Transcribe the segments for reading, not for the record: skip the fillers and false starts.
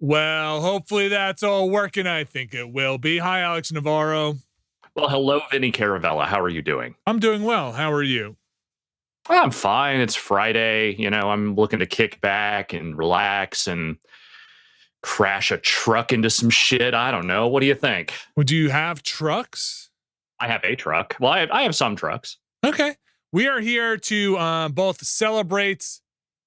Well, hopefully that's all working. I think it will be. Hi, Alex Navarro. Well, hello, Vinny Caravella. How are you doing? I'm doing well. How are you? I'm fine. It's Friday. You know, I'm looking to kick back and relax and crash a truck into some shit. I don't know. What do you think? Well, do you have trucks? I have a truck. Well, I have some trucks. Okay. We are here to both celebrate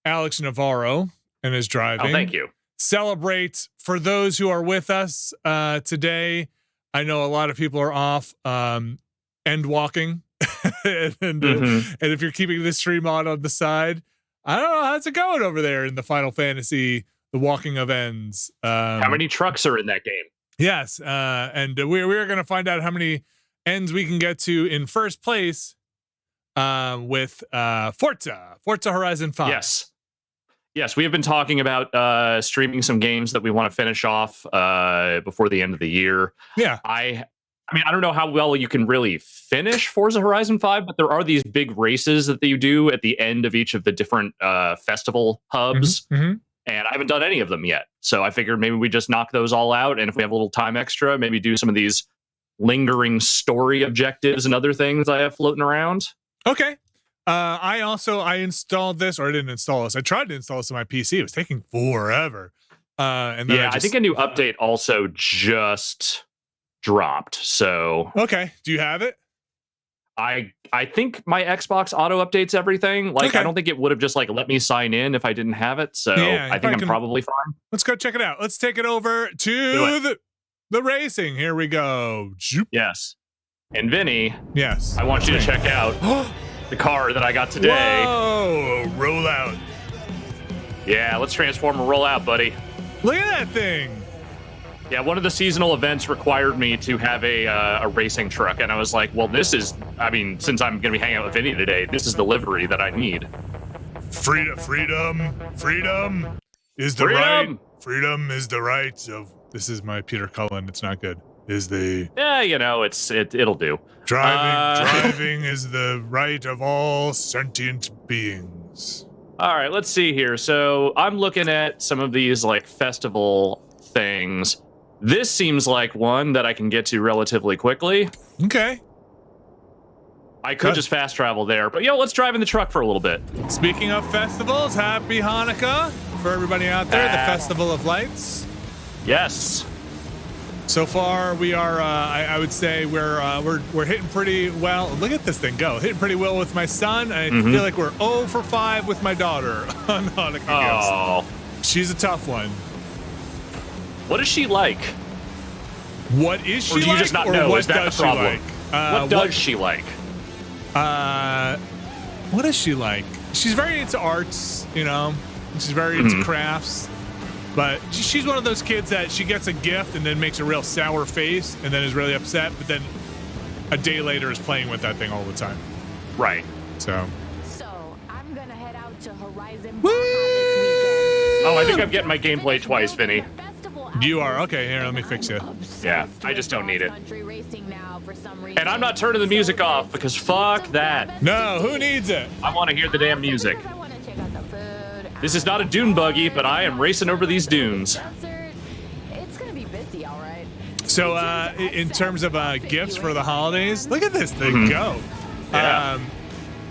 Alex Navarro and his driving. Oh, thank you. Celebrate for those who are with us today. I know a lot of people are off end walking. and if you're keeping this stream on the side, I don't know how's it going over there in the Final Fantasy, the walking of ends. How many trucks are in that game? Yes, and we're going to find out how many ends we can get to in first place with Forza Horizon 5. Yes, we have been talking about streaming some games that we want to finish off before the end of the year. Yeah. I mean, I don't know how well you can really finish Forza Horizon 5, but there are these big races that you do at the end of each of the different festival hubs. And I haven't done any of them yet. So I figured maybe we just knock those all out. And if we have a little time extra, maybe do some of these lingering story objectives and other things I have floating around. Okay. I installed this, or I didn't install this. I tried to install this on my PC. It was taking forever. And then I think a new update also just dropped. So okay. Do you have it? I think my Xbox auto updates everything. Like, okay. I don't think it would have just like let me sign in if I didn't have it. So yeah, I think I'm probably fine. Let's go check it out. Let's take it over to the racing. Here we go. Yes. And Vinny. Yes. I want you to check out the car that I got today. Whoa, roll out. Yeah, let's transform and roll out, buddy. Look at that thing. Yeah, one of the seasonal events required me to have a racing truck, and I was like, well, this is, I mean, since I'm going to be hanging out with Vinny today, this is the livery that I need. Freedom is the right. Freedom is the right of, this is my Peter Cullen, it's not good. Is the... Yeah, you know, it'll do. Driving is the right of all sentient beings. All right, let's see here. So I'm looking at some of these like festival things. This seems like one that I can get to relatively quickly. Okay. I could just fast travel there, but let's drive in the truck for a little bit. Speaking of festivals, happy Hanukkah for everybody out there, the Festival of Lights. Yes. So far, we are. I would say we're hitting pretty well. Look at this thing go, hitting pretty well with my son. I feel like we're 0 for 5 with my daughter on Hanukkah. Oh, she's a tough one. What is she like? What is she like? Or do you just not know? What is that does the problem? She like? What does she like? What is she like? She's very into arts, you know. She's very into crafts. But she's one of those kids that she gets a gift and then makes a real sour face and then is really upset, but then a day later is playing with that thing all the time. Right. So I'm gonna head out to Horizon this weekend. Oh, I think I'm getting my gameplay twice, Vinny. You are? Okay, here, let me fix it. Yeah, I just don't need it. And I'm not turning the music off because fuck that. No, who needs it? I want to hear the damn music. This is not a dune buggy, but I am racing over these dunes. It's gonna be busy, all right. So, in terms of gifts for the holidays, look at this thing go. Yeah.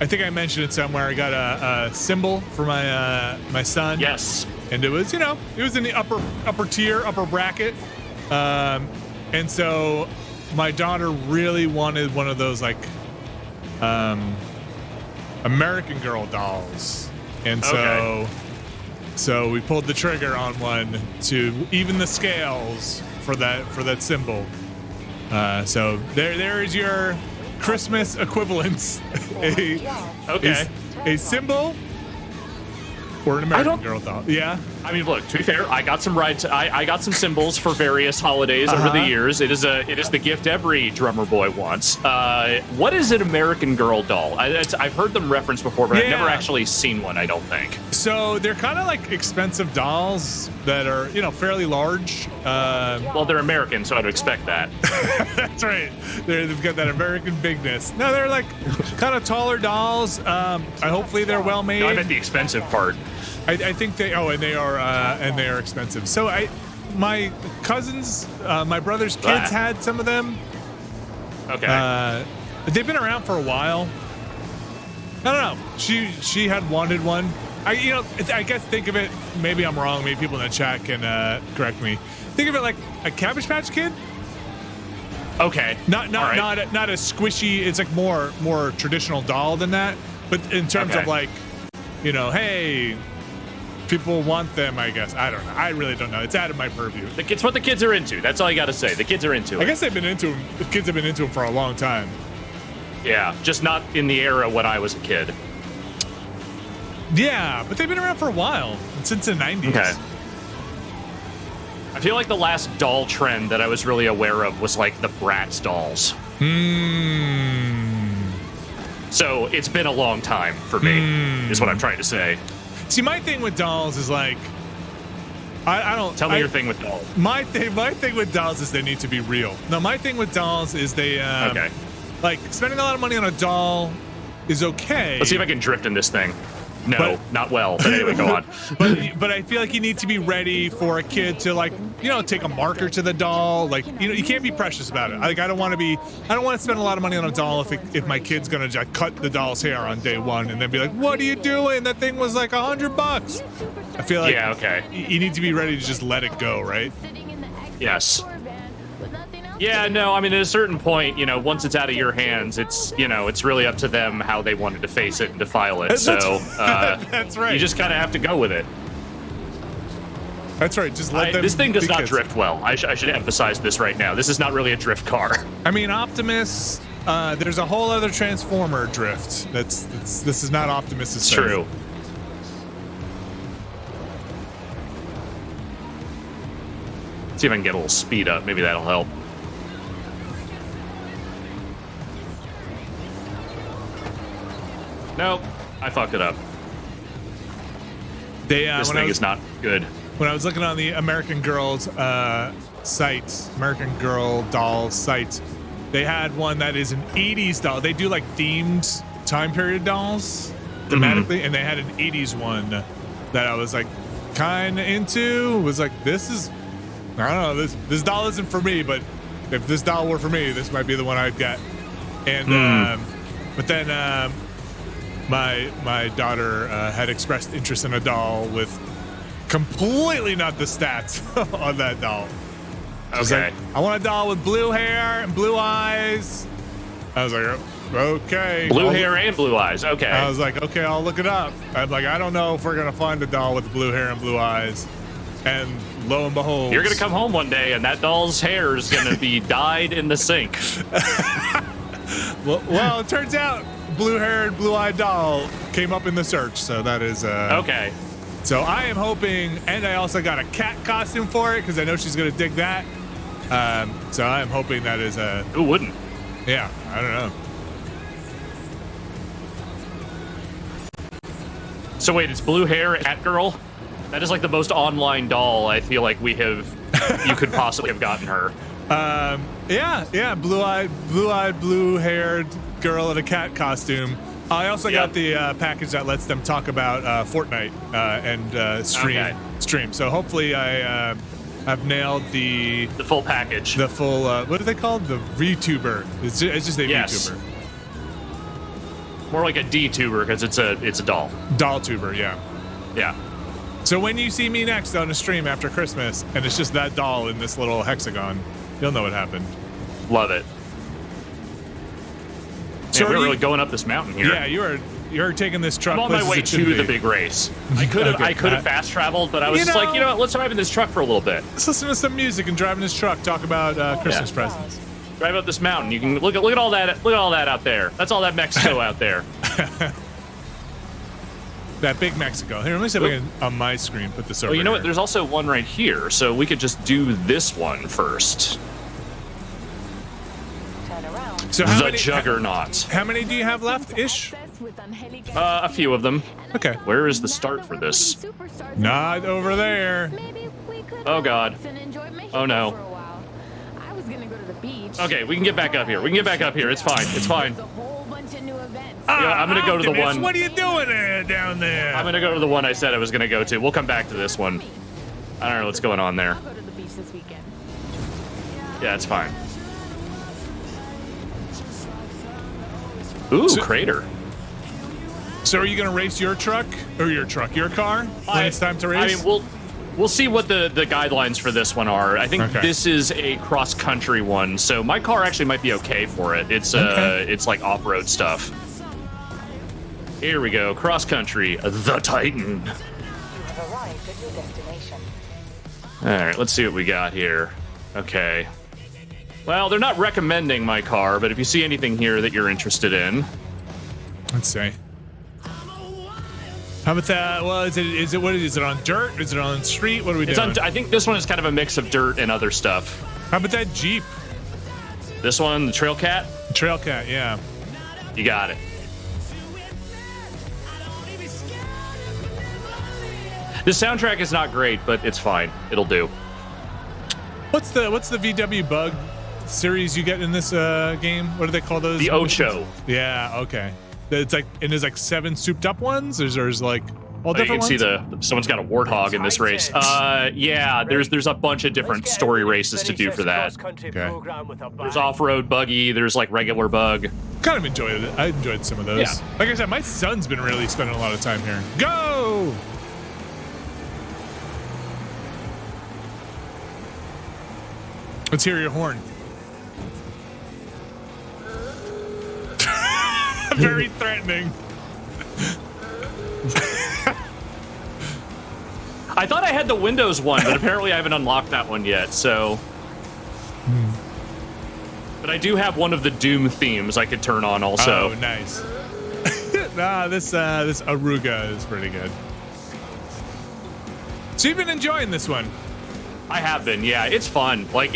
I think I mentioned it somewhere. I got a symbol for my son. Yes. And it was, it was in the upper tier, upper bracket. And so my daughter really wanted one of those like American Girl dolls. And so we pulled the trigger on one to even the scales for that symbol. So there is your Christmas equivalence. A symbol or an American Girl doll. Yeah. I mean, look, to be fair, I got some I got some symbols for various holidays over the years. It is the gift every drummer boy wants. What is an American Girl doll? I've heard them referenced before, but I've never actually seen one, I don't think. So they're kind of like expensive dolls that are, fairly large. Well, they're American, so I'd expect that. That's right. They've got that American bigness. No, they're like kind of taller dolls. Hopefully they're well made. No, I meant the expensive part. I think they. Oh, and they are expensive. So my cousins, my brother's kids had some of them. Okay. They've been around for a while. I don't know. She had wanted one. I guess think of it. Maybe I'm wrong. Maybe people in the chat can correct me. Think of it like a Cabbage Patch Kid. Okay. Not a squishy. It's like more traditional doll than that. But in terms of like, hey, people want them. I guess I don't know. I really don't know. It's out of my purview. It's what the kids are into. That's all you got to say. The kids are into it. I guess they've been into them. The kids have been into them for a long time. Yeah, just not in the era when I was a kid. Yeah, but they've been around for a while, since the 90s. Okay. I feel like the last doll trend that I was really aware of was like the Bratz dolls. So it's been a long time for me, is what I'm trying to say. See, my thing with dolls is like, I don't. Tell me your thing with dolls. My thing with dolls is they need to be real. No, my thing with dolls is they. Like spending a lot of money on a doll is okay. Let's see if I can drift in this thing. No, not well. But anyway, go on. But I feel like you need to be ready for a kid to like, take a marker to the doll. Like, you can't be precious about it. Like, I don't want to spend a lot of money on a doll if my kid's gonna just cut the doll's hair on day one and then be like, what are you doing? That thing was like $100. I feel like you need to be ready to just let it go, right? Yes. Yeah, no, I mean, at a certain point, once it's out of your hands, it's really up to them how they wanted to face it and to file it. So that's right. You just kind of have to go with it. That's right. Just let them. This thing does not kids. drift well. I should emphasize this right now. This is not really a drift car. I mean, Optimus. There's a whole other Transformer drift. This is not Optimus. It's true. See if I can get a little speed up. Maybe that'll help. Nope, I fucked it up. This thing is not good. When I was looking on the American Girls site, American Girl doll site, they had one that is an 80s doll. They do like themed time period dolls thematically, and they had an 80s one that I was like kind of into. Was like, I don't know, this doll isn't for me, but if this doll were for me, this might be the one I'd get. And but then my daughter had expressed interest in a doll with completely not the stats on that doll. Okay. Like, I want a doll with blue hair and blue eyes. I was like, okay. Blue hair and blue eyes. Okay. I was like, okay, I'll look it up. I'm like, I don't know if we're gonna find a doll with blue hair and blue eyes. And lo and behold, you're gonna come home one day and that doll's hair is gonna be dyed in the sink. well, it turns out blue-haired, blue-eyed doll came up in the search, so that is okay. So I am hoping, and I also got a cat costume for it because I know she's gonna dig that. So I am hoping that is a. Who wouldn't? Yeah, I don't know. So wait, it's blue hair cat girl? That is like the most online doll I feel like you could possibly have gotten her. Yeah, blue-eyed, blue-haired girl in a cat costume. I also got the package that lets them talk about Fortnite and stream. So hopefully I've nailed the full package. The full what are they called? The VTuber. It's just a VTuber. More like a D-tuber because it's a doll. Doll tuber, yeah. Yeah. So when you see me next on a stream after Christmas and it's just that doll in this little hexagon, you'll know what happened. Love it. So we're really going up this mountain here. Yeah, you're taking this truck. I'm on my way to the big race. I could have fast traveled, but I was just like, you know what? Let's drive in this truck for a little bit. Let's listen to some music and drive in this truck. Talk about Christmas presents. Drive up this mountain. You can look at all that. Look at all that out there. That's all that Mexico out there. That big Mexico. Here, let me see if I can on my screen put this over. Well, you know here. what? There's also one right here, so we could just do this one first. So the Juggernaut. How many do you have left, ish? A few of them. Okay. Where is the start for this? Not over there. Oh God. Oh no. Okay, we can get back up here. It's fine. I'm gonna go to the Optimus, one. what are you doing down there? I'm gonna go to the one I said I was gonna go to. We'll come back to this one. I don't know what's going on there. I'll go to the beach this weekend. Yeah, it's fine. Ooh, crater. So are you going to race your truck or your car when it's time to race? I mean, we'll see what the guidelines for this one are. I think this is a cross country one, so my car actually might be okay for it. It's it's like off-road stuff. Here we go, cross country, the Titan. You have arrived at your destination. All right, let's see what we got here. Okay. Well, they're not recommending my car, but if you see anything here that you're interested in, let's see. How about that? Well, is it on dirt? Is it on street? What are we doing? I think this one is kind of a mix of dirt and other stuff. How about that Jeep? This one, the Trail Cat? Trail Cat, yeah. You got it. The soundtrack is not great, but it's fine. It'll do. What's the VW Bug series you get in this game? What do they call those? The Ocho. Yeah, okay. It's like, and there's like 7 souped up ones. Or there's like all different ones. You can see someone's got a warthog in this race. Yeah, there's a bunch of different story races to do for that. Okay. There's off-road buggy. There's like regular bug. Kind of enjoyed it. I enjoyed some of those. Yeah. Like I said, my son's been really spending a lot of time here. Go! Let's hear your horn. Very threatening. I thought I had the Windows one, but apparently I haven't unlocked that one yet, so... But I do have one of the Doom themes I could turn on also. Oh, nice. Nah, this Aruga is pretty good. So you've been enjoying this one? I have been, yeah. It's fun. Like,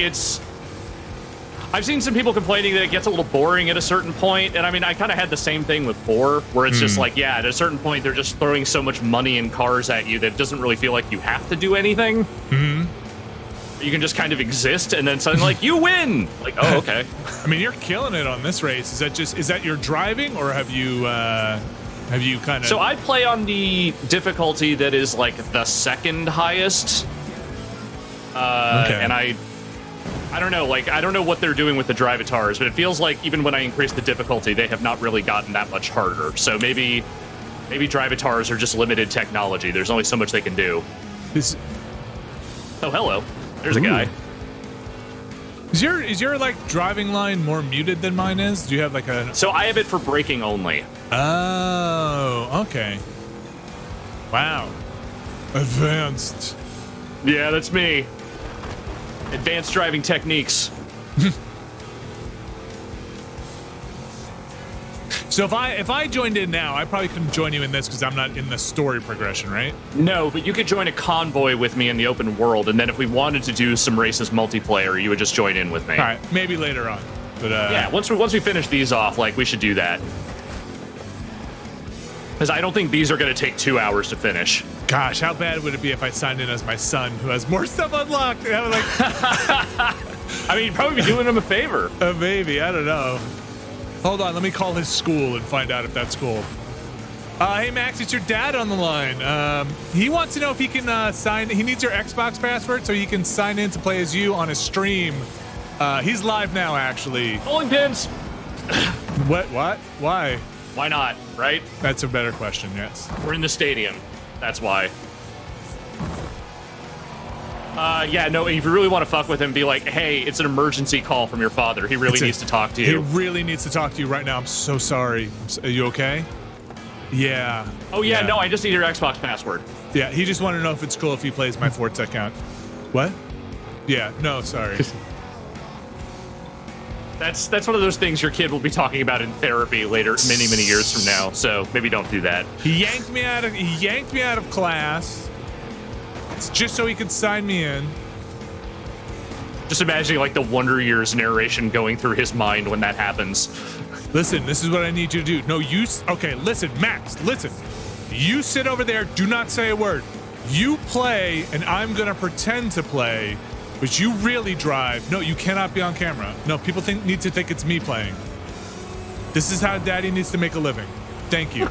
I've seen some people complaining that it gets a little boring at a certain point, and I mean, I kind of had the same thing with 4, where it's just like, yeah, at a certain point, they're just throwing so much money and cars at you that it doesn't really feel like you have to do anything. You can just kind of exist, and then suddenly, like, you win! Like, oh, okay. I mean, you're killing it on this race. Is that your driving, or have you kind of... So I play on the difficulty that is, like, the second highest. And I don't know, like, I don't know what they're doing with the drivatars, but it feels like even when I increase the difficulty, they have not really gotten that much harder. So maybe drivatars are just limited technology. There's only so much they can do. Oh, hello. There's a guy. Is your like driving line more muted than mine is? Do you have like a... So I have it for braking only. Oh, okay. Wow. Advanced. Yeah, that's me. Advanced driving techniques. So if I joined in now, I probably couldn't join you in this because I'm not in the story progression, right? No, but you could join a convoy with me in the open world, and then if we wanted to do some races multiplayer, you would just join in with me. All right, maybe later on. But yeah, once we finish these off, like, we should do that. Because I don't think these are going to take 2 hours to finish. Gosh, how bad would it be if I signed in as my son, who has more stuff unlocked? I was like, I mean, you'd probably be doing him a favor. Maybe, I don't know. Hold on, let me call his school and find out if that's cool. Hey Max, it's your dad on the line. He wants to know if he can sign. He needs your Xbox password so he can sign in to play as you on a stream. He's live now, actually. Bowling pins. What? Why? Why not? Right? That's a better question. Yes. We're in the stadium. That's why. Yeah, no, if you really want to fuck with him, be like, hey, it's an emergency call from your father. He really needs to talk to you. He really needs to talk to you right now. I'm so sorry. Are you okay? Yeah. Oh, yeah, no, I just need your Xbox password. Yeah, he just wanted to know if it's cool if he plays my Forza account. What? Yeah, no, sorry. That's one of those things your kid will be talking about in therapy later, many years from now. So maybe don't do that. He yanked me out of class. It's just so he could sign me in. Just imagining like the Wonder Years narration going through his mind when that happens. Listen, this is what I need you to do. No, okay, listen, Max, listen. You sit over there, do not say a word. You play, and I'm gonna pretend to play, but you really drive. No, you cannot be on camera. No, people need to think it's me playing. This is how Daddy needs to make a living. Thank you.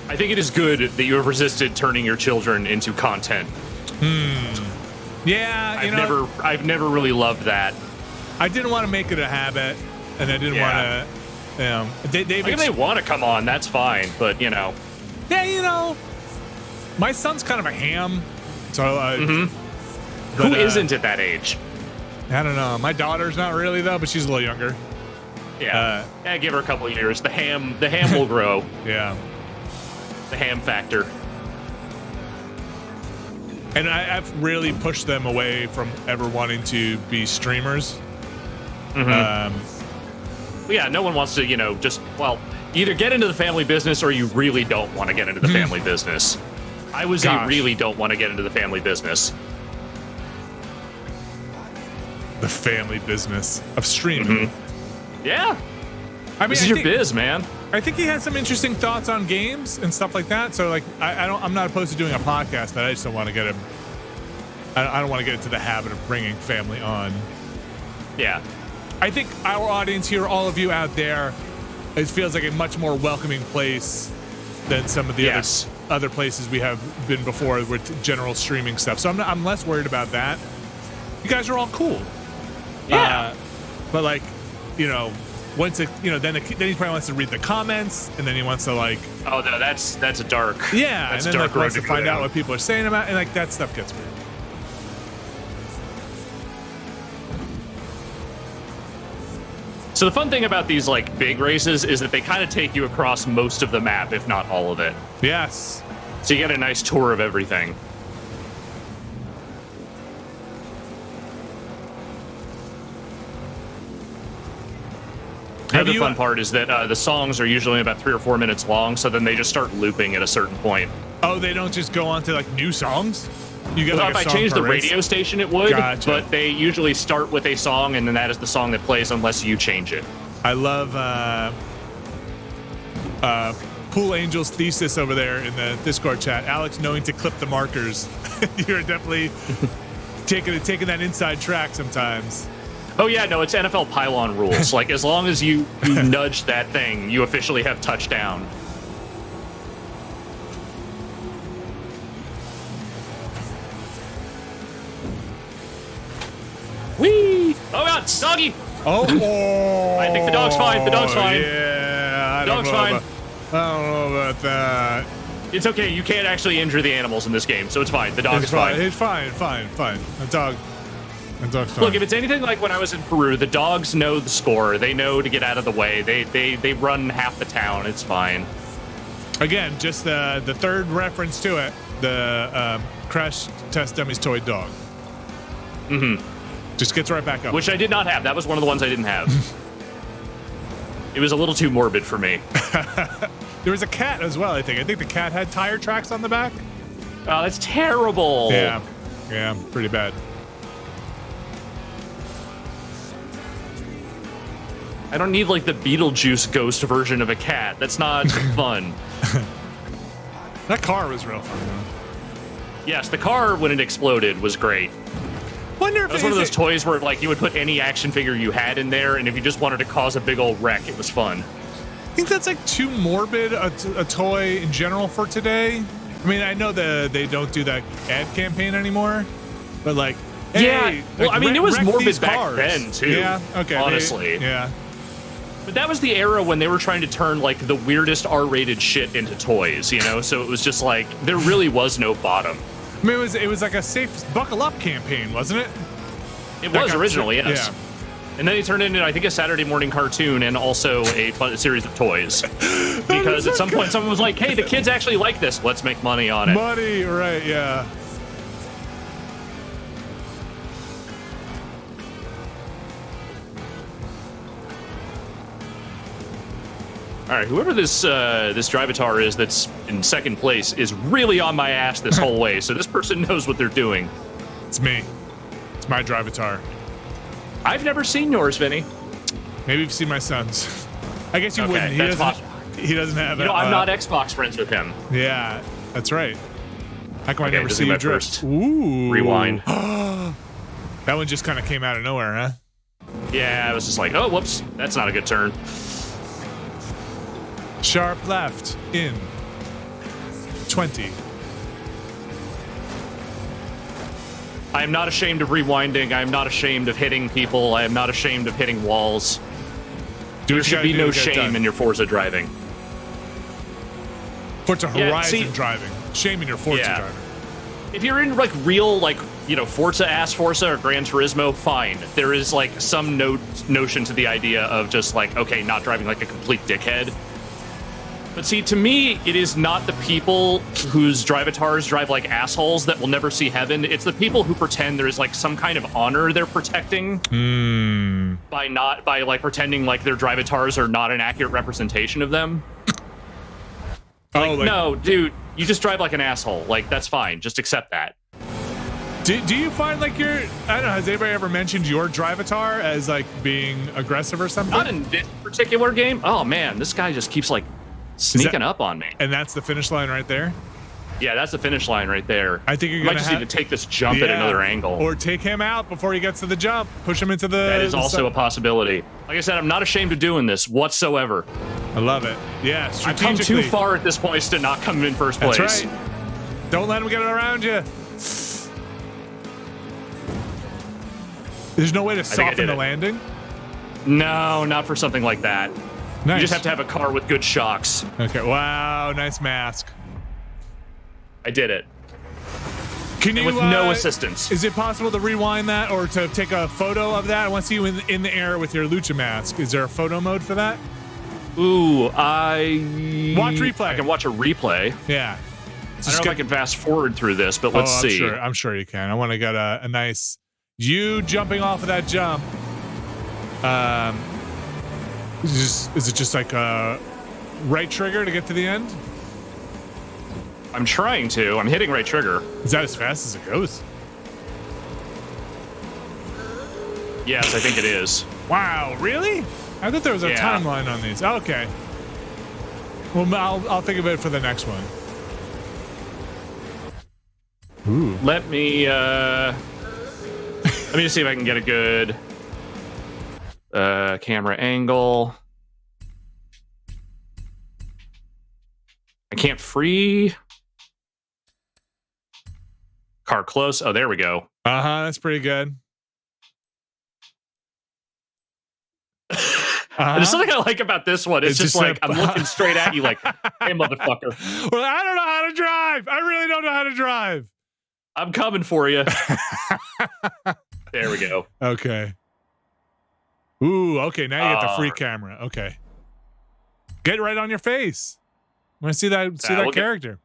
I think it is good that you have resisted turning your children into content. Yeah, I've never really loved that. I didn't want to make it a habit, and I didn't want to. If they want to come on, that's fine. But yeah, my son's kind of a ham, so. Who isn't at that age? I don't know. My daughter's not really though, but she's a little younger. Yeah, give her a couple of years. The ham will grow. Yeah. The ham factor. And I've really pushed them away from ever wanting to be streamers. Yeah, no one wants to, either get into the family business or you really don't want to get into the family business. I really don't want to get into the family business. The family business of streaming. Yeah. I mean, this is your biz, man. I think he has some interesting thoughts on games and stuff like that. So, like, I'm not opposed to doing a podcast, but I just don't want to get him. I don't want to get into the habit of bringing family on. Yeah. I think our audience here, all of you out there, it feels like a much more welcoming place than some of the other places we have been before with general streaming stuff. So I'm less worried about that. You guys are all cool. Yeah. But like, once it, then he probably wants to read the comments, and then he wants to like. Oh no, that's a dark. Yeah, that's and then dark wants to find down. out what people are saying about, and like that stuff gets weird. So the fun thing about these like big races is that they kind of take you across most of the map, if not all of it. Yes. So you get a nice tour of everything. The other fun part is that the songs are usually about 3 or 4 minutes long, so then they just start looping at a certain point. Oh, they don't just go on to like new songs? You get like if I changed the radio station, it would, Gotcha. But they usually start with a song, and then that is the song that plays unless you change it. I love Pool Angel's thesis over there in the Discord chat. Alex knowing to clip the markers. You're definitely taking that inside track sometimes. Oh yeah, no, it's NFL pylon rules. Like as long as you nudge that thing, you officially have touchdown. Whee! Oh god, doggy! Oh, I think the dog's fine. The dog's fine. Yeah, the dog's fine. I don't know about that. It's okay. You can't actually injure the animals in this game, so it's fine. The dog is fine. It's fine. The dog's fine. Look, if it's anything like when I was in Peru, the dogs know the score. They know to get out of the way. They run half the town. It's fine. Again, just the third reference to it, the Crash Test Dummies toy dog. Just gets right back up. Which I did not have. That was one of the ones I didn't have. It was a little too morbid for me. There was a cat as well, I think. I think the cat had tire tracks on the back. Oh, that's terrible. Yeah, pretty bad. I don't need like the Beetlejuice ghost version of a cat. That's not fun. That car was real fun, though. Yes, the car when it exploded was great. Wonder if it was one of those toys where like you would put any action figure you had in there, and if you just wanted to cause a big old wreck, it was fun. I think that's like too morbid a toy in general for today. I mean, I know they don't do that ad campaign anymore, but like, hey, yeah. Well, like, I mean, it was morbid back cars. then too. Yeah. Okay. Honestly. Yeah. But that was the era when they were trying to turn like the weirdest R-rated shit into toys, So it was just like there really was no bottom. I mean, it was like a safe buckle up campaign, wasn't it? It was originally, yes. Yeah. And then he turned into, I think, a Saturday morning cartoon and also a series of toys. Because at some point, someone was like, hey, the kids actually like this. Let's make money on it. Money, right, yeah. All right, whoever this Drivatar is that's in second place is really on my ass this whole way. So this person knows what they're doing. It's me. It's my Drivatar. I've never seen yours, Vinny. Maybe you've seen my son's. I guess you wouldn't. He doesn't have. I'm not Xbox friends with him. Yeah, that's right. How come I never see you drift? Ooh. Rewind. That one just kind of came out of nowhere, huh? Yeah, I was just like, oh, whoops, that's not a good turn. Sharp left in 20. I am not ashamed of rewinding. I am not ashamed of hitting people. I am not ashamed of hitting walls. There should be no shame in your Forza driving. Forza Horizon driving. Shame in your Forza driving. If you're in like real like Forza ass Forza or Gran Turismo, fine. There is like some notion to the idea of just like, okay, not driving like a complete dickhead. But see, to me, it is not the people whose drivatars drive like assholes that will never see heaven. It's the people who pretend there is like some kind of honor they're protecting by like pretending like their drivatars are not an accurate representation of them. Like, no, dude, you just drive like an asshole. Like, that's fine. Just accept that. Do you find like I don't know, has anybody ever mentioned your drivatar as like being aggressive or something? Not in this particular game. Oh man, this guy just keeps like sneaking up on me. And that's the finish line right there? Yeah, that's the finish line right there. I think you're going to just need to take this jump at another angle. Or take him out before he gets to the jump. Push him into the... That is also a possibility. Like I said, I'm not ashamed of doing this whatsoever. I love it. Yeah, I've come too far at this point to not come in first place. That's right. Don't let him get around you. There's no way to soften the landing? No, not for something like that. Nice. You just have to have a car with good shocks. Okay, wow, nice mask. I did it. Can you, with no assistance. Is it possible to rewind that or to take a photo of that? I want to see you in the air with your Lucha mask. Is there a photo mode for that? Ooh, Watch replay. I can watch a replay. Yeah. I don't know if I can fast forward through this, but let's see. I'm sure you can. I want to get a nice... You jumping off of that jump. Is it just like a right trigger to get to the end? I'm trying to. I'm hitting right trigger. Is that as fast as it goes? Yes, I think it is. Wow, really? I thought there was a timeline on these. Okay. Well, I'll think of it for the next one. Ooh. Let me just see if I can get a good camera angle. I can't free. Car close. Oh, there we go. That's pretty good. There's something I like about this one. It's just like I'm looking straight at you like, hey, motherfucker. Well, I don't know how to drive. I really don't know how to drive. I'm coming for you. There we go. Okay. Ooh, okay. Now you get the free camera. Okay. Get right on your face. I want to see that character.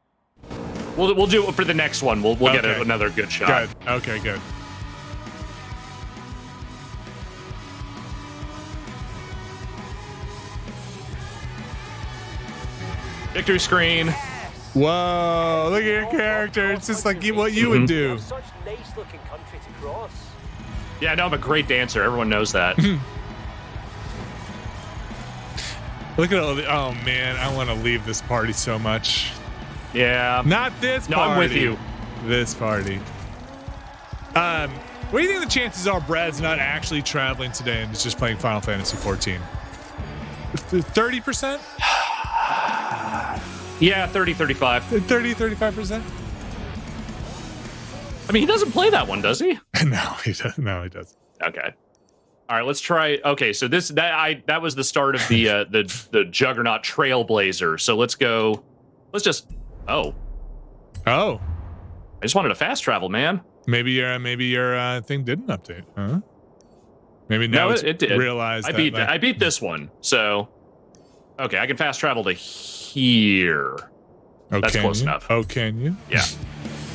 We'll do it for the next one. We'll get another good shot. Good. Okay, good. Victory screen. Whoa, look at your character. It's just like what you would do. Such nice looking country to cross. Yeah, no, I'm a great dancer. Everyone knows that. Look at all the... Oh, man, I want to leave this party so much. Yeah. Not this party. No, I'm with you. This party. What do you think the chances are Brad's not actually traveling today and is just playing Final Fantasy 14? 30%? Yeah, 30, 35. 30, 35%? I mean, he doesn't play that one, does he? No, he doesn't. No, he doesn't. Okay. All right, let's try. Okay, so that was the start of the Juggernaut Trailblazer. So let's go. Let's just. Oh. I just wanted to fast travel, man. Maybe your thing didn't update, huh? Maybe now it did. Realized I beat this one. So okay, I can fast travel to here. Oh, that's close enough. Oh, can you? Yeah.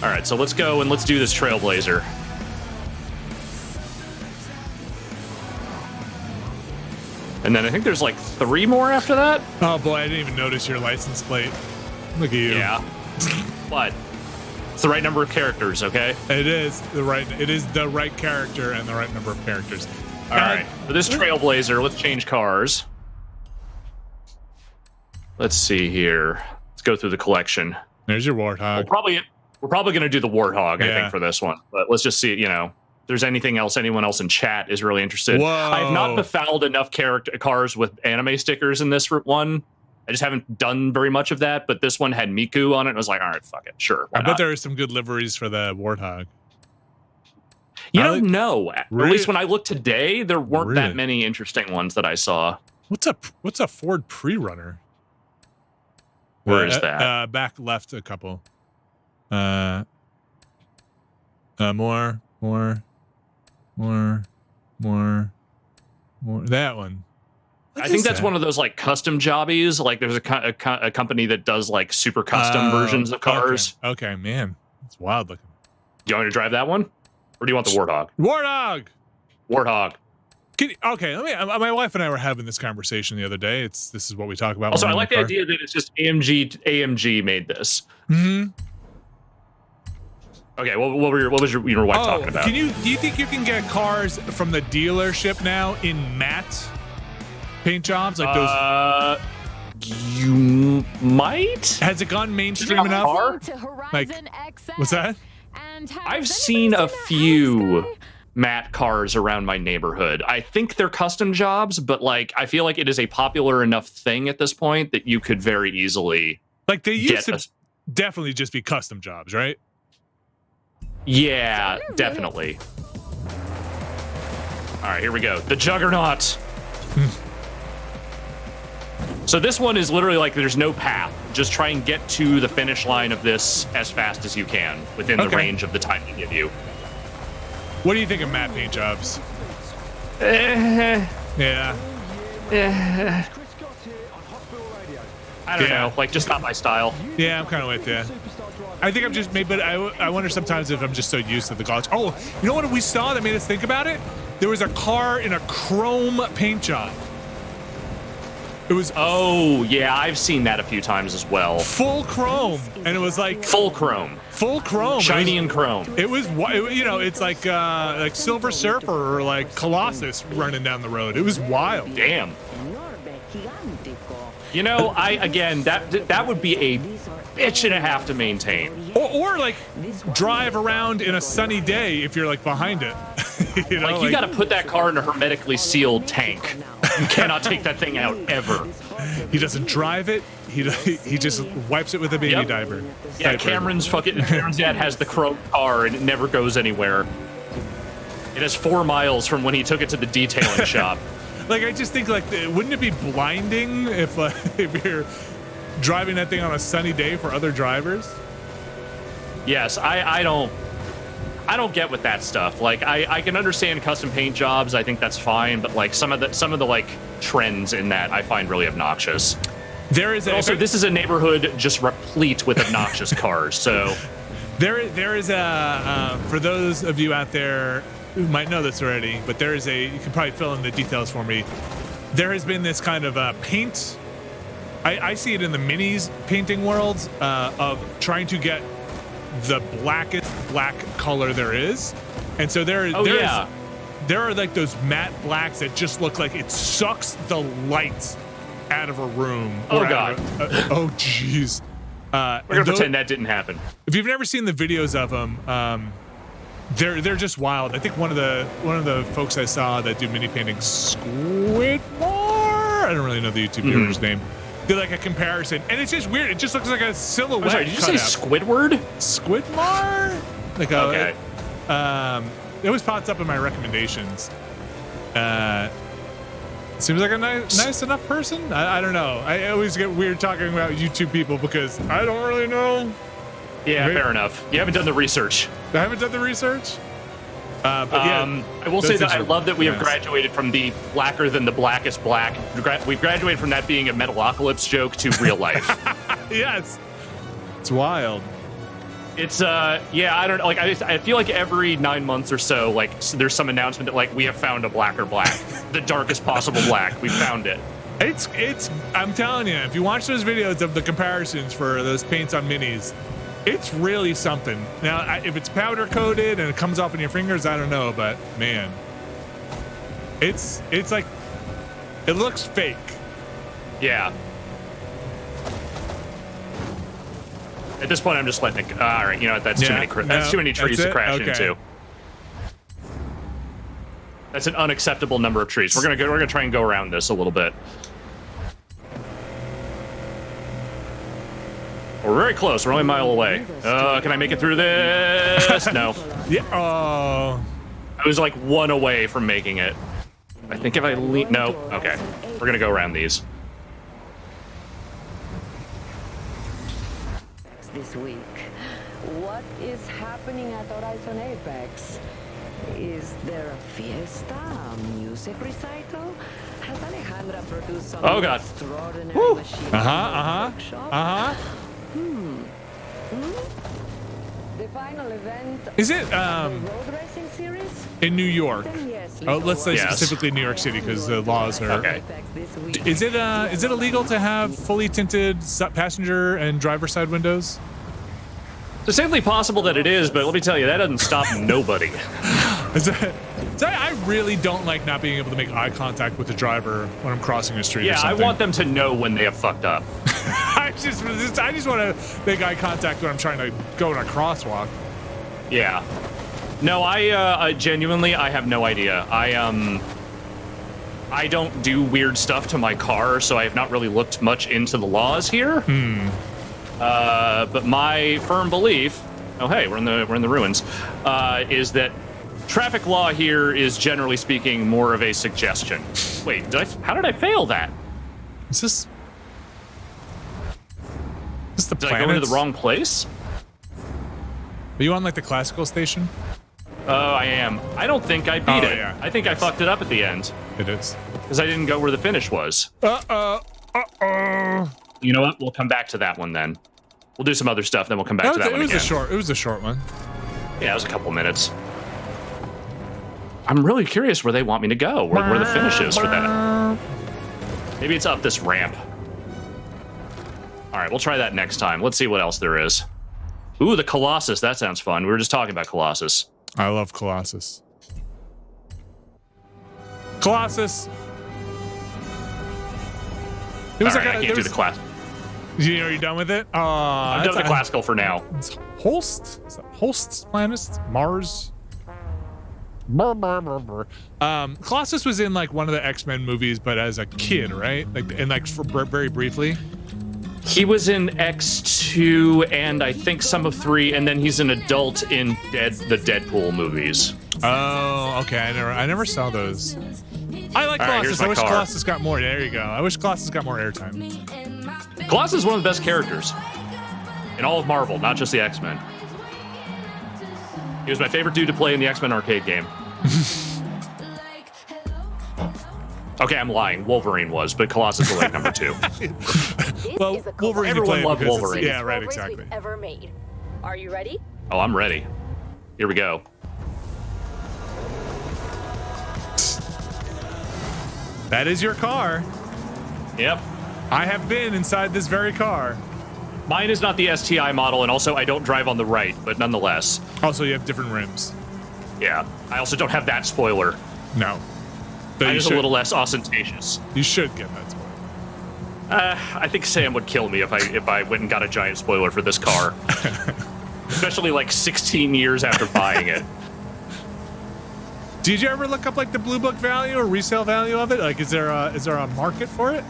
All right, so let's go and let's do this Trailblazer. And then I think there's like 3 more after that. Oh boy, I didn't even notice your license plate. Look at you. Yeah. But it's the right number of characters, okay? It is the right character and the right number of characters. All right. For this Trailblazer, let's change cars. Let's see here. Let's go through the collection. There's your Warthog. We're probably going to do the Warthog, I think, for this one. But let's just see, there's anything else anyone else in chat is really interested. Whoa. I have not befouled enough cars with anime stickers in this one. I just haven't done very much of that, but this one had Miku on it. And I was like, all right, fuck it, sure. I bet there are some good liveries for the Warthog. You don't know. Really? At least when I looked today, there weren't that many interesting ones that I saw. What's a Ford pre-runner? Where is that? Back left a couple. More. That one. I think that's one of those like custom jobbies. Like there's a company that does like super custom versions of cars. Okay, man, it's wild looking. Do you want me to drive that one, or do you want the Warthog? Warthog. Okay, my wife and I were having this conversation the other day. This is what we talk about. Also, I like the idea that it's just AMG made this. Mm-hmm. Okay, what was your wife talking about? Do you think you can get cars from the dealership now in matte paint jobs like those? You might. Has it gone mainstream enough? Like, what's that? I've seen a few matte cars around my neighborhood. I think they're custom jobs, but like I feel like it is a popular enough thing at this point that you could very easily like they used to definitely just be custom jobs, right? Yeah, definitely. All right, here we go. The Juggernaut. So this one is literally like there's no path. Just try and get to the finish line of this as fast as you can within the range of the time they give you. What do you think of matte paint jobs? Yeah. I don't know. Like, just not my style. Yeah, I'm kind of with you. I think I'm just but I wonder sometimes if I'm just so used to the Gauntlet. Oh, you know what we saw that made us think about it? There was a car in a chrome paint job. It was yeah, I've seen that a few times as well. Full chrome, and it was like full chrome, shiny and chrome. It was it's like Silver Surfer or like Colossus running down the road. It was wild. Damn. You know, that would be a bitch and a half to maintain. Or like drive around in a sunny day if you're like behind it. you got to put that car in a hermetically sealed tank. You cannot take that thing out ever. He doesn't drive it. He just wipes it with a baby diaper. Yeah, Cameron's dad has the chrome car and it never goes anywhere. It has 4 miles from when he took it to the detailing shop. Like I just think wouldn't it be blinding if you're driving that thing on a sunny day for other drivers? Yes, I don't get with that stuff. Like I can understand custom paint jobs. I think that's fine, but like some of the like trends in that I find really obnoxious. This is a neighborhood just replete with obnoxious cars. So there is a for those of you out there who might know this already, but you can probably fill in the details for me. There has been this kind of paint. I see it in the minis painting world of trying to get the blackest black color there is, and so there are like those matte blacks that just look like it sucks the light out of a room. Oh god. Oh jeez. We're gonna pretend that didn't happen. If you've never seen the videos of them, they're just wild. I think one of the folks I saw that do mini painting, Squidmore, I don't really know the YouTube viewer's name, did like a comparison, and it's just weird. It just looks like a silhouette. I'm sorry, did you say Squidward? Squidmore? Like okay. It always pops up in my recommendations. Seems like a nice enough person. I don't know. I always get weird talking about YouTube people because I don't really know. Yeah, fair enough. You haven't done the research. I haven't done the research. But yeah, I will say that I love that we have graduated from the blacker than the blackest black. We've graduated from that being a Metalocalypse joke to real life. Yes, it's wild. It's I don't like. I feel like every 9 months or so, like there's some announcement that like we have found a blacker black, the darkest possible black. We found it. It's. I'm telling you, if you watch those videos of the comparisons for those paints on minis, it's really something. Now, if it's powder coated and it comes off in your fingers, I don't know, but man, it's like it looks fake. Yeah. At this point, I'm just letting it go. All right, you know what? That's too many trees to crash into. That's an unacceptable number of trees. We're gonna try and go around this a little bit. We're very close. We're only a mile away. Can I make it through this? No. Yeah. Oh. I was like 1 away from making it. I think if I lean... No. Okay. We're going to go around these. This week, what is happening at Horizon Apex? Is there a fiesta, a music recital? Has Alejandra produced some extraordinary machine? The final event. Is it road racing series? in New York? Let's say specifically New York City because the laws are. Okay. Is it illegal to have fully tinted passenger and driver side windows? It's safely possible that it is, but let me tell you, that doesn't stop nobody. I really don't like not being able to make eye contact with the driver when I'm crossing the street. Yeah, or I want them to know when they have fucked up. I just want to make eye contact when I'm trying to go in a crosswalk. Yeah. No, I genuinely, I have no idea. I don't do weird stuff to my car, so I have not really looked much into the laws here. But my firm belief, oh hey, we're in the ruins, is that traffic law here is generally speaking more of a suggestion. Wait, how did I fail that? Is this the Did I go into the wrong place? Are you on like the classical station? Oh, I am. I don't think I beat it. Yeah. I think I fucked it up at the end. It is. Because I didn't go where the finish was. You know what? We'll come back to that one then. We'll do some other stuff, then we'll come back to that one again. It was a short one. Yeah, it was a couple minutes. I'm really curious where they want me to go, where the finish is for that. Maybe it's up this ramp. All right, we'll try that next time. Let's see what else there is. Ooh, the Colossus. That sounds fun. We were just talking about Colossus. I love Colossus. Colossus. It was I can't do the class. Are you done with it? I'm done with the classical for now. It's Holst? Is that Holst's planet? Mars? Colossus was in like one of the X-Men movies, but as a kid, right? Very briefly. He was in X2 and I think some of 3, and then he's an adult in the Deadpool movies. Oh, okay. I never saw those. I like Colossus. I wish Colossus got more. There you go. I wish Colossus got more airtime. Colossus is one of the best characters in all of Marvel, not just the X-Men. He was my favorite dude to play in the X-Men arcade game. Okay, I'm lying. Wolverine was, but Colossus was like number 2. Well, Wolverine. Everyone loved Wolverine. Yeah, right, exactly. Ever made. Are you ready? Oh, I'm ready. Here we go. That is your car. Yep. I have been inside this very car. Mine is not the STI model, and also I don't drive on the right, but nonetheless. Also, you have different rims. Yeah. I also don't have that spoiler. No. I'm just a little less ostentatious. You should get that spoiler. I think Sam would kill me if I went and got a giant spoiler for this car. Especially like 16 years after buying it. Did you ever look up like the Blue Book value or resale value of it? Like, is there a market for it?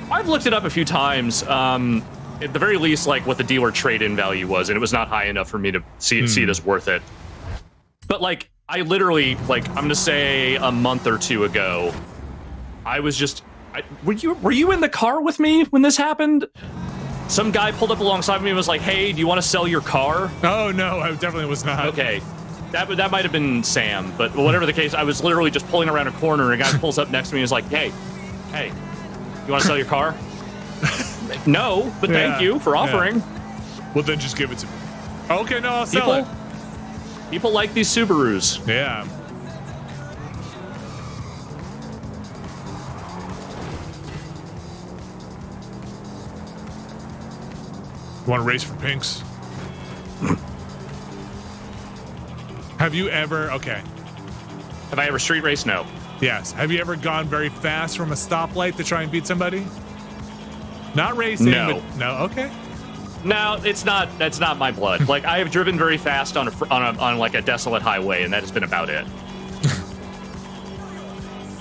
I've looked it up a few times. At the very least, like what the dealer trade-in value was, and it was not high enough for me to see it as worth it. But like, I literally, like, I'm gonna say a month or 2 ago, I was just, were you in the car with me when this happened? Some guy pulled up alongside me and was like, "Hey, do you want to sell your car?" Oh no, I definitely was not. Okay. That might have been Sam, but whatever the case, I was literally just pulling around a corner, and a guy pulls up next to me and is like, hey, you want to sell your car? No, but thank you for offering. Yeah. Well, then just give it to me. Okay, no, I'll sell it. People like these Subarus. Yeah. You want to race for pinks? Have you ever... Okay. Have I ever street raced? No. Yes. Have you ever gone very fast from a stoplight to try and beat somebody? Not racing, no. But... No, okay. No, it's not. That's not my blood. Like, I have driven very fast on like a desolate highway, and that has been about it.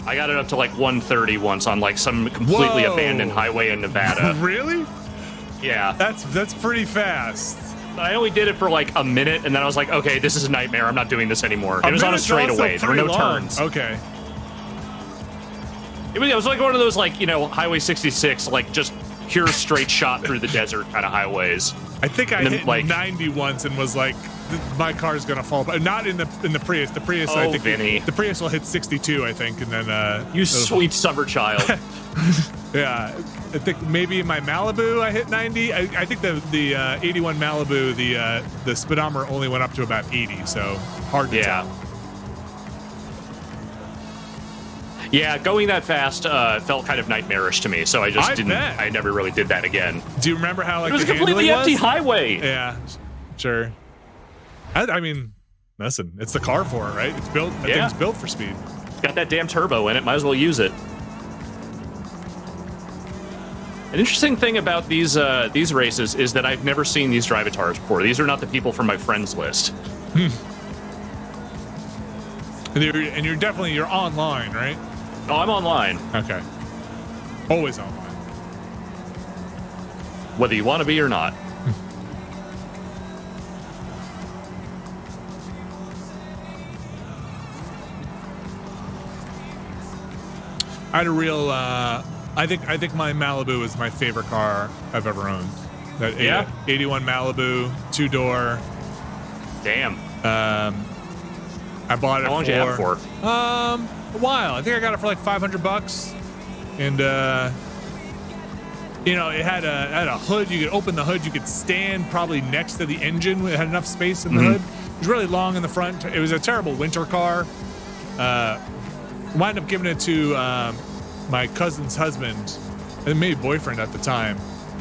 I got it up to like 130 once on like some completely abandoned highway in Nevada. Really? Yeah. That's pretty fast. I only did it for like a minute, and then I was like, okay, this is a nightmare. I'm not doing this anymore. It was on a straightaway. There were no turns. Okay. It was like one of those, like, you know, Highway 66, like just pure straight shot through the desert kind of highways. I think I hit like 90 once and was like, my car's gonna fall apart. Not in the Prius. The Prius, I think Vinny. The Prius will hit 62, I think, and then you sweet summer child. Yeah, I think maybe in my Malibu I hit 90. I think the 81 Malibu, the speedometer only went up to about 80, so hard to tell. Yeah, going that fast felt kind of nightmarish to me, so I just didn't. I never really did that again. Do you remember how like it was a completely empty highway? Yeah, sure. I mean, listen, it's the car for it, right? It's built. That thing's built for speed. It's got that damn turbo in it. Might as well use it. An interesting thing about these races is that I've never seen these drivatars before. These are not the people from my friends list. And you're definitely online, right? Oh, I'm online. Okay. Always online. Whether you want to be or not. I had a real. I think my Malibu is my favorite car I've ever owned. That 81 Malibu, 2-door. Damn. I bought it. How long did you have it for? A while. I think I got it for like $500, and you know, it had a hood. You could open the hood. You could stand probably next to the engine. It had enough space in the hood. It was really long in the front. It was a terrible winter car. Wound up giving it to my cousin's husband, and maybe boyfriend at the time,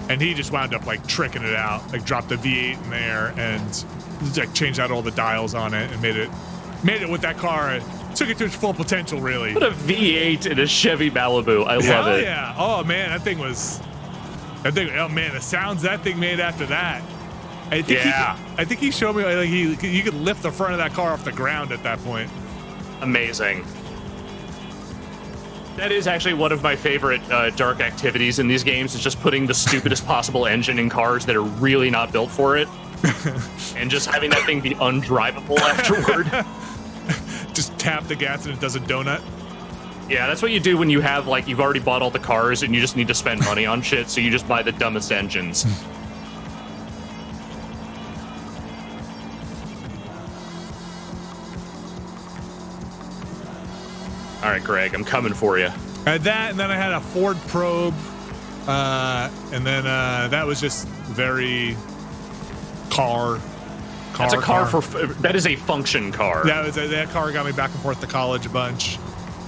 and he just wound up like tricking it out, like dropped the V8 in there and like changed out all the dials on it and made it with that car. Took it to its full potential, really. Put a V8 in a Chevy Malibu. I love it. Yeah. Oh man, that thing. Oh man, the sounds that thing made after that. I think he showed me like you could lift the front of that car off the ground at that point. Amazing. That is actually one of my favorite dark activities in these games, is just putting the stupidest possible engine in cars that are really not built for it. And just having that thing be undrivable afterward. Just tap the gas and it does a donut. Yeah, that's what you do when you have, like, you've already bought all the cars and you just need to spend money on shit, so you just buy the dumbest engines. All right, Greg, I'm coming for you. I had that, and then I had a Ford Probe, and then that was just very car. That's a car for. That is a function car. That car got me back and forth to college a bunch,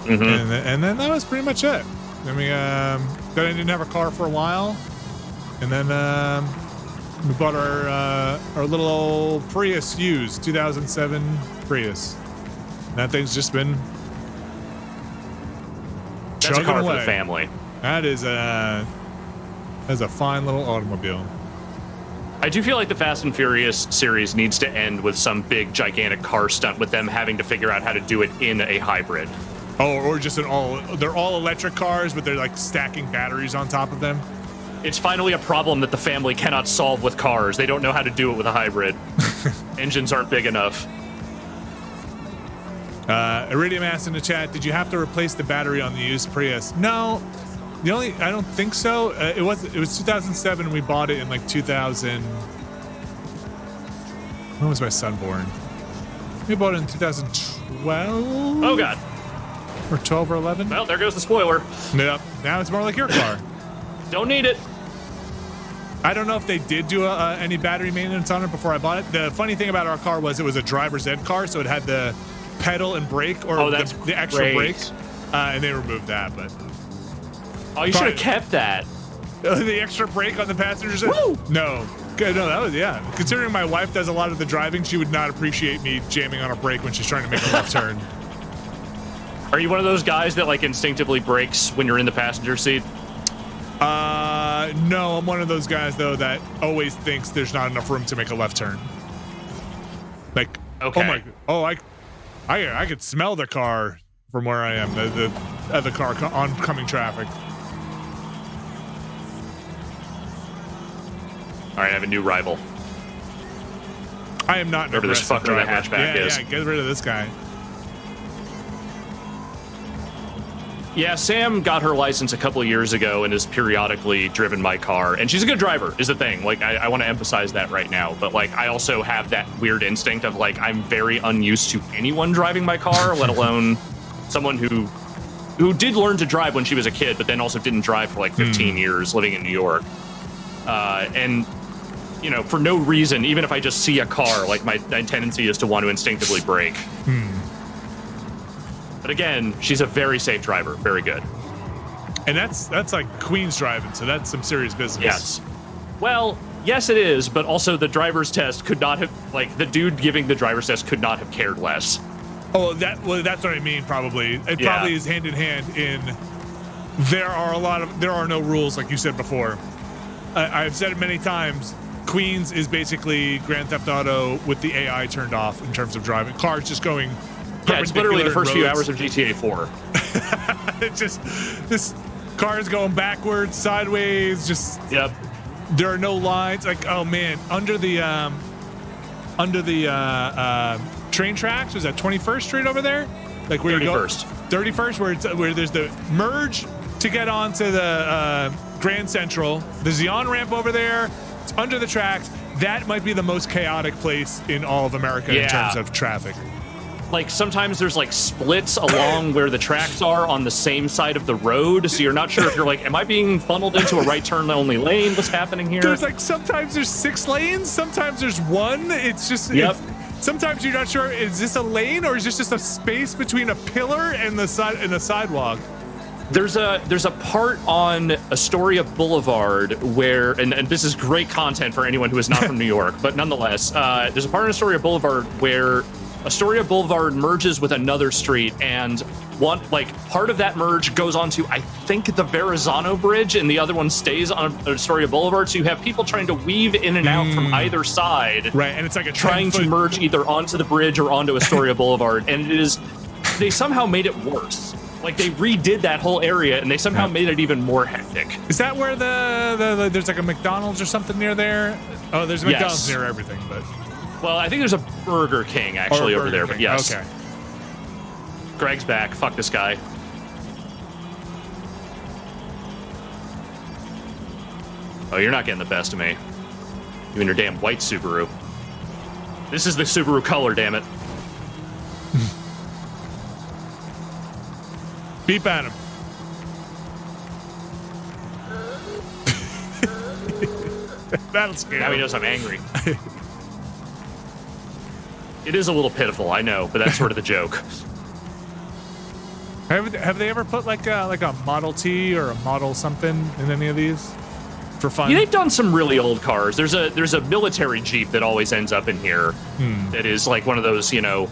and then that was pretty much it. I mean, then I didn't have a car for a while, and then we bought our little old Prius used 2007 Prius. And that thing's just been. That's a car for the family. That's a fine little automobile. I do feel like the Fast and Furious series needs to end with some big, gigantic car stunt with them having to figure out how to do it in a hybrid. Oh, or just they're all electric cars, but they're like stacking batteries on top of them. It's finally a problem that the family cannot solve with cars. They don't know how to do it with a hybrid. Engines aren't big enough. Iridium asked in the chat, did you have to replace the battery on the used Prius? No, I don't think so. It was 2007 and we bought it in like 2000. When was my son born? We bought it in 2012. Oh God. Or 12 or 11. Well, there goes the spoiler. Yep. Now it's more like your car. Don't need it. I don't know if they did do any battery maintenance on it before I bought it. The funny thing about our car was it was a driver's ed car, so it had the pedal and brake, or the extra brakes, and they removed that. But you should have kept that. The extra brake on the passenger side. No, that was Considering my wife does a lot of the driving, she would not appreciate me jamming on a brake when she's trying to make a left turn. Are you one of those guys that like instinctively brakes when you're in the passenger seat? No, I'm one of those guys though that always thinks there's not enough room to make a left turn. Like, okay. I could smell the car from where I am. the oncoming traffic. All right, I have a new rival. I am not an Whoever this aggressive fucker in the driver. hatchback is. Yeah, get rid of this guy. Yeah, Sam got her license a couple of years ago and has periodically driven my car. And she's a good driver, is the thing. Like, I want to emphasize that right now. But, like, I also have that weird instinct of, like, I'm very unused to anyone driving my car, let alone someone who did learn to drive when she was a kid, but then also didn't drive for, like, 15 years living in New York. And, you know, for no reason, even if I just see a car, like, my tendency is to want to instinctively brake. But again, she's a very safe driver. Very good. And that's like Queen's driving, so that's some serious business. Yes. Well, yes, it is, but also the driver's test could not have, like, the dude giving the driver's test could not have cared less. Oh, that's what I mean, probably. It probably is hand in hand in there are no rules, like you said before. I've said it many times. Queens is basically Grand Theft Auto with the AI turned off in terms of driving. Cars just going. Yeah, it's literally the first few roads. hours of GTA 4. It's just this cars going backwards, sideways. Just there are no lines. Like, oh man, under the train tracks was that 21st Street over there, like where 31st. you go 31st, where there's the merge to get onto the Grand Central. There's the on ramp over there. It's under the tracks. That might be the most chaotic place in all of America in terms of traffic. Like, sometimes there's, like, splits along where the tracks are on the same side of the road, so you're not sure if you're like, am I being funneled into a right turn only lane? What's happening here? There's, like, sometimes there's 6 lanes, sometimes there's 1. It's just, sometimes you're not sure, is this a lane or is this just a space between a pillar and the sidewalk? There's a part on Astoria Boulevard where, and this is great content for anyone who is not from New York, but nonetheless, there's a part on Astoria Boulevard where Astoria Boulevard merges with another street, and part of that merge goes onto, I think, the Verrazano Bridge, and the other one stays on Astoria Boulevard. So you have people trying to weave in and out from either side, right? And it's like trying to merge either onto the bridge or onto Astoria Boulevard, and they somehow made it worse. Like, they redid that whole area, and they somehow made it even more hectic. Is that where the there's like a McDonald's or something near there? Oh, there's a McDonald's near everything, but. Well, I think there's a Burger King actually over there, but yes. Okay. Greg's back. Fuck this guy. Oh, you're not getting the best of me. You and your damn white Subaru. This is the Subaru color, damn it. Beep at him. That'll scare him. Now he knows I'm angry. It is a little pitiful, I know, but that's sort of the joke. Have they ever put like a Model T or a Model something in any of these for fun? Yeah, they've done some really old cars. There's a military Jeep that always ends up in here. That is like one of those, you know,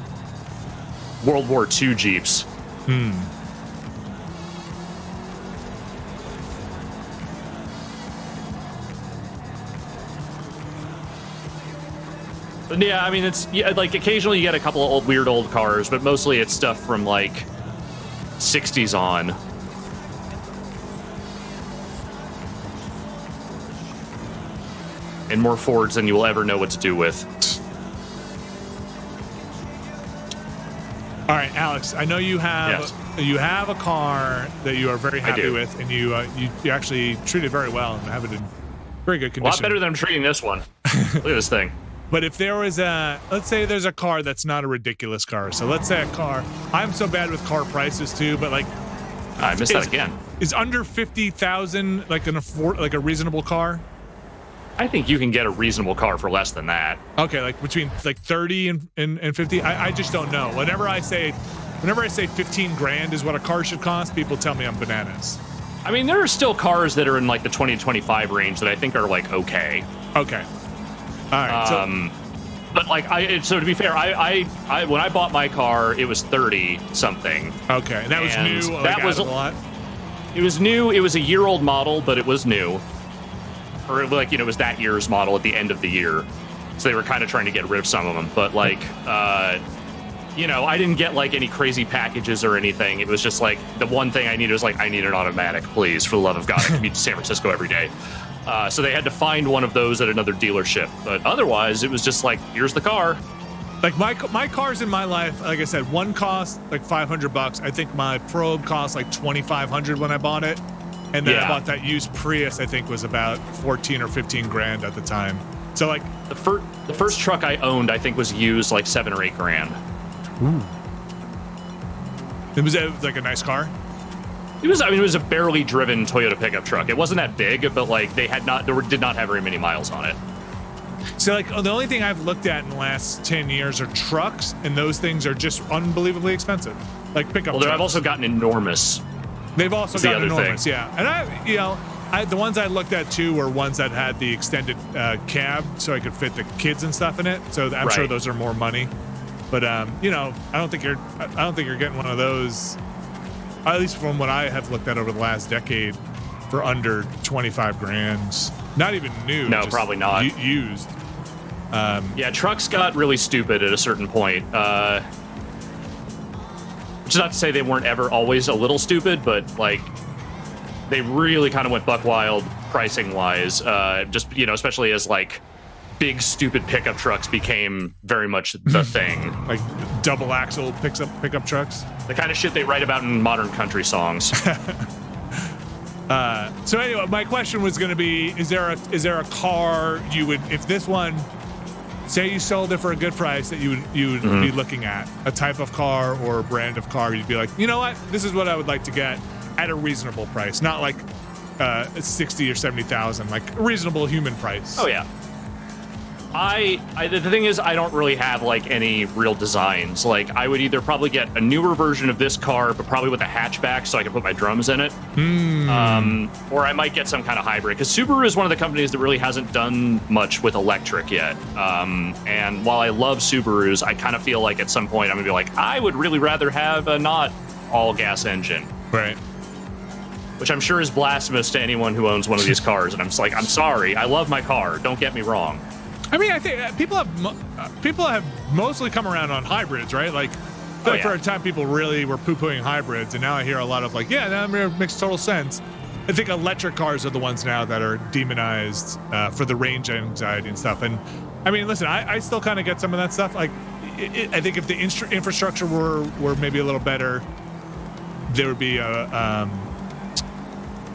World War II Jeeps. But yeah, I mean, it's like occasionally you get a couple of weird old cars, but mostly it's stuff from like 60s on. And more Fords than you will ever know what to do with. All right, Alex, I know you have a car that you are very happy with, and you actually treat it very well and have it in very good condition. A lot better than I'm treating this one. Look at this thing. But if there was let's say there's a car that's not a ridiculous car. So let's say a car, I'm so bad with car prices too, but like, I missed that again. Is under 50,000 like a reasonable car? I think you can get a reasonable car for less than that. Okay, like between like 30 and 50. I just don't know. Whenever I say 15 grand is what a car should cost, people tell me I'm bananas. I mean, there are still cars that are in like the 20 to 25 range that I think are like okay. Okay. All right. But like so to be fair, I when I bought my car, it was 30 something. Okay, and that was new. That was a lot. It was new. It was a year-old model, but it was new. Or like, you know, it was that year's model at the end of the year. So they were kind of trying to get rid of some of them. But like, you know, I didn't get like any crazy packages or anything. It was just like the one thing I needed was like, I need an automatic, please, for the love of God. I commute to San Francisco every day. So they had to find one of those at another dealership. But otherwise, it was just like, here's the car. Like my cars in my life, like I said, one cost like $500. I think my Probe cost like $2,500 when I bought it, and then I bought that used Prius. I think was about 14 or 15 grand at the time. So like the first truck I owned, I think was used like 7 or 8 grand. Ooh. It was like a nice car. It was a barely driven Toyota pickup truck. It wasn't that big, but like did not have very many miles on it. So like the only thing I've looked at in the last 10 years are trucks, and those things are just unbelievably expensive. Like pickup trucks. I've also gotten enormous. They've also gotten enormous, yeah. And the ones I looked at too were ones that had the extended cab, so I could fit the kids and stuff in it. So I'm sure those are more money. But I don't think you're getting one of those, at least from what I have looked at over the last decade, for under 25 grand. Not even new. No, probably not. Used. Trucks got really stupid at a certain point. Which is not to say they weren't ever always a little stupid, but like they really kind of went buck wild pricing wise. Especially as like big stupid pickup trucks became very much the thing. Like double axle pickup trucks. The kind of shit they write about in modern country songs. So anyway, my question was going to be: Is there a car you would, if this one, say you sold it for a good price, that you would be looking at, a type of car or a brand of car, you'd be like, you know what, this is what I would like to get at a reasonable price, not like 60 or 70,000, like a reasonable human price. Oh yeah. The thing is, I don't really have like any real designs. Like I would either probably get a newer version of this car, but probably with a hatchback so I can put my drums in it. Or I might get some kind of hybrid, because Subaru is one of the companies that really hasn't done much with electric yet. And while I love Subarus, I kind of feel like at some point I'm gonna be like, I would really rather have a not all gas engine. Right. Which I'm sure is blasphemous to anyone who owns one of these cars. And I'm just like, I'm sorry, I love my car. Don't get me wrong. I mean, I think people have mostly come around on hybrids, right? Like, for a time, people really were poo-pooing hybrids, and now I hear a lot of like, that makes total sense. I think electric cars are the ones now that are demonized for the range anxiety and stuff. And I mean, listen, I still kind of get some of that stuff. Like, I think if the infrastructure were maybe a little better, there would be a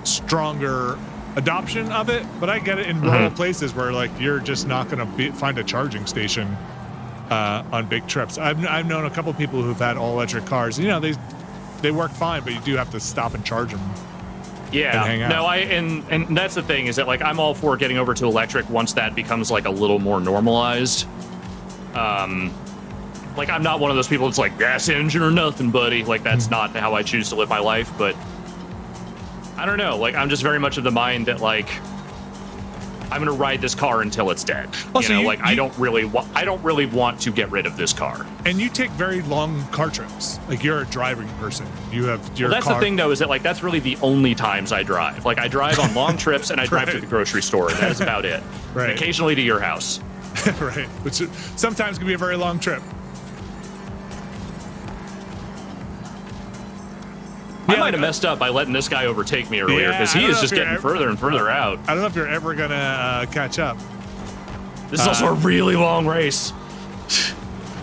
stronger adoption of it. But I get it in rural places where like you're just not going to find a charging station on big trips. I've known a couple of people who've had all electric cars. You know, they work fine, but you do have to stop and charge them. Yeah, and hang out. No, and that's the thing, is that like I'm all for getting over to electric once that becomes like a little more normalized. Like I'm not one of those people that's like gas engine or nothing, buddy. Like that's not how I choose to live my life. But I don't know. Like I'm just very much of the mind that like I'm gonna ride this car until it's dead. I don't really want to get rid of this car. And you take very long car trips. Like you're a driving person. You have your that's car. The thing though, is that like that's really the only times I drive. Like I drive on long trips and I drive to the grocery store. That is about it. Right. And occasionally to your house. Right. Which sometimes can be a very long trip. I might have messed up by letting this guy overtake me earlier, because he is just getting further and further out. I don't know if you're ever gonna catch up. This is also a really long race.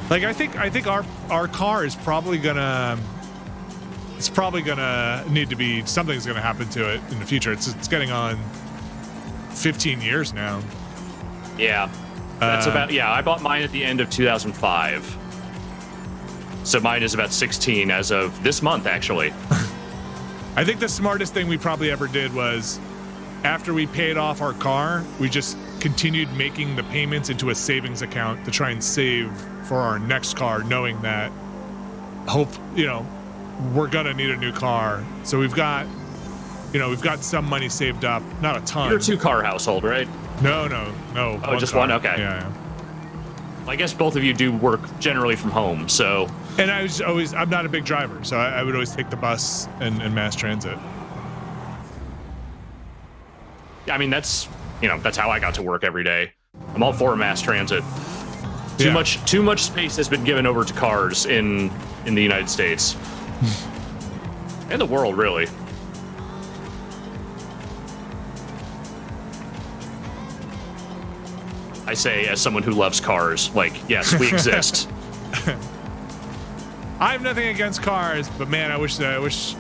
Like I think our car is probably gonna. It's probably gonna need to be, something's gonna happen to it in the future. It's getting on 15 years now. Yeah, that's I bought mine at the end of 2005. So mine is about 16 as of this month, actually. I think the smartest thing we probably ever did was, after we paid off our car, we just continued making the payments into a savings account to try and save for our next car, knowing that we're gonna need a new car. So we've got some money saved up, not a ton. You're a 2-car household, right? No. Oh, just car. one? Okay. Yeah. I guess both of you do work generally from home, so. And I'm not a big driver, so I would always take the bus and mass transit. I mean, that's how I got to work every day. I'm all for mass transit. Too much space has been given over to cars in the United States. And the world, really. I say as someone who loves cars, like, yes, we exist. I have nothing against cars, but man, I wish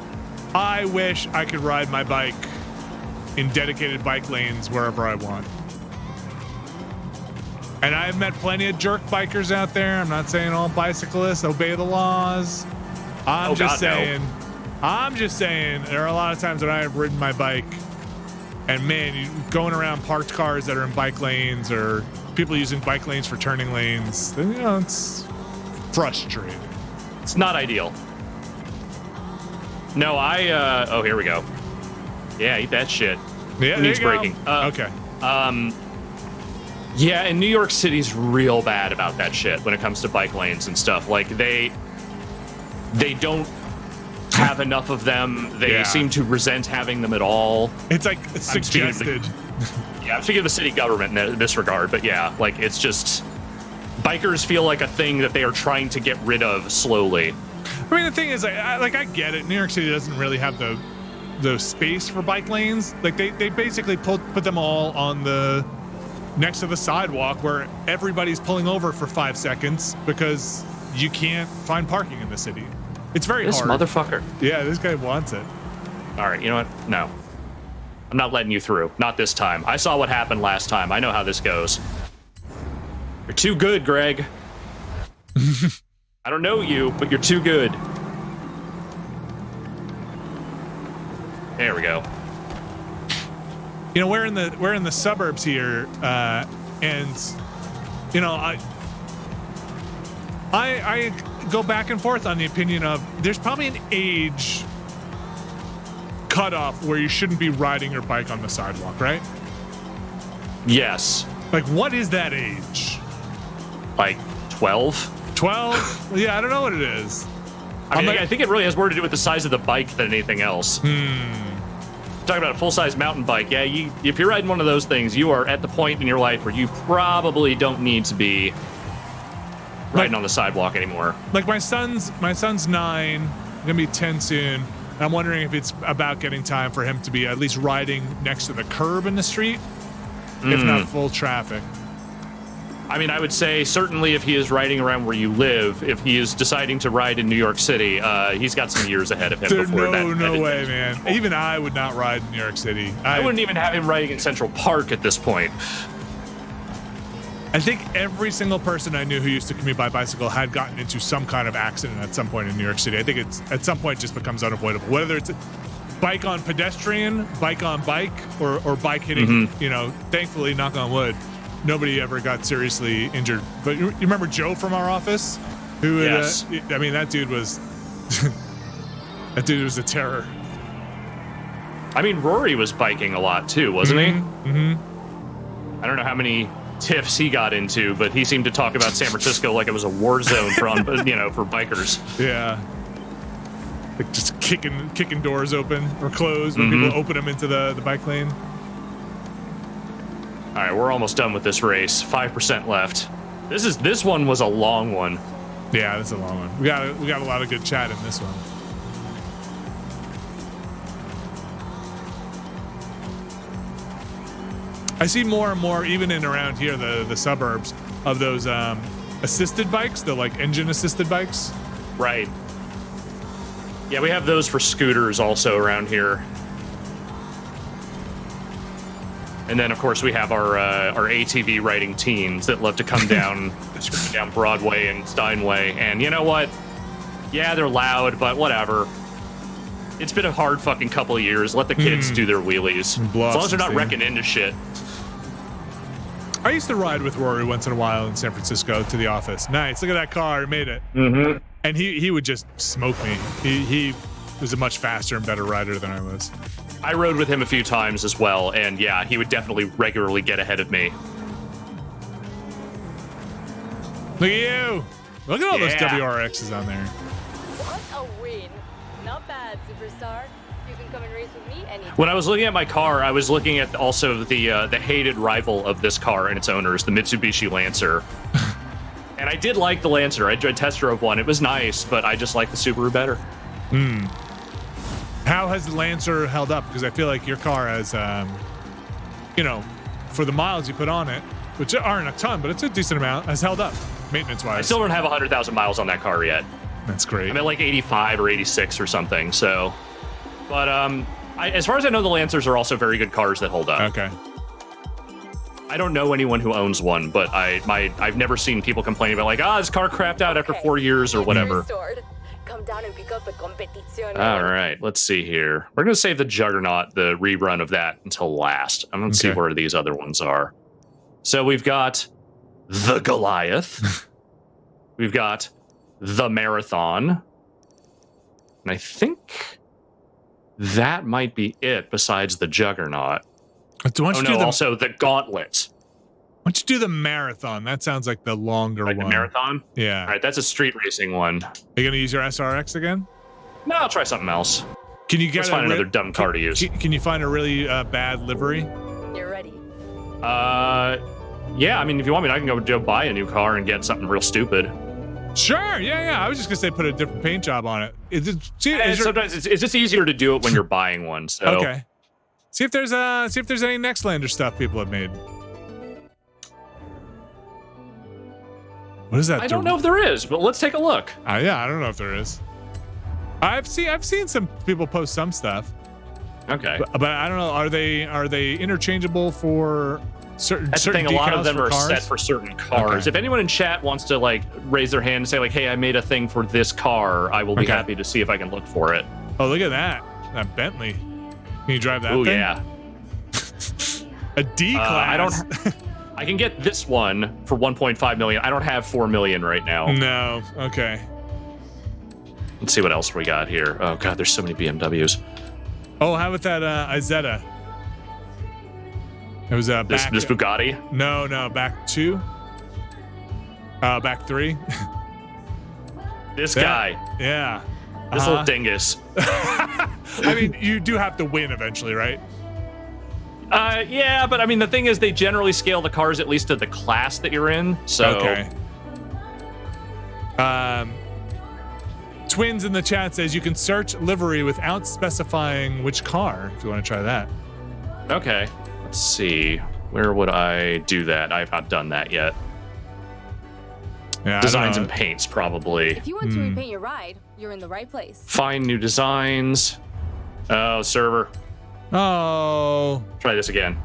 I could ride my bike in dedicated bike lanes wherever I want. And I've met plenty of jerk bikers out there. I'm not saying all bicyclists obey the laws. I'm just saying there are a lot of times that I have ridden my bike and man, you going around parked cars that are in bike lanes or people using bike lanes for turning lanes, you know, it's frustrating. It's not ideal. No, oh, here we go. Yeah, eat that shit. Yeah, it needs breaking. Okay. Yeah, and New York City's real bad about that shit when it comes to bike lanes and stuff. Like, they don't have enough of them. They seem to resent having them at all. It's like it's suggested. I'm speaking of the city government in this regard, but yeah, like, it's just... Bikers feel like a thing that they are trying to get rid of slowly. I mean, the thing is, I get it. New York City doesn't really have the space for bike lanes. Like, they basically put them all on the next to the sidewalk where everybody's pulling over for 5 seconds because you can't find parking in the city. It's very hard. This motherfucker. Yeah, this guy wants it. All right, you know what? No. I'm not letting you through. Not this time. I saw what happened last time. I know how this goes. You're too good, Greg. I don't know you, but you're too good. There we go. You know, we're in the suburbs here, and you know, I go back and forth on the opinion of there's probably an age cutoff where you shouldn't be riding your bike on the sidewalk, right? Yes. Like, what is that age? Like 12? 12? Yeah, I don't know what it is. I think it really has more to do with the size of the bike than anything else. Talking about a full-size mountain bike, yeah, if you're riding one of those things, you are at the point in your life where you probably don't need to be riding on the sidewalk anymore. Like my son's 9, gonna be 10 soon. I'm wondering if it's about getting time for him to be at least riding next to the curb in the street, if not full traffic. I mean, I would say certainly if he is riding around where you live, if he is deciding to ride in New York City, he's got some years ahead of him. No way, man. Even I would not ride in New York City. I wouldn't even have him riding in Central Park at this point. I think every single person I knew who used to commute by bicycle had gotten into some kind of accident at some point in New York City. I think it's at some point just becomes unavoidable. Whether it's bike on pedestrian, bike on bike, or bike hitting, you know, thankfully, knock on wood, nobody ever got seriously injured. But you remember Joe from our office? Who? Yes. I mean, that dude was that dude was a terror. I mean, Rory was biking a lot too, wasn't he? Mm-hmm. I don't know how many tiffs he got into, but he seemed to talk about San Francisco like it was a war zone for for bikers. Yeah. Like just kicking doors open or closed when people open them into the bike lane. All right, we're almost done with this race. 5% left. This one was a long one. Yeah, this is a long one. We got a lot of good chat in this one. I see more and more, even in around here, the suburbs, of those assisted bikes, the like engine assisted bikes. Right. Yeah, we have those for scooters also around here. And then, of course, we have our ATV riding teens that love to come down Broadway and Steinway. And you know what? Yeah, they're loud, but whatever. It's been a hard fucking couple of years. Let the kids do their wheelies. As long as they're not wrecking into shit. I used to ride with Rory once in a while in San Francisco to the office. Nice. Look at that car. He made it. And he would just smoke me. He was a much faster and better rider than I was. I rode with him a few times as well, and yeah, he would definitely regularly get ahead of me. Look at you! Look at all those WRXs on there. What a win. Not bad, superstar. You can come and race with me anytime. When I was looking at my car, I was looking at also the hated rival of this car and its owners, the Mitsubishi Lancer. And I did like the Lancer. I test drove one. It was nice, but I just like the Subaru better. How has the Lancer held up? Because I feel like your car has, you know, for the miles you put on it, which aren't a ton, but it's a decent amount, has held up maintenance-wise. I still don't have 100,000 miles on that car yet. That's great. I'm at like 85 or 86 or something. So, but as far as I know, the Lancers are also very good cars that hold up. Okay. I don't know anyone who owns one, but I've never seen people complaining about like, this car crapped out after 4 years or whatever. Come down and pick up the competition. All right, let's see here. We're gonna save the Juggernaut, the rerun of that, until last. I'm gonna see where these other ones are. So we've got the Goliath. We've got the Marathon. And I think that might be it besides the Juggernaut. Also the Gauntlet. Why don't you do the Marathon? That sounds like the longer one. The Marathon? Yeah. All right, that's a street racing one. Are you going to use your SRX again? No, I'll try something else. Can you Let's find another dumb car to use. Can you find a really bad livery? You're ready. Yeah, I mean, if you want me, I can go buy a new car and get something real stupid. Sure, yeah. I was just going to say put a different paint job on it. Sometimes it's just easier to do it when you're buying one. So. Okay. See if there's any Nextlander stuff people have made. What is that? I don't know if there is, but let's take a look. Yeah, I don't know if there is. I've seen some people post some stuff. Okay, but I don't know. Are they interchangeable for certain? That's the thing. A lot of them are cars? set for certain cars. Okay. If anyone in chat wants to like raise their hand and say like, "Hey, I made a thing for this car," I will be happy to see if I can look for it. Oh, look at that Bentley. Can you drive that? Oh thing? yeah. A D class. I can get this one for 1.5 million. I don't have 4 million right now. No. Okay. Let's see what else we got here. Oh god, there's so many BMWs. Oh, how about that Isetta? It was back. This Bugatti? No, back 2. Back 3. This guy. Yeah. This little dingus. I mean, you do have to win eventually, right? Yeah, but I mean, the thing is, they generally scale the cars at least to the class that you're in. So. Okay. Twins in the chat says you can search livery without specifying which car. If you want to try that. Okay. Let's see. Where would I do that? I've not done that yet. Yeah, Designs and paints, probably. If you want to repaint your ride, you're in the right place. Find new designs. Oh, server. Oh. Try this again.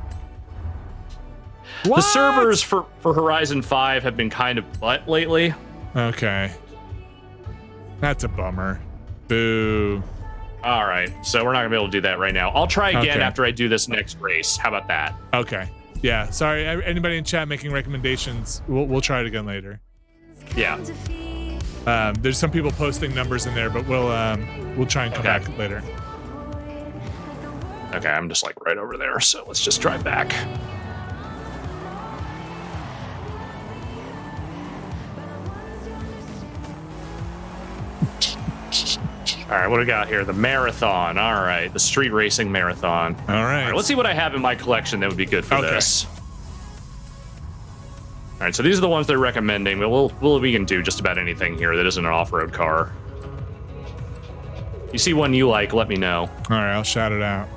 What? The servers for Horizon 5 have been kind of butt lately. Okay. That's a bummer. Boo. All right, so we're not gonna be able to do that right now. I'll try again after I do this next race. How about that? Okay. Yeah. Sorry, anybody in chat making recommendations? We'll try it again later. Yeah. There's some people posting numbers in there, but we'll try and come back later. Okay, I'm just like right over there, so let's just drive back. All right, what do we got here? The Marathon. All right, the street racing Marathon. All right. Let's see what I have in my collection that would be good for this. All right, so these are the ones they're recommending, but we can do just about anything here that isn't an off-road car. You see one you like, let me know. All right, I'll shout it out.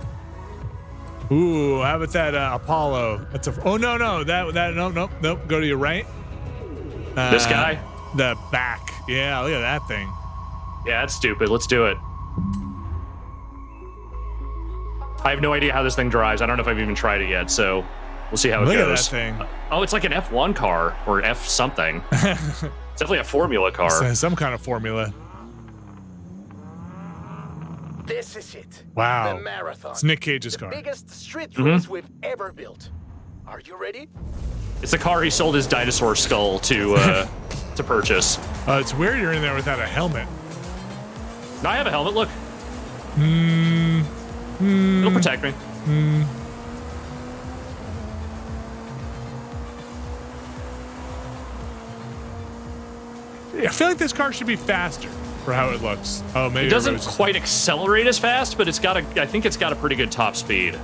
Ooh, how about that Apollo? That's a. Oh no, nope. Go to your right. This guy. The back. Yeah, look at that thing. Yeah, that's stupid. Let's do it. I have no idea how this thing drives. I don't know if I've even tried it yet, so we'll see how it goes. Look at that thing. Oh, it's like an F1 car or F something. It's definitely a formula car. Some kind of formula. This is it. Wow. The Marathon. It's Nick Cage's car. The biggest street race we've ever built. Are you ready? It's the car he sold his dinosaur skull to purchase. It's weird you're in there without a helmet. No, I have a helmet. Look. It'll protect me. I feel like this car should be faster for how it looks. Oh, maybe it doesn't quite accelerate as fast, but I think it's got a pretty good top speed.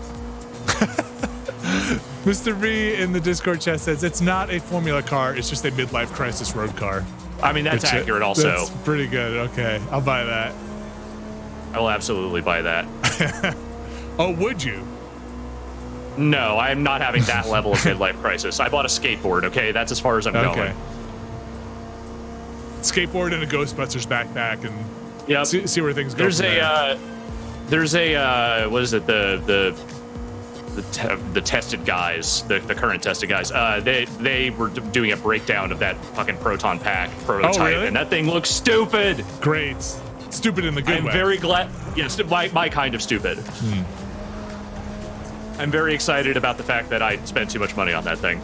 Mr. V in the Discord chat says it's not a formula car, it's just a midlife crisis road car. I mean, that's accurate also. That's pretty good. Okay, I'll buy that. I will absolutely buy that. Oh, would you? No, I'm not having that level of midlife crisis. I bought a skateboard, okay? That's as far as I'm going. Skateboard and a Ghostbusters backpack and see where things go. There's what is it? The tested guys, the current tested guys. They were doing a breakdown of that fucking Proton Pack prototype, really? and that thing looks stupid. Great. Stupid in the good way. I'm very glad. Yes, my kind of stupid. I'm very excited about the fact that I spent too much money on that thing.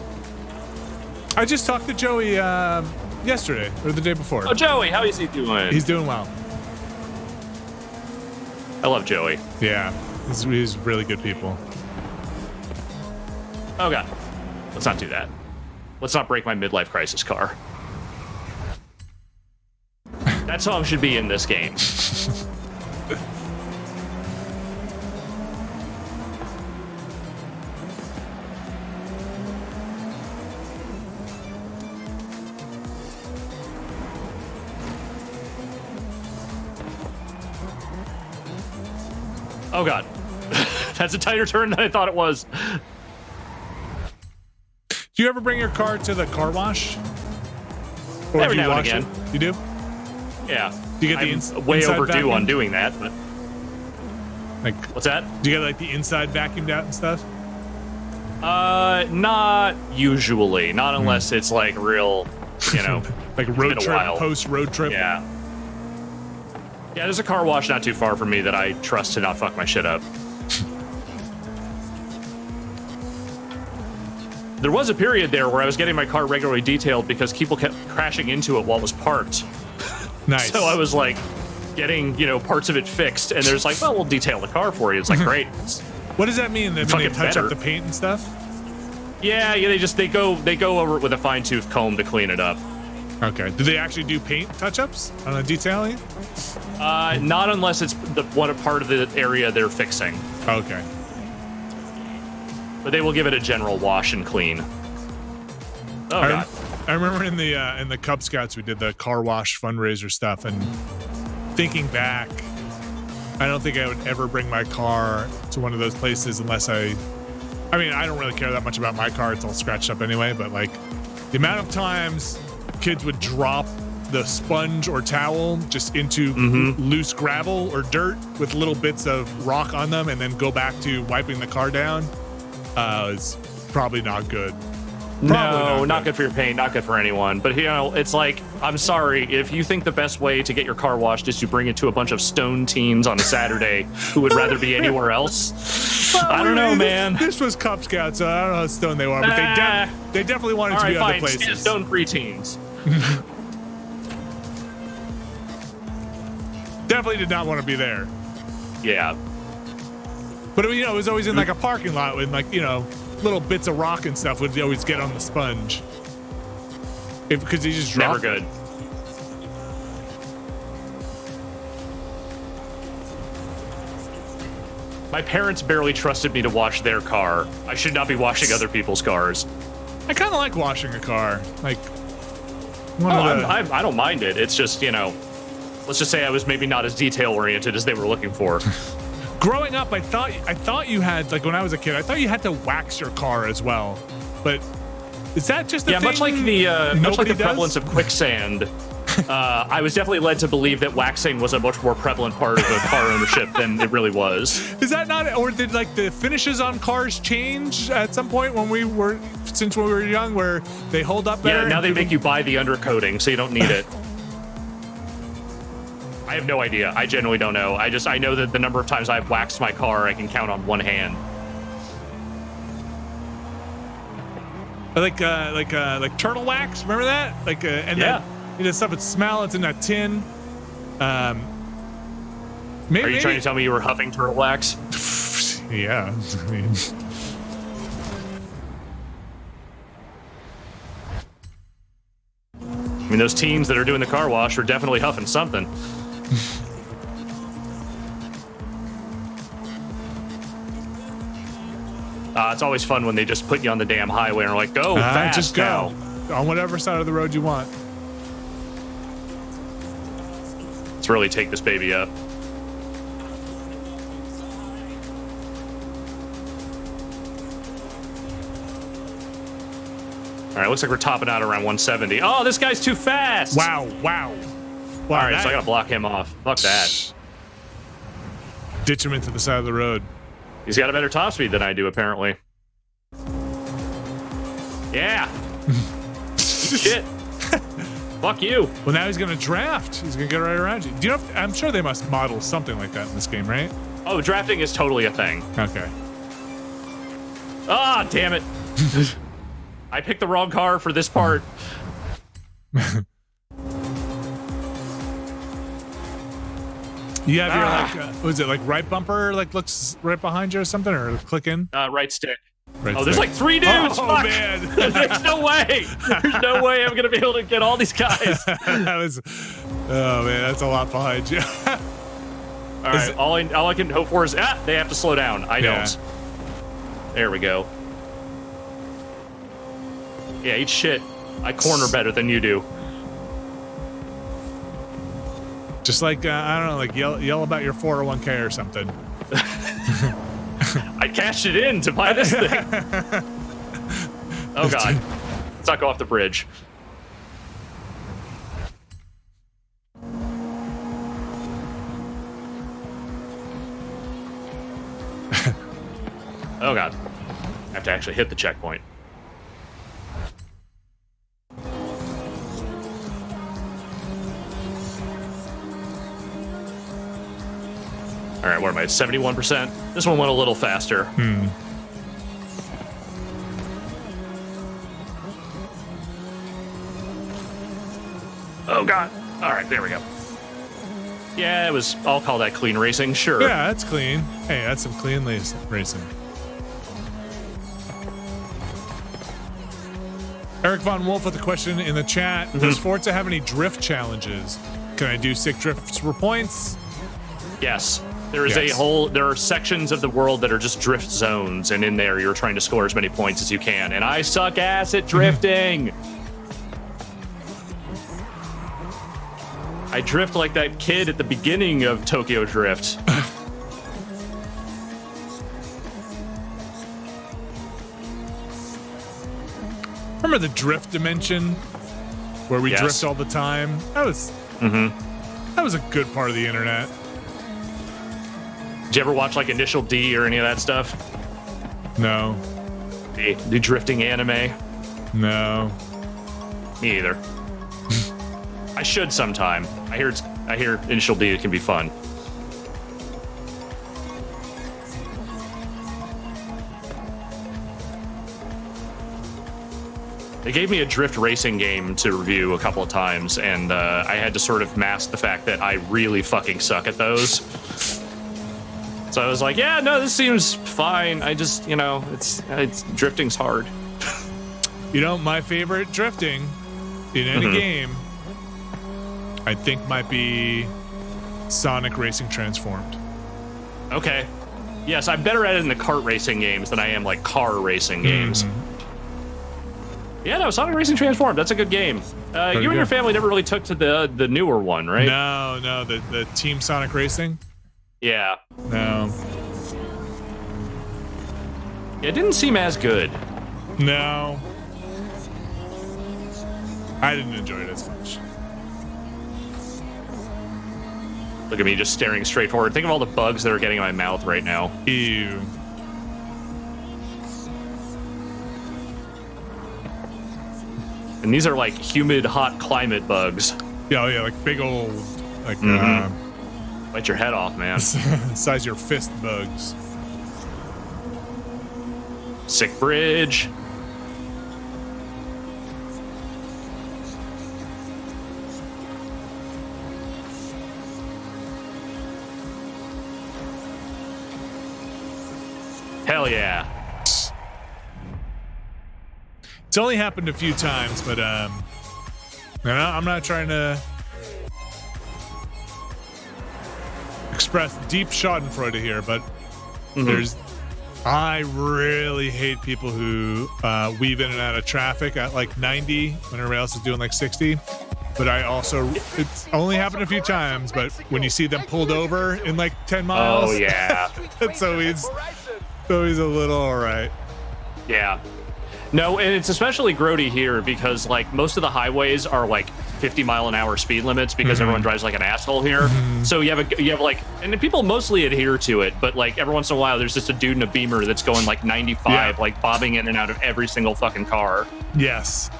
I just talked to Joey yesterday or the day before. Oh, Joey, how is he doing? He's doing well. I love Joey. Yeah, he's really good people. Oh god, let's not do that. Let's not break my midlife crisis car. That song should be in this game. Oh god. That's a tighter turn than I thought it was. Do you ever bring your car to the car wash? Or Every do you now and wash again. it? You do? Yeah. Do you get the way inside overdue vacuum? on doing that, but Like, what's that? do you get like the inside vacuumed out and stuff? Not usually. Not unless it's like real, you know, like road been a trip, while. post road trip. Yeah. Yeah, there's a car wash not too far from me that I trust to not fuck my shit up. There was a period there where I was getting my car regularly detailed because people kept crashing into it while it was parked. Nice. So I was like getting, you know, parts of it fixed, and there's like, well, we'll detail the car for you. It's like, great. What does that mean? That when they Fucking touch better. up the paint and stuff? Yeah, they go over it with a fine-tooth comb to clean it up. Okay. Do they actually do paint touch-ups on a detailing? Not unless it's the one part of the area they're fixing. Okay. But they will give it a general wash and clean. Oh god. I remember in the Cub Scouts we did the car wash fundraiser stuff, and thinking back, I don't think I would ever bring my car to one of those places unless I mean, I don't really care that much about my car. It's all scratched up anyway, but like the amount of times kids would drop the sponge or towel just into loose gravel or dirt with little bits of rock on them and then go back to wiping the car down, is probably not good. No, not good for your paint, not good for anyone. But, you know, it's like, I'm sorry, if you think the best way to get your car washed is to bring it to a bunch of stone teens on a Saturday who would rather be anywhere else, I don't know, man. This was Cub Scouts, so I don't know how stoned they were, but they definitely wanted to be other places. Stone preteens. Definitely did not want to be there. Yeah. But, you know, it was always in like a parking lot with like, you know, little bits of rock and stuff would always get on the sponge. Because he just dropped Never good. My parents barely trusted me to wash their car. I should not be washing other people's cars. I kind of like washing a car. Like, I don't mind it. It's just, you know, let's just say I was maybe not as detail oriented as they were looking for. Growing up, I thought you had, like when I was a kid, I thought you had to wax your car as well. But is that just the thing? Much like the does? prevalence of quicksand, I was definitely led to believe that waxing was a much more prevalent part of car ownership than it really was. Is that not, or did like the finishes on cars change at some point since we were young, where they hold up better? Yeah, now they make you buy the undercoating, so you don't need it. I have no idea. I genuinely don't know. I know that the number of times I've waxed my car, I can count on one hand. Like turtle wax, remember that? Like and yeah, that stuff would smell. It's in that tin. Maybe, are you trying to tell me you were huffing turtle wax? Yeah. I mean, those teens that are doing the car wash are definitely huffing something. It's always fun when they just put you on the damn highway and are like, go fast, just go now. on whatever side of the road you want. Let's really take this baby up. All right, looks like we're topping out around 170. Oh, this guy's too fast. Wow. All right, so I gotta block him off. Fuck that. Ditch him into the side of the road. He's got a better top speed than I do, apparently. Yeah. Shit. Fuck you. Well, now he's gonna draft. He's gonna get right around you. Do you know? I'm sure they must model something like that in this game, right? Oh, drafting is totally a thing. Okay. Ah, damn it. I picked the wrong car for this part. You have your like, was it like right bumper like looks right behind you or something, or click in? Right stick. Right there's like 3 dudes. Oh Fuck. man, there's no way. There's no way I'm gonna be able to get all these guys. That was, oh man, that's a lot behind you. All right, all I can hope for is they have to slow down. I don't. There we go. Yeah, eat shit. I corner better than you do. Just like I don't know, like yell about your 401k or something. I cashed it in to buy this thing. Oh god, let's not go off the bridge. Oh god, I have to actually hit the checkpoint. All right, what am I, 71%? This one went a little faster. Oh, God. All right, there we go. Yeah, it was, I'll call that clean racing, sure. Yeah, that's clean. Hey, that's some clean racing. Eric Von Wolf with a question in the chat. Does Forza have any drift challenges? Can I do sick drifts for points? Yes. There is there are sections of the world that are just drift zones, and in there you're trying to score as many points as you can, and I suck ass at drifting. I drift like that kid at the beginning of Tokyo Drift. Remember the drift dimension where we drift all the time? That was that was a good part of the internet. Did you ever watch like Initial D or any of that stuff? No. The drifting anime? No. Me either. I should sometime. I hear Initial D can be fun. They gave me a drift racing game to review a couple of times, and I had to sort of mask the fact that I really fucking suck at those. So I was like, yeah, no, this seems fine. I just, it's drifting's hard. My favorite drifting in any game, I think might be Sonic Racing Transformed. Okay. Yes, I'm better at it in the kart racing games than I am like car racing games. Yeah, no, Sonic Racing Transformed, that's a good game. You and your family never really took to the newer one, right? No, the Team Sonic Racing? Yeah. No. It didn't seem as good. No. I didn't enjoy it as much. Look at me just staring straight forward. Think of all the bugs that are getting in my mouth right now. Ew. And these are like humid, hot climate bugs. Yeah, like big old, like bite your head off, man. Size your fist bugs. Sick bridge. Hell yeah. It's only happened a few times, but I'm not trying to express deep Schadenfreude here, but I really hate people who weave in and out of traffic at like 90 when everybody else is doing like 60. But I also, it's only happened a few times, but when you see them pulled over in like 10 miles. Oh, yeah. It's always a little all right. Yeah. No, and it's especially grody here because like most of the highways are like 50-mile-an-hour speed limits because everyone drives like an asshole here. So you have like, and people mostly adhere to it, but like every once in a while there's just a dude in a Beamer that's going like 95, like bobbing in and out of every single fucking car. Yes.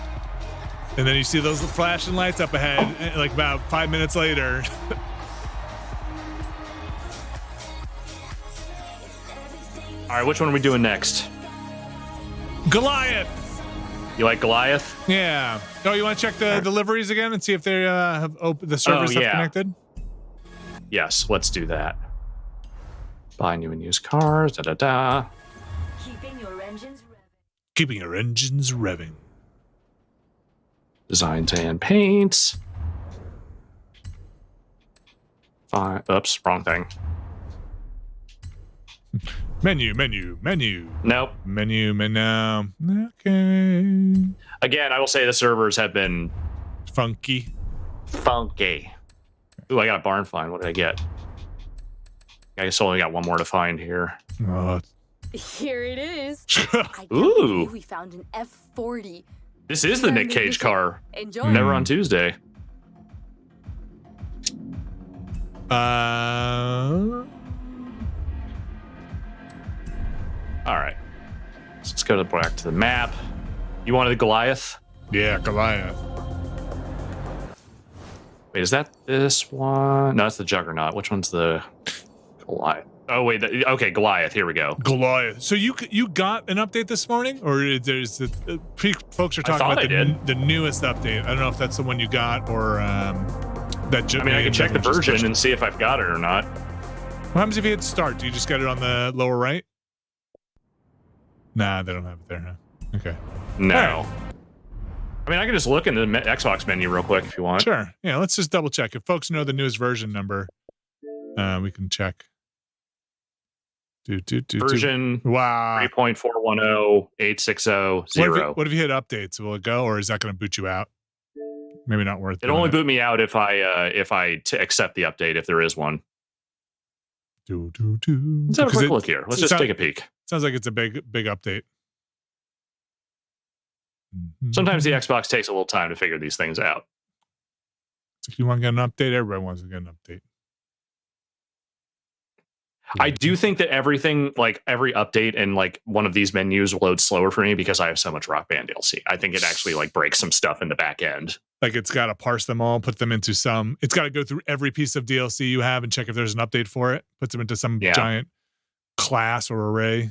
And then you see those flashing lights up ahead, like about 5 minutes later. All right, which one are we doing next? Goliath. You like Goliath? Yeah. Oh, you want to check the deliveries again and see if they have the servers have connected? Yes, let's do that. Buy new and used cars. Da da da. Keeping your engines revving. Keeping your engines revving. Designs and paints. Fine. Oops, wrong thing. Menu. Nope. Menu. Okay. Again, I will say the servers have been funky. Ooh, I got a barn find. What did I get? I guess I only got one more to find here. Oh. Here it is. I can't Ooh. believe we found an F40. This is the Nick Cage car. Enjoy. Never on Tuesday. All right. So let's go back to the map. You wanted the Goliath? Yeah, Goliath. Wait, is that this one? No, that's the Juggernaut. Which one's the Goliath? Oh, wait. Okay, Goliath. Here we go. Goliath. So you got an update this morning? Or there's folks are talking about the newest update. I don't know if that's the one you got or that. I mean, I can check the version and see if I've got it or not. What happens if you hit start? Do you just get it on the lower right? Nah, they don't have it there, huh? Okay. No. Right. I mean, I can just look in the Xbox menu real quick if you want. Sure. Yeah, let's just double check. If folks know the newest version number, we can check. Version wow. 3.410.860.0. What if you hit updates? Will it go, or is that going to boot you out? Maybe not worth it. It'll only boot me out if I accept the update, if there is one. Let's have a quick look here. Let's just take a peek. Sounds like it's a big update. Sometimes the Xbox takes a little time to figure these things out. If you want to get an update, everybody wants to get an update. I do think that everything, like every update and like one of these menus loads slower for me because I have so much Rock Band DLC. I think it actually like breaks some stuff in the back end. Like it's got to parse them all, put them into some. It's got to go through every piece of DLC you have and check if there's an update for it. Puts them into some giant class or array.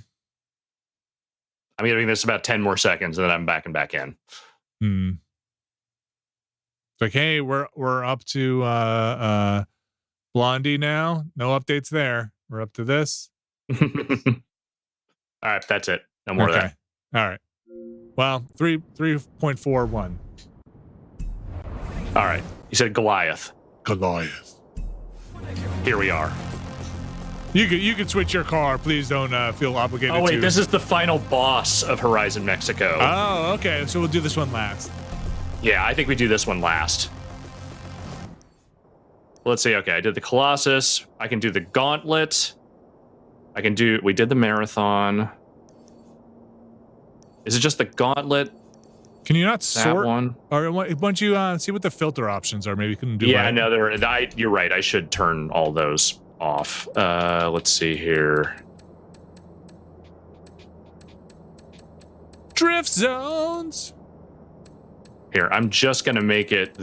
I'm giving this about 10 more seconds and then I'm back in. It's like, hey, we're up to Blondie now. No updates there. We're up to this. All right, that's it. No more of that. All right. Well, 3.41. All right. You said Goliath. Goliath. Here we are. You can switch your car. Please don't feel obligated. Oh wait, this is the final boss of Horizon Mexico. Oh, okay. So we'll do this one last. Yeah, I think we do this one last. Let's see. Okay, I did the Colossus. I can do the Gauntlet. We did the Marathon. Is it just the Gauntlet? Can you not sort? That one? Or why don't you see what the filter options are? Maybe you can do. Yeah, no, you're right. I should turn all those off. Let's see here. Drift zones. Here, I'm just gonna make it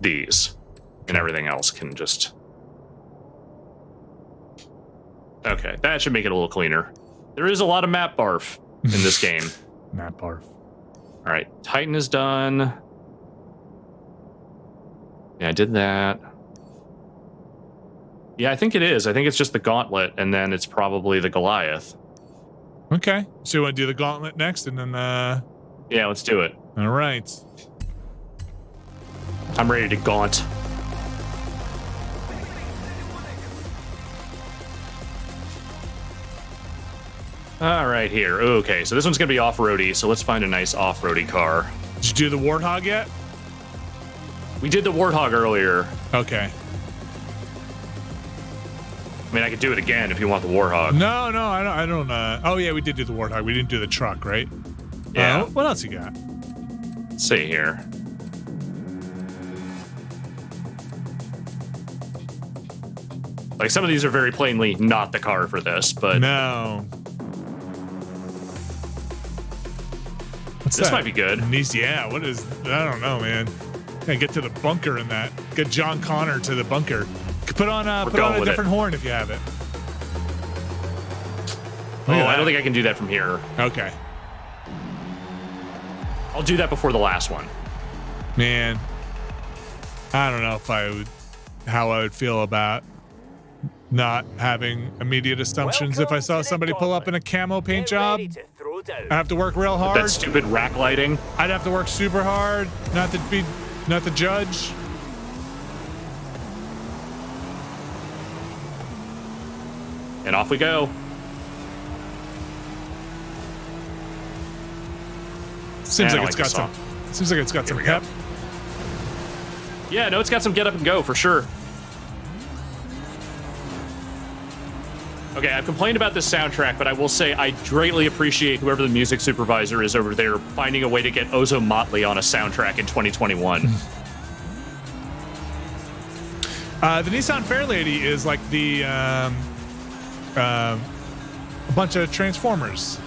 these, and everything else can just. Okay, that should make it a little cleaner. There is a lot of map barf in this game. Map barf. All right, Titan is done. Yeah, I did that. Yeah, I think it is. I think it's just the Gauntlet, and then it's probably the Goliath. Okay, so you want to do the Gauntlet next, and then yeah, let's do it. All right. I'm ready to gaunt. All right, here. Okay, so this one's gonna be off-roady. So let's find a nice off-roady car. Did you do the Warthog yet? We did the Warthog earlier. Okay. I mean, I could do it again if you want the Warthog. No, I don't. Oh yeah, we did do the Warthog. We didn't do the truck, right? Yeah. What else you got? Let's see here. Like, some of these are very plainly not the car for this, but No. What's this that? might be good. Yeah, what is... I don't know, man. Gotta get to the bunker in that. Get John Connor to the bunker. Put on a different horn if you have it. Oh, I don't think I can do that from here. Okay. I'll do that before the last one. Man. I don't know if how I would feel about not having immediate assumptions. If I saw somebody pull up in a camo paint job, I have to work real hard. That stupid rack lighting. I'd have to work super hard, not the judge. And off we go. Seems Man, like it's got some. Seems like it's got some pep. Yeah, no, it's got some get up and go for sure. Okay, I've complained about this soundtrack, but I will say I greatly appreciate whoever the music supervisor is over there finding a way to get Ozo Motley on a soundtrack in 2021. The Nissan Fairlady is like the a bunch of Transformers,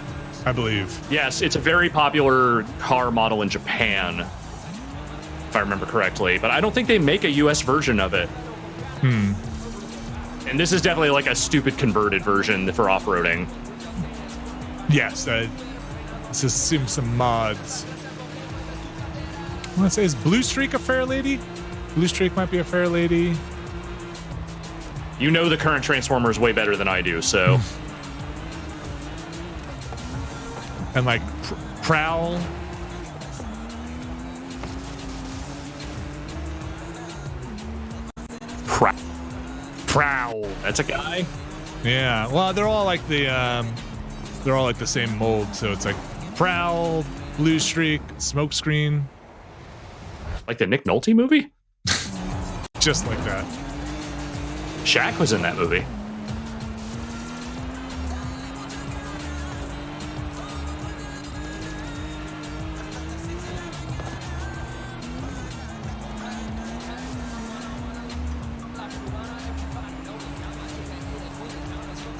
I believe. Yes, it's a very popular car model in Japan, if I remember correctly, but I don't think they make a US version of it. And this is definitely like a stupid converted version for off-roading. Yes, this seems some mods. I want to say, is Blue Streak a Fairlady? Blue Streak might be a Fairlady. You know the current Transformers way better than I do, so... And like Prowl. Prowl. That's a guy? Yeah. Well, they're all like the same mold, so it's like Prowl, Blue Streak, Smokescreen. Like the Nick Nolte movie? Just like that. Shaq was in that movie.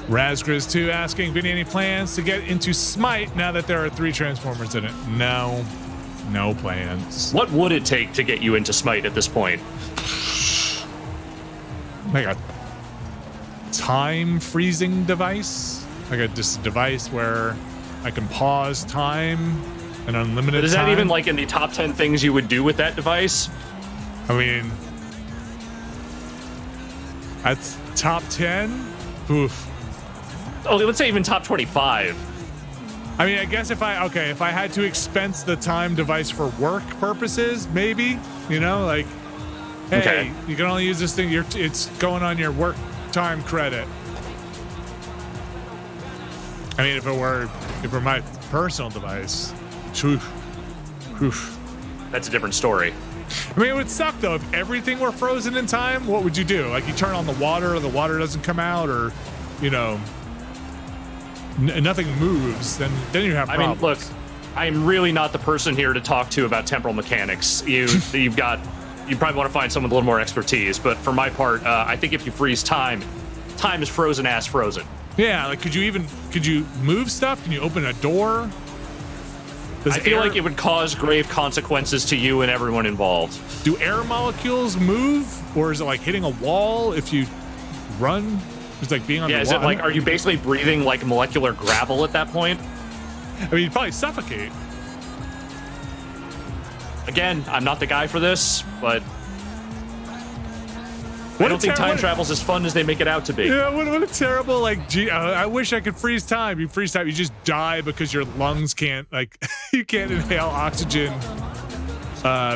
Razgriz 2 asking, Vinny, any plans to get into Smite now that there are 3 Transformers in it? No. No plans. What would it take to get you into Smite at this point? Like a time freezing device? Like just a device where I can pause time and unlimited time? Is that even like in the top 10 things you would do with that device? I mean, that's top 10? Oof. Oh, let's say even top 25. I mean, I guess if I had to expense the time device for work purposes, maybe, you know, like, hey, okay, you can only use this thing. It's going on your work time credit. I mean, if it were my personal device, that's a different story. I mean, it would suck though if everything were frozen in time. What would you do? Like, you turn on the water, or the water doesn't come out, or, you know, nothing moves. Then you have problems. I mean, look, I'm really not the person here to talk to about temporal mechanics. You probably want to find someone with a little more expertise. But for my part, I think if you freeze time, time is frozen as frozen. Yeah, like could you move stuff? Can you open a door? I feel like it would cause grave consequences to you and everyone involved. Do air molecules move, or is it like hitting a wall if you run? It's like being on the wall. Is it like, are you basically breathing like molecular gravel at that point? I mean, you'd probably suffocate. Again, I'm not the guy for this, but I don't think time travel's as fun as they make it out to be. Yeah, what a terrible, like, gee, I wish I could freeze time. You freeze time, you just die because your lungs can't, like, you can't inhale oxygen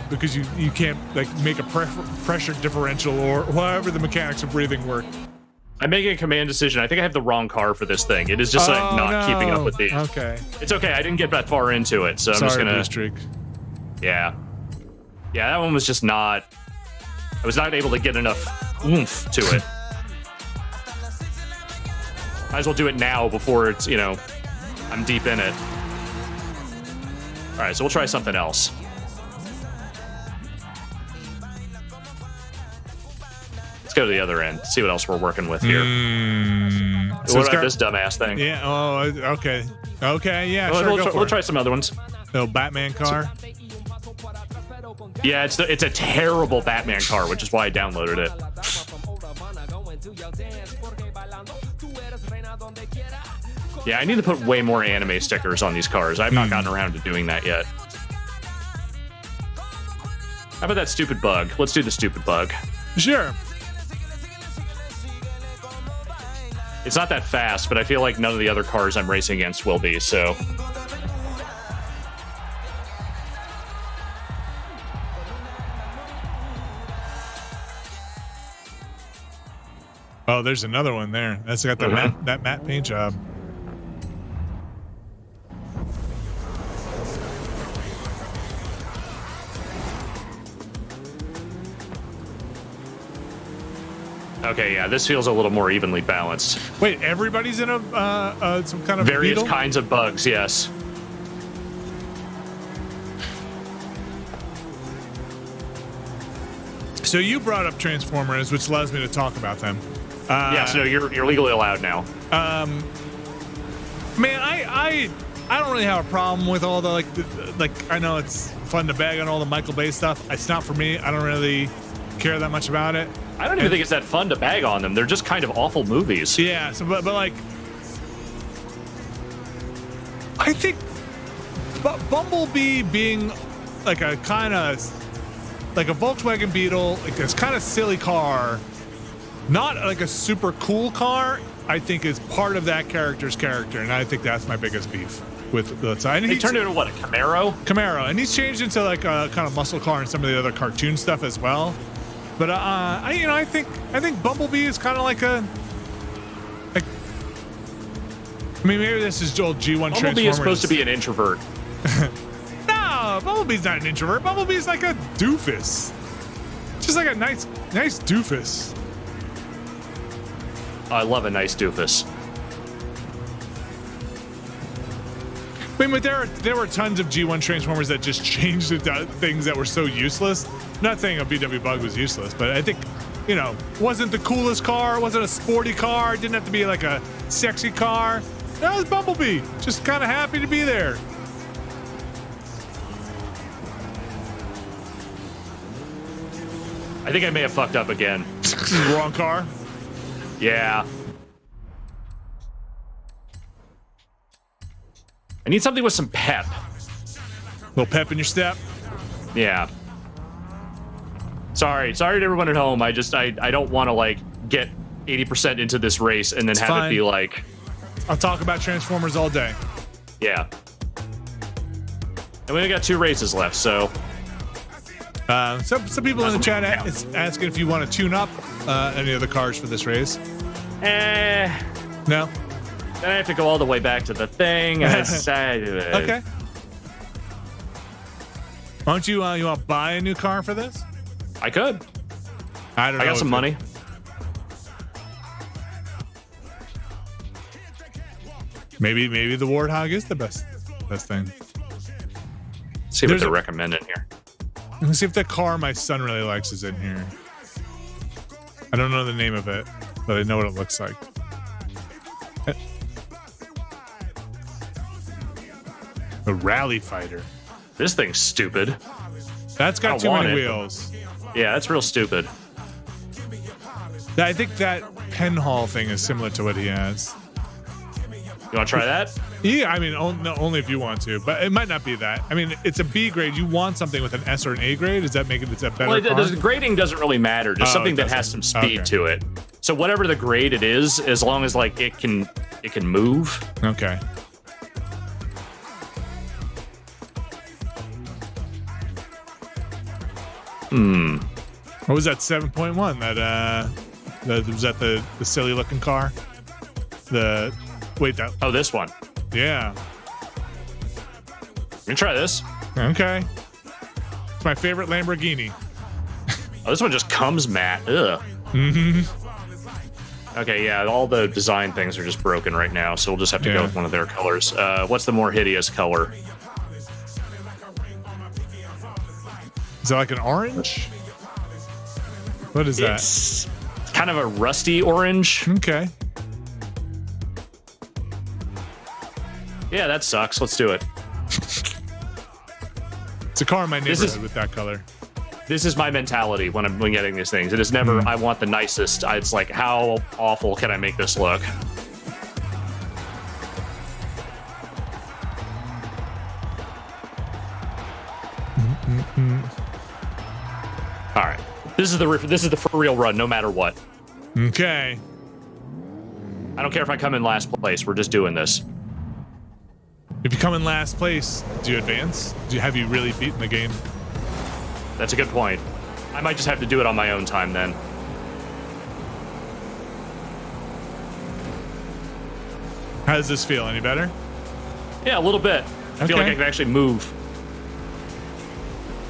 because you can't, like, make a pressure differential or however the mechanics of breathing work. I'm making a command decision. I think I have the wrong car for this thing. It is just like not keeping up with these. Okay. It's okay. I didn't get that far into it, so I'm just gonna. Streak. Yeah. Yeah, that one was just not. I was not able to get enough oomph to it. Might as well do it now before it's, you know, I'm deep in it. All right, so we'll try something else. Let's go to the other end. See what else we're working with here. So what about this dumbass thing? Yeah. Oh, okay. Okay. Yeah. We'll try some other ones. No Batman car. Yeah, it's a terrible Batman car, which is why I downloaded it. Yeah, I need to put way more anime stickers on these cars. I've not gotten around to doing that yet. How about that stupid bug? Let's do the stupid bug. Sure. It's not that fast, but I feel like none of the other cars I'm racing against will be, so... Oh, there's another one there. That's got the that matte paint job. Okay, yeah, this feels a little more evenly balanced. Wait, everybody's in a some kind of various beetle? kinds of bugs, yes. So you brought up Transformers, which allows me to talk about them. Yes, no, you're legally allowed now. Man, I don't really have a problem with all the like I know it's fun to bag on all the Michael Bay stuff. It's not for me. I don't really care that much about it. I don't even think it's that fun to bag on them. They're just kind of awful movies. Yeah, so but like I think Bumblebee being like a kind of like a Volkswagen Beetle, like this kind of silly car, not like a super cool car, I think is part of that character's character, and I think that's my biggest beef with the side. He turned into what, a Camaro? Camaro, and he's changed into like a kind of muscle car and some of the other cartoon stuff as well. But I think Bumblebee is kind of like I mean, maybe this is old G1 Transformers. Bumblebee is supposed to be an introvert. No, Bumblebee's not an introvert. Bumblebee's like a doofus. Just like a nice doofus. I love a nice doofus. I mean, but there were tons of G1 Transformers that just changed things that were so useless. I'm not saying a VW Bug was useless, but I think, you know, wasn't the coolest car, wasn't a sporty car, didn't have to be like a sexy car. That was Bumblebee. Just kind of happy to be there. I think I may have fucked up again. Wrong car? Yeah. I need something with some pep. A little pep in your step? Yeah. Sorry to everyone at home. I don't want to like get 80% into this race and then have it be like... I'll talk about Transformers all day. Yeah. And we only got 2 races left, so... Some people in the chat asking if you want to tune up any of the cars for this race. No? Then I have to go all the way back to the thing. Okay. Why don't you want to buy a new car for this? I could. I don't know. I got some money. Maybe the Warthog is the best thing. Let's see what they're recommending here. Let's see if the car my son really likes is in here. I don't know the name of it, but I know what it looks like. The Rally Fighter. This thing's stupid. That's got too many wheels. Yeah, that's real stupid. I think that Penhall thing is similar to what he has. You want to try that? Yeah, I mean, only if you want to, but it might not be that. I mean, it's a B grade. You want something with an S or an A grade? Does that make it a better car? The grading doesn't really matter. Just something that has some speed to it. So whatever the grade it is, as long as like it can move. Okay. Hmm. What was that 7.1? That Was that the silly looking car? Wait, that. Oh, this one. Yeah. Let me try this. Okay. It's my favorite Lamborghini. Oh, this one just comes matte. Ugh. Okay, yeah, all the design things are just broken right now, so we'll just have to go with one of their colors. What's the more hideous color? Is that like an orange? What is that? It's kind of a rusty orange. Okay. Yeah, that sucks. Let's do it. It's a car in my neighborhood with that color. This is my mentality when I'm getting these things. It is never, I want the nicest. It's like, how awful can I make this look? All right. This is the for real run, no matter what. Okay. I don't care if I come in last place. We're just doing this. If you come in last place, do you advance? Have you really beaten the game? That's a good point. I might just have to do it on my own time then. How does this feel? Any better? Yeah, a little bit. I feel like I Okay. can actually move.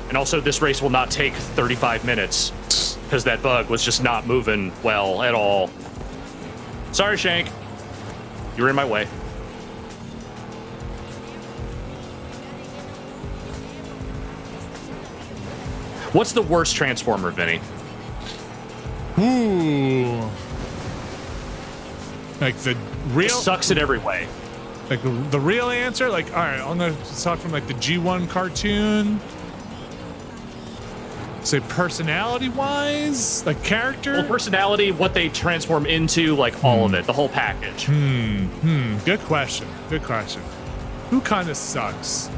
And also, this race will not take 35 minutes because that bug was just not moving well at all. Sorry, Shank. You were in my way. What's the worst Transformer, Vinny? Ooh. Like the real. It sucks in every way. Like the real answer. Like, all right, I'm gonna talk from like the G1 cartoon. Say personality-wise, like character. Well, personality, what they transform into, like all of it, the whole package. Good question. Good question. Who kind of sucks?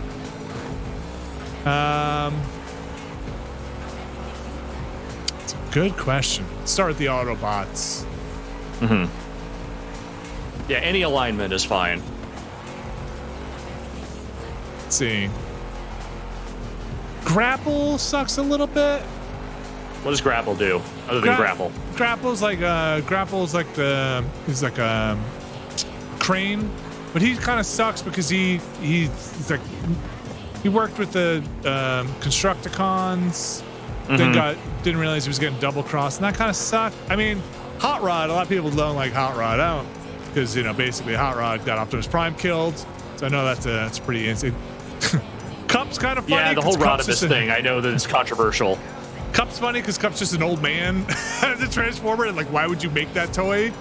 It's a good question. Let's start with the Autobots. Yeah, any alignment is fine. Let's see. Grapple sucks a little bit. What does Grapple do, other than Grapple? Grapple's like he's like a crane, but he kind of sucks because he's like he worked with the Constructicons, then didn't realize he was getting double crossed, and that kind of sucked. I mean, Hot Rod. A lot of people don't like Hot Rod. I don't, because basically Hot Rod got Optimus Prime killed, so I know that's pretty insane. Cup's kind of funny. Yeah, the whole Rodimus thing. I know that it's controversial. Cup's funny because Cup's just an old man as a Transformer, and like, why would you make that toy?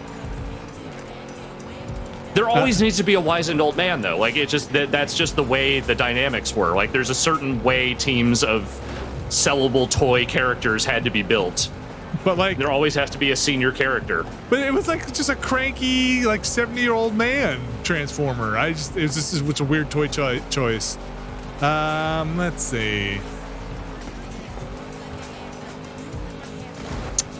There always needs to be a wizened old man, though. Like, it's just that's just the way the dynamics were. Like, there's a certain way teams of sellable toy characters had to be built. But like, there always has to be a senior character. But it was like just a cranky, like 70-year-old man Transformer. It's a weird toy choice. Let's see.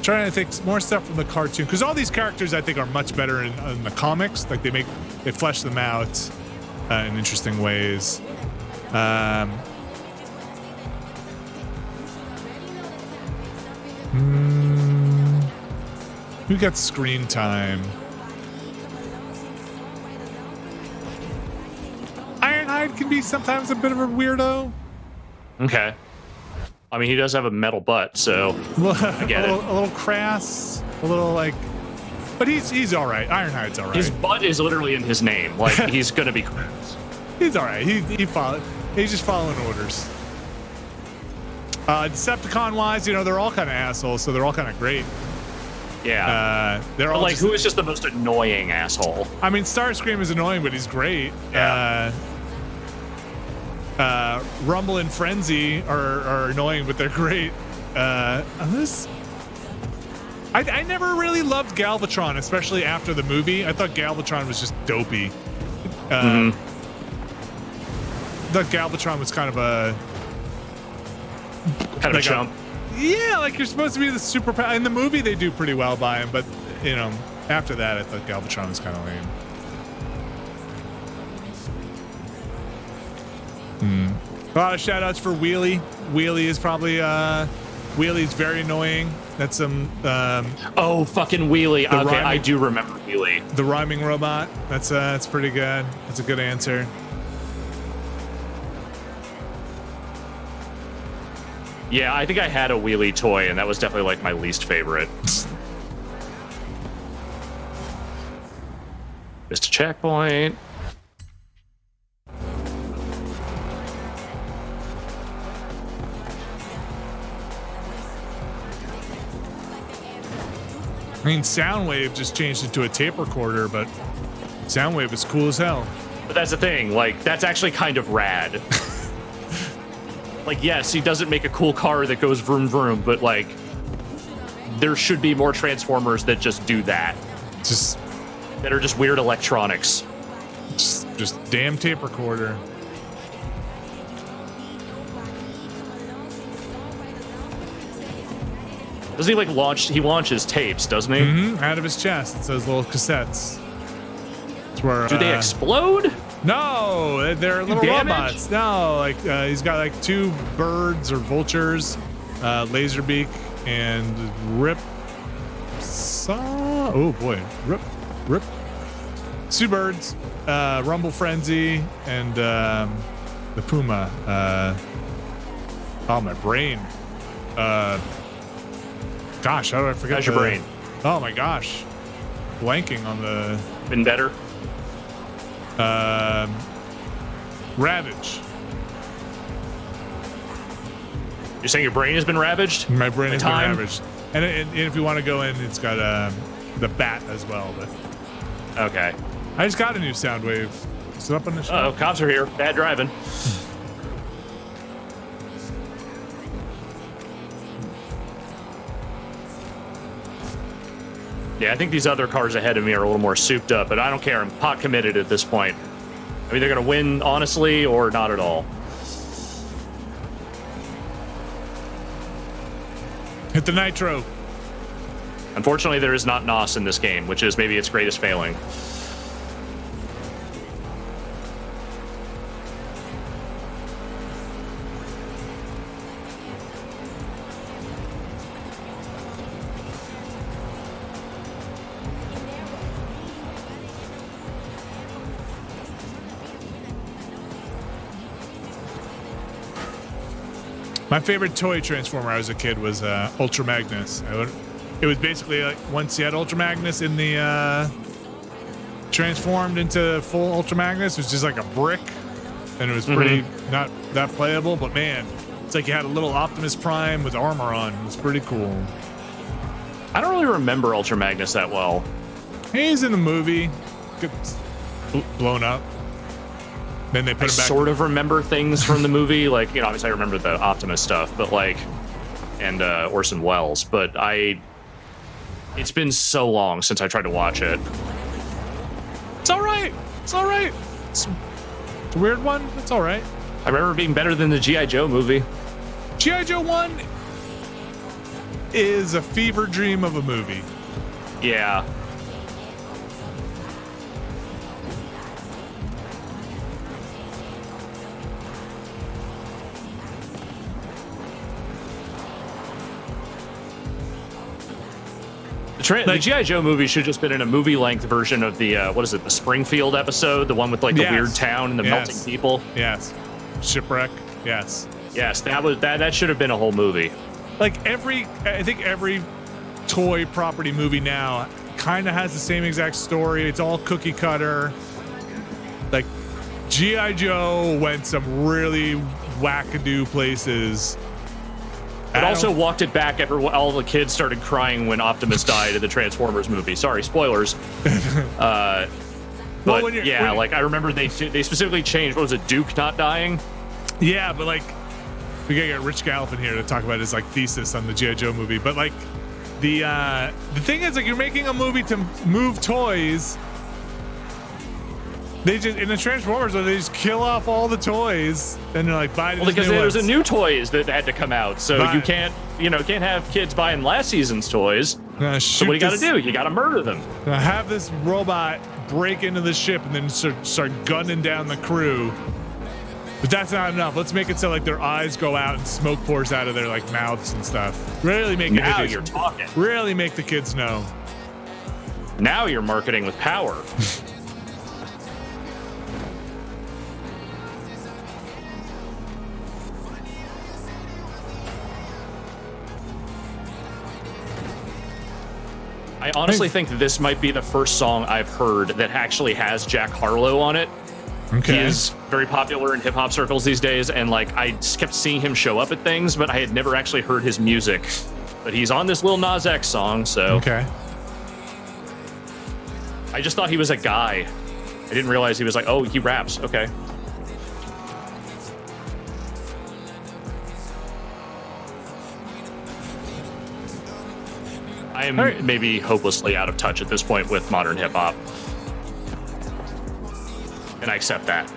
Trying to think more stuff from the cartoon, because all these characters I think are much better in the comics. Like they flesh them out in interesting ways. Who got screen time? Ironhide can be sometimes a bit of a weirdo. Okay. I mean, he does have a metal butt, so I get it. A little crass, a little like, but he's all right. Ironhide's all right. His butt is literally in his name. Like, he's gonna be crass. He's all right. He's just following orders. Decepticon wise, they're all kind of assholes, so they're all kind of great. Yeah. They're all like, who is just the most annoying asshole? I mean, Starscream is annoying, but he's great. Yeah. Rumble and Frenzy are annoying, but they're great. I never really loved Galvatron, especially after the movie. I thought Galvatron was just dopey. I thought Galvatron was kind of a chump. Yeah, like you're supposed to be the super. In the movie, they do pretty well by him, but after that, I thought Galvatron was kind of lame. A lot of shout outs for Wheelie. Wheelie is probably Wheelie's very annoying. That's some Oh, fucking Wheelie. Okay, rhyming- I do remember Wheelie. the rhyming robot. That's pretty good. That's a good answer. Yeah, I think I had a Wheelie toy, and that was definitely like my least favorite. Missed a checkpoint. I mean, Soundwave just changed into a tape recorder, but Soundwave is cool as hell. But that's the thing, like, that's actually kind of rad. Like, yes, he doesn't make a cool car that goes vroom vroom, but like, there should be more Transformers that just do that. Just That are just weird electronics. just damn tape recorder. Doesn't he like launch? He launches tapes, doesn't he? Out of his chest, it's those little cassettes. It's where, Do they explode? No, they're little damage? robots. No, like he's got like 2 birds or vultures, Laserbeak and Rip. Oh boy, Rip. 2 birds, Rumble Frenzy, and the Puma. Oh, my brain. Gosh, how do I forget? How's your brain? Oh my gosh, blanking on the Been better? Ravage. You're saying your brain has been ravaged? My brain has Time? been ravaged. And if you want to go in, it's got the bat as well. But Okay. I just got a new Soundwave. Is it up on the Oh, shelf? cops are here. Bad driving. Yeah, I think these other cars ahead of me are a little more souped up, but I don't care. I'm pot committed at this point. I'm either going to win honestly or not at all. Hit the nitro. Unfortunately, there is not NOS in this game, which is maybe its greatest failing. My favorite toy Transformer as a kid was Ultra Magnus. It was basically like once you had Ultra Magnus in the transformed into full Ultra Magnus, it was just like a brick, and it was pretty not that playable. But man, it's like you had a little Optimus Prime with armor on. It was pretty cool. I don't really remember Ultra Magnus that well. He's in the movie, gets blown up. Then they put I him back. sort of remember things from the movie, like, you know, obviously I remember the Optimus stuff, but like, and Orson Welles, but it's been so long since I tried to watch it. It's all right. It's all right. It's a weird one. It's all right. I remember it being better than the G.I. Joe movie. G.I. Joe 1 is a fever dream of a movie. Yeah. The G.I. Joe movie should have just been in a movie-length version of the, the Springfield episode? The one with, like, the weird town and the melting people? Yes. Shipwreck. Yes. Yes, that should have been a whole movie. Like, I think every toy property movie now kind of has the same exact story. It's all cookie cutter. Like, G.I. Joe went some really wackadoo places. It also walked it back after all the kids started crying when Optimus died in the Transformers movie. Sorry, spoilers. I remember they specifically changed. What was it, Duke not dying? Yeah, but like, we gotta get Rich Gallop in here to talk about his like thesis on the G.I. Joe movie. But like, the thing is, like, you're making a movie to move toys. They just in the Transformers, they just kill off all the toys, and they're like, buy. Well, because there's a new toys that had to come out, so you can't have kids buying last season's toys. So what do you got to do? You got to murder them. Have this robot break into the ship and then start gunning down the crew. But that's not enough. Let's make it so like their eyes go out and smoke pours out of their like mouths and stuff. Really make now it. You're talking. Really make the kids know. Now you're marketing with power. I honestly think this might be the first song I've heard that actually has Jack Harlow on it. Okay. He is very popular in hip hop circles these days, and like I just kept seeing him show up at things, but I had never actually heard his music. But he's on this Lil Nas X song, so okay. I just thought he was a guy. I didn't realize he was like, oh, he raps. Okay. I am maybe hopelessly out of touch at this point with modern hip hop. And I accept that.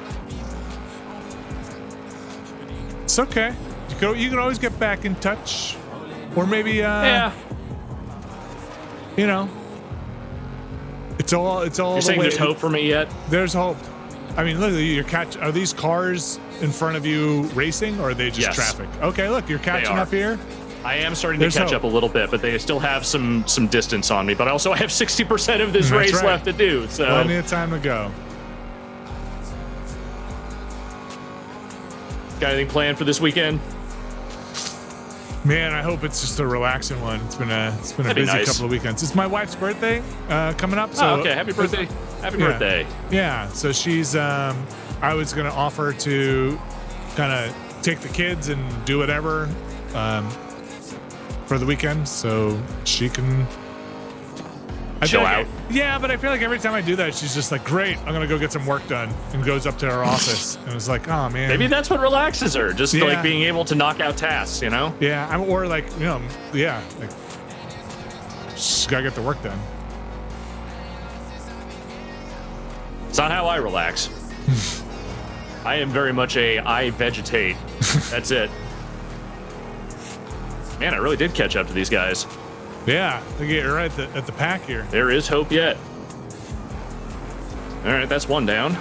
It's okay. You can always get back in touch. Or maybe yeah. You know. It's all You're saying there's hope for me yet? There's hope. I mean, look, are these cars in front of you racing, or are they just traffic? Okay, look, you're catching up here. I am starting to catch up a little bit, but they still have some distance on me. But also, I have 60% of this race left to do. So plenty of time to go. Got anything planned for this weekend? Man, I hope it's just a relaxing one. It's been a busy couple of weekends. It's my wife's birthday coming up. So okay, happy birthday! Happy birthday! Yeah, so she's. I was gonna offer to kind of take the kids and do whatever for the weekend, so she can chill out. Yeah, but I feel like every time I do that, she's just like, "Great, I'm gonna go get some work done," and goes up to her office, and it's like, "Oh man." Maybe that's what relaxes her, just like being able to knock out tasks, you know? Yeah, or like like just gotta get the work done. It's not how I relax. I am very much I vegetate. That's it. Man, I really did catch up to these guys. Yeah, they get right at the pack here. There is hope yet. All right, that's one down.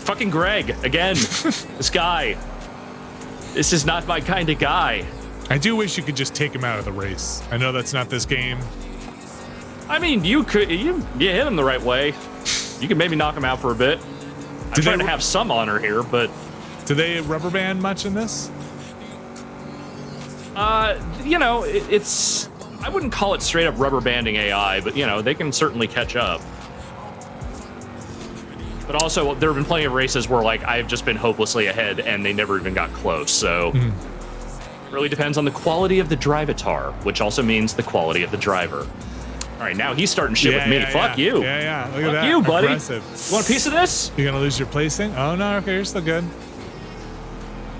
Fucking Greg, again. This guy. This is not my kind of guy. I do wish you could just take him out of the race. I know that's not this game. I mean, you hit him the right way. You could maybe knock him out for a bit. I'm trying to have some honor here, but... Do they rubber band much in this? You know, it's... I wouldn't call it straight up rubber banding AI, but, you know, they can certainly catch up. But also, there have been plenty of races where, like, I've just been hopelessly ahead and they never even got close, so... It really depends on the quality of the drivatar, which also means the quality of the driver. All right, now he's starting shit with me. Fuck you. Yeah. Look at that. You, buddy. Aggressive. You want a piece of this? You're gonna lose your placing? Oh no, okay, you're still good.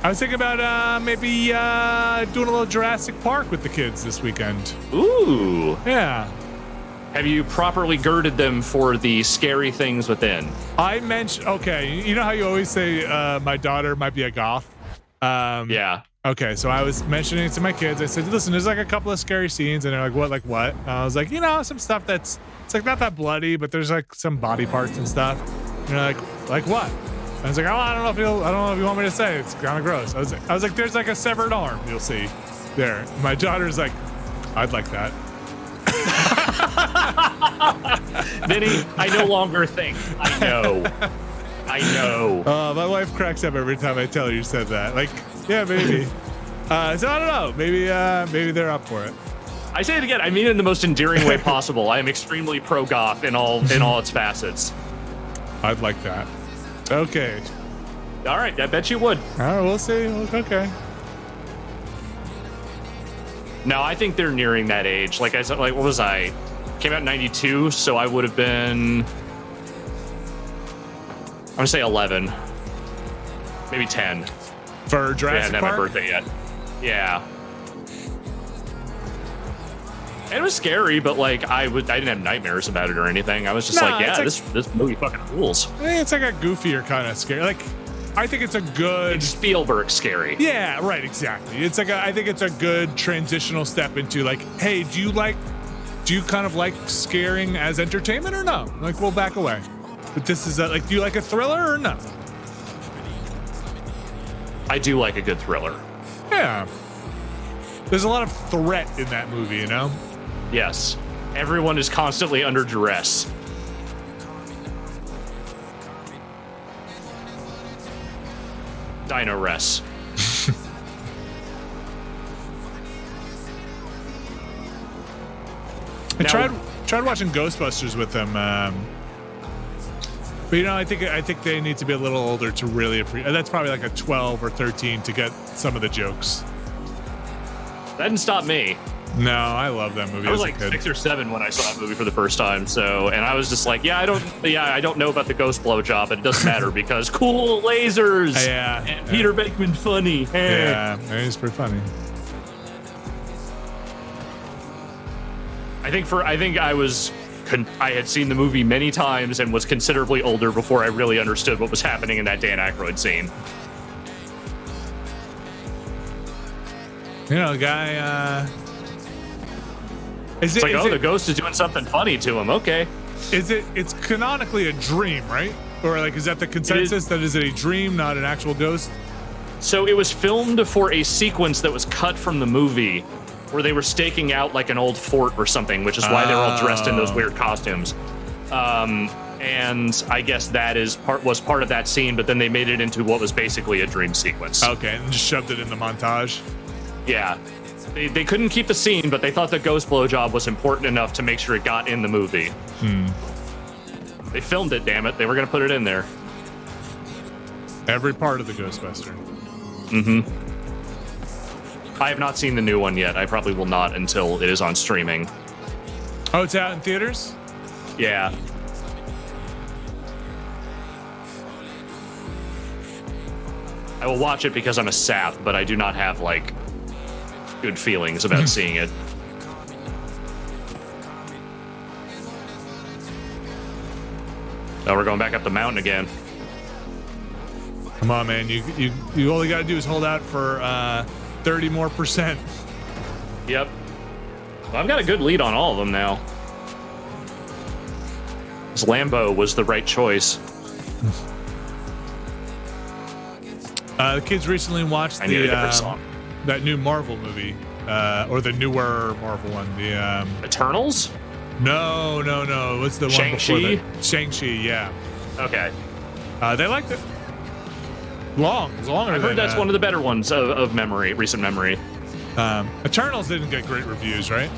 I was thinking about maybe doing a little Jurassic Park with the kids this weekend. Ooh. Yeah. Have you properly girded them for the scary things within? I mentioned, okay, you know how you always say my daughter might be a goth? Yeah. Okay, so I was mentioning it to my kids. I said, listen, there's like a couple of scary scenes, and they're like, what, like what? I was like, you know, some stuff it's like not that bloody, but there's like some body parts and stuff. And they're like what? And I was like, oh, I don't know if you want me to say. It's kind of gross. I was like, there's like a severed arm you'll see there. My daughter's like, I'd like that. Vinny, I no longer think. I know. My wife cracks up every time I tell her you said that. Like, yeah, maybe. So I don't know. Maybe they're up for it. I say it again. I mean it in the most endearing way possible. I am extremely pro-goth in all its facets. I'd like that. Okay. All right, I bet you would. All right, we'll see. Okay. No, I think they're nearing that age. Like I said, like what was I? Came out in '92, so I would have been. I'm gonna say 11, maybe 10. For Jurassic Park? I hadn't had my birthday yet. Yeah. And it was scary, but like I didn't have nightmares about it or anything. I was just this movie fucking rules. It's like a goofier kind of scary. Like, I think it's a good. It's Spielberg scary. Yeah, right, exactly. It's like I think it's a good transitional step into like, hey, do you kind of like scaring as entertainment or no? Like, we'll back away. But this is like, do you like a thriller or no? I do like a good thriller. Yeah. There's a lot of threat in that movie, you know? Yes. Everyone is constantly under duress. Dino-ress. I tried watching Ghostbusters with them, but you know, I think they need to be a little older to really appreciate. That's probably like a 12 or 13 to get some of the jokes. That didn't stop me. No, I love that movie. I was like 6 or 7 when I saw that movie for the first time. So, and I was just like, I don't know about the ghost blowjob, but it doesn't matter because cool lasers. Yeah. And Peter Bateman funny. Yeah, it's pretty funny. I had seen the movie many times and was considerably older before I really understood what was happening in that Dan Aykroyd scene. You know, the guy. The ghost is doing something funny to him. Okay. It's canonically a dream, right? Or like, is that the consensus? That is it a dream, not an actual ghost? So it was filmed for a sequence that was cut from the movie where they were staking out like an old fort or something, which is why they're all dressed in those weird costumes. And I guess that was part of that scene, but then they made it into what was basically a dream sequence. Okay, and just shoved it in the montage. Yeah. They couldn't keep the scene, but they thought the ghost blowjob was important enough to make sure it got in the movie. They filmed it, damn it. They were going to put it in there. Every part of the Ghostbuster. Mm-hmm. I have not seen the new one yet. I probably will not until it is on streaming. Oh, it's out in theaters? Yeah. I will watch it because I'm a sap, but I do not have, like, good feelings about seeing it. Oh, we're going back up the mountain again. Come on, man. You all you got to do is hold out for 30 more %. Yep. Well, I've got a good lead on all of them now. This Lambo was the right choice. The kids recently watched that new Marvel movie, or the newer Marvel one. The Eternals? No. What's the one Shang-Chi? before that? Shang-Chi, yeah. Okay. They liked it. It was longer. I've heard that's one of the better ones of recent memory. Eternals didn't get great reviews, right?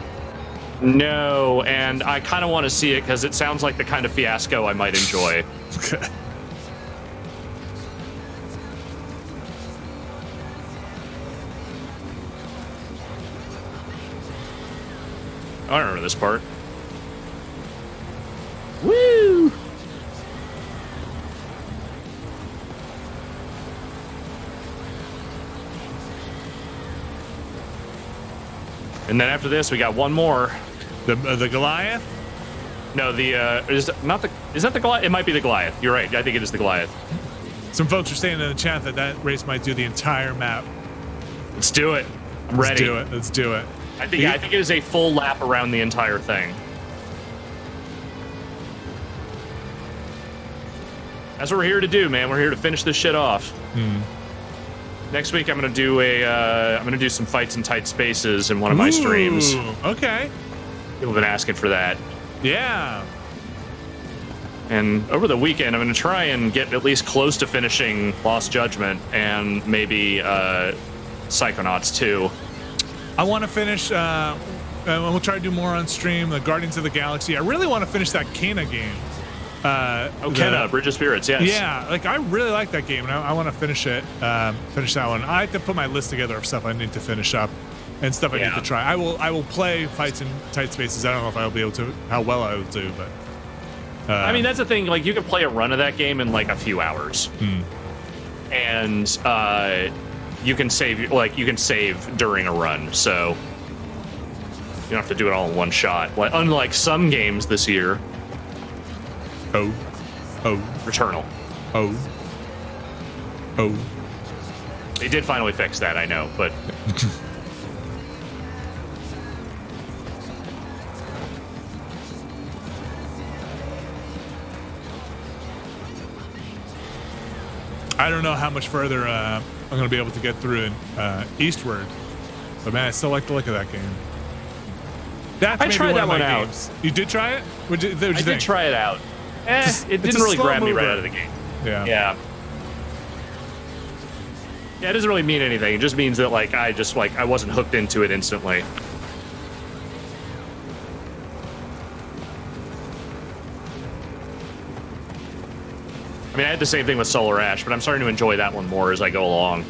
No, and I kind of want to see it because it sounds like the kind of fiasco I might enjoy. Okay. I remember this part. Woo! And then after this, we got one more. The Goliath? No, is that the Goliath? It might be the Goliath. You're right. I think it is the Goliath. Some folks are saying in the chat that race might do the entire map. Let's do it. I'm ready. Let's do it. I think it is a full lap around the entire thing. That's what we're here to do, man. We're here to finish this shit off. Next week, I'm gonna do some fights in tight spaces in one of my streams. Okay. People have been asking for that. Yeah. And over the weekend, I'm gonna try and get at least close to finishing Lost Judgment and maybe Psychonauts 2. I want to finish. And we'll try to do more on stream. The Guardians of the Galaxy. I really want to finish that Kena game. Kena, Bridge of Spirits, yes. Yeah, like I really like that game, and I want to finish it. Finish that one. I have to put my list together of stuff I need to finish up, and stuff I need to try. I will play fights in tight spaces. I don't know if I'll be able to, how well I will do, but. I mean, that's the thing. Like, you can play a run of that game in like a few hours, and you can save during a run, so you don't have to do it all in one shot. Like, unlike some games this year. Oh. Returnal. Oh. They did finally fix that, I know, but. I don't know how much further I'm going to be able to get through in Eastward. But man, I still like the look of that game. That's I tried that one out. Games. You did try it? What'd you I think? did try it out. It didn't really grab me right out of the game. Yeah. Yeah. Yeah, it doesn't really mean anything. It just means that like I wasn't hooked into it instantly. I mean, I had the same thing with Solar Ash, but I'm starting to enjoy that one more as I go along.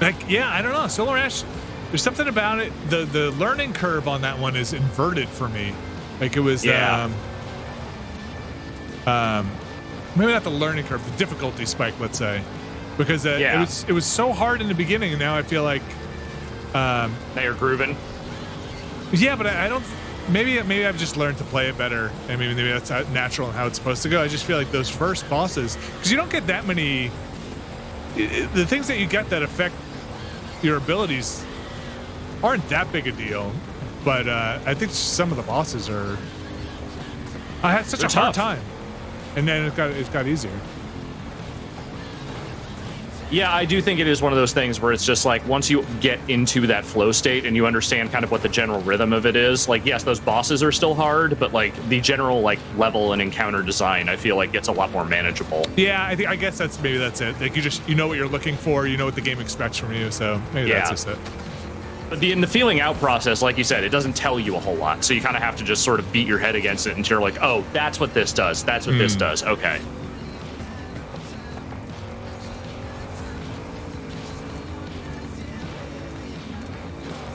Like, yeah, I don't know. Solar Ash, there's something about it. The learning curve on that one is inverted for me. Like it was, maybe not the learning curve, the difficulty spike, let's say, because it was so hard in the beginning, and now I feel like now you're grooving. Yeah, but I don't. Maybe I've just learned to play it better, and maybe that's natural and how it's supposed to go. I just feel like those first bosses, because you don't get that many. The things that you get that affect your abilities aren't that big a deal, but I think some of the bosses are. I had such a hard time, and then it got easier. Yeah, I do think it is one of those things where it's just like once you get into that flow state and you understand kind of what the general rhythm of it is, like yes, those bosses are still hard, but like the general like level and encounter design, I feel like gets a lot more manageable. Yeah, I guess that's it. Like you know what you're looking for, you know what the game expects from you, so maybe that's just it. But in the feeling out process, like you said, it doesn't tell you a whole lot, so you kind of have to just sort of beat your head against it until you're like, oh, that's what this does. That's what this does. Okay.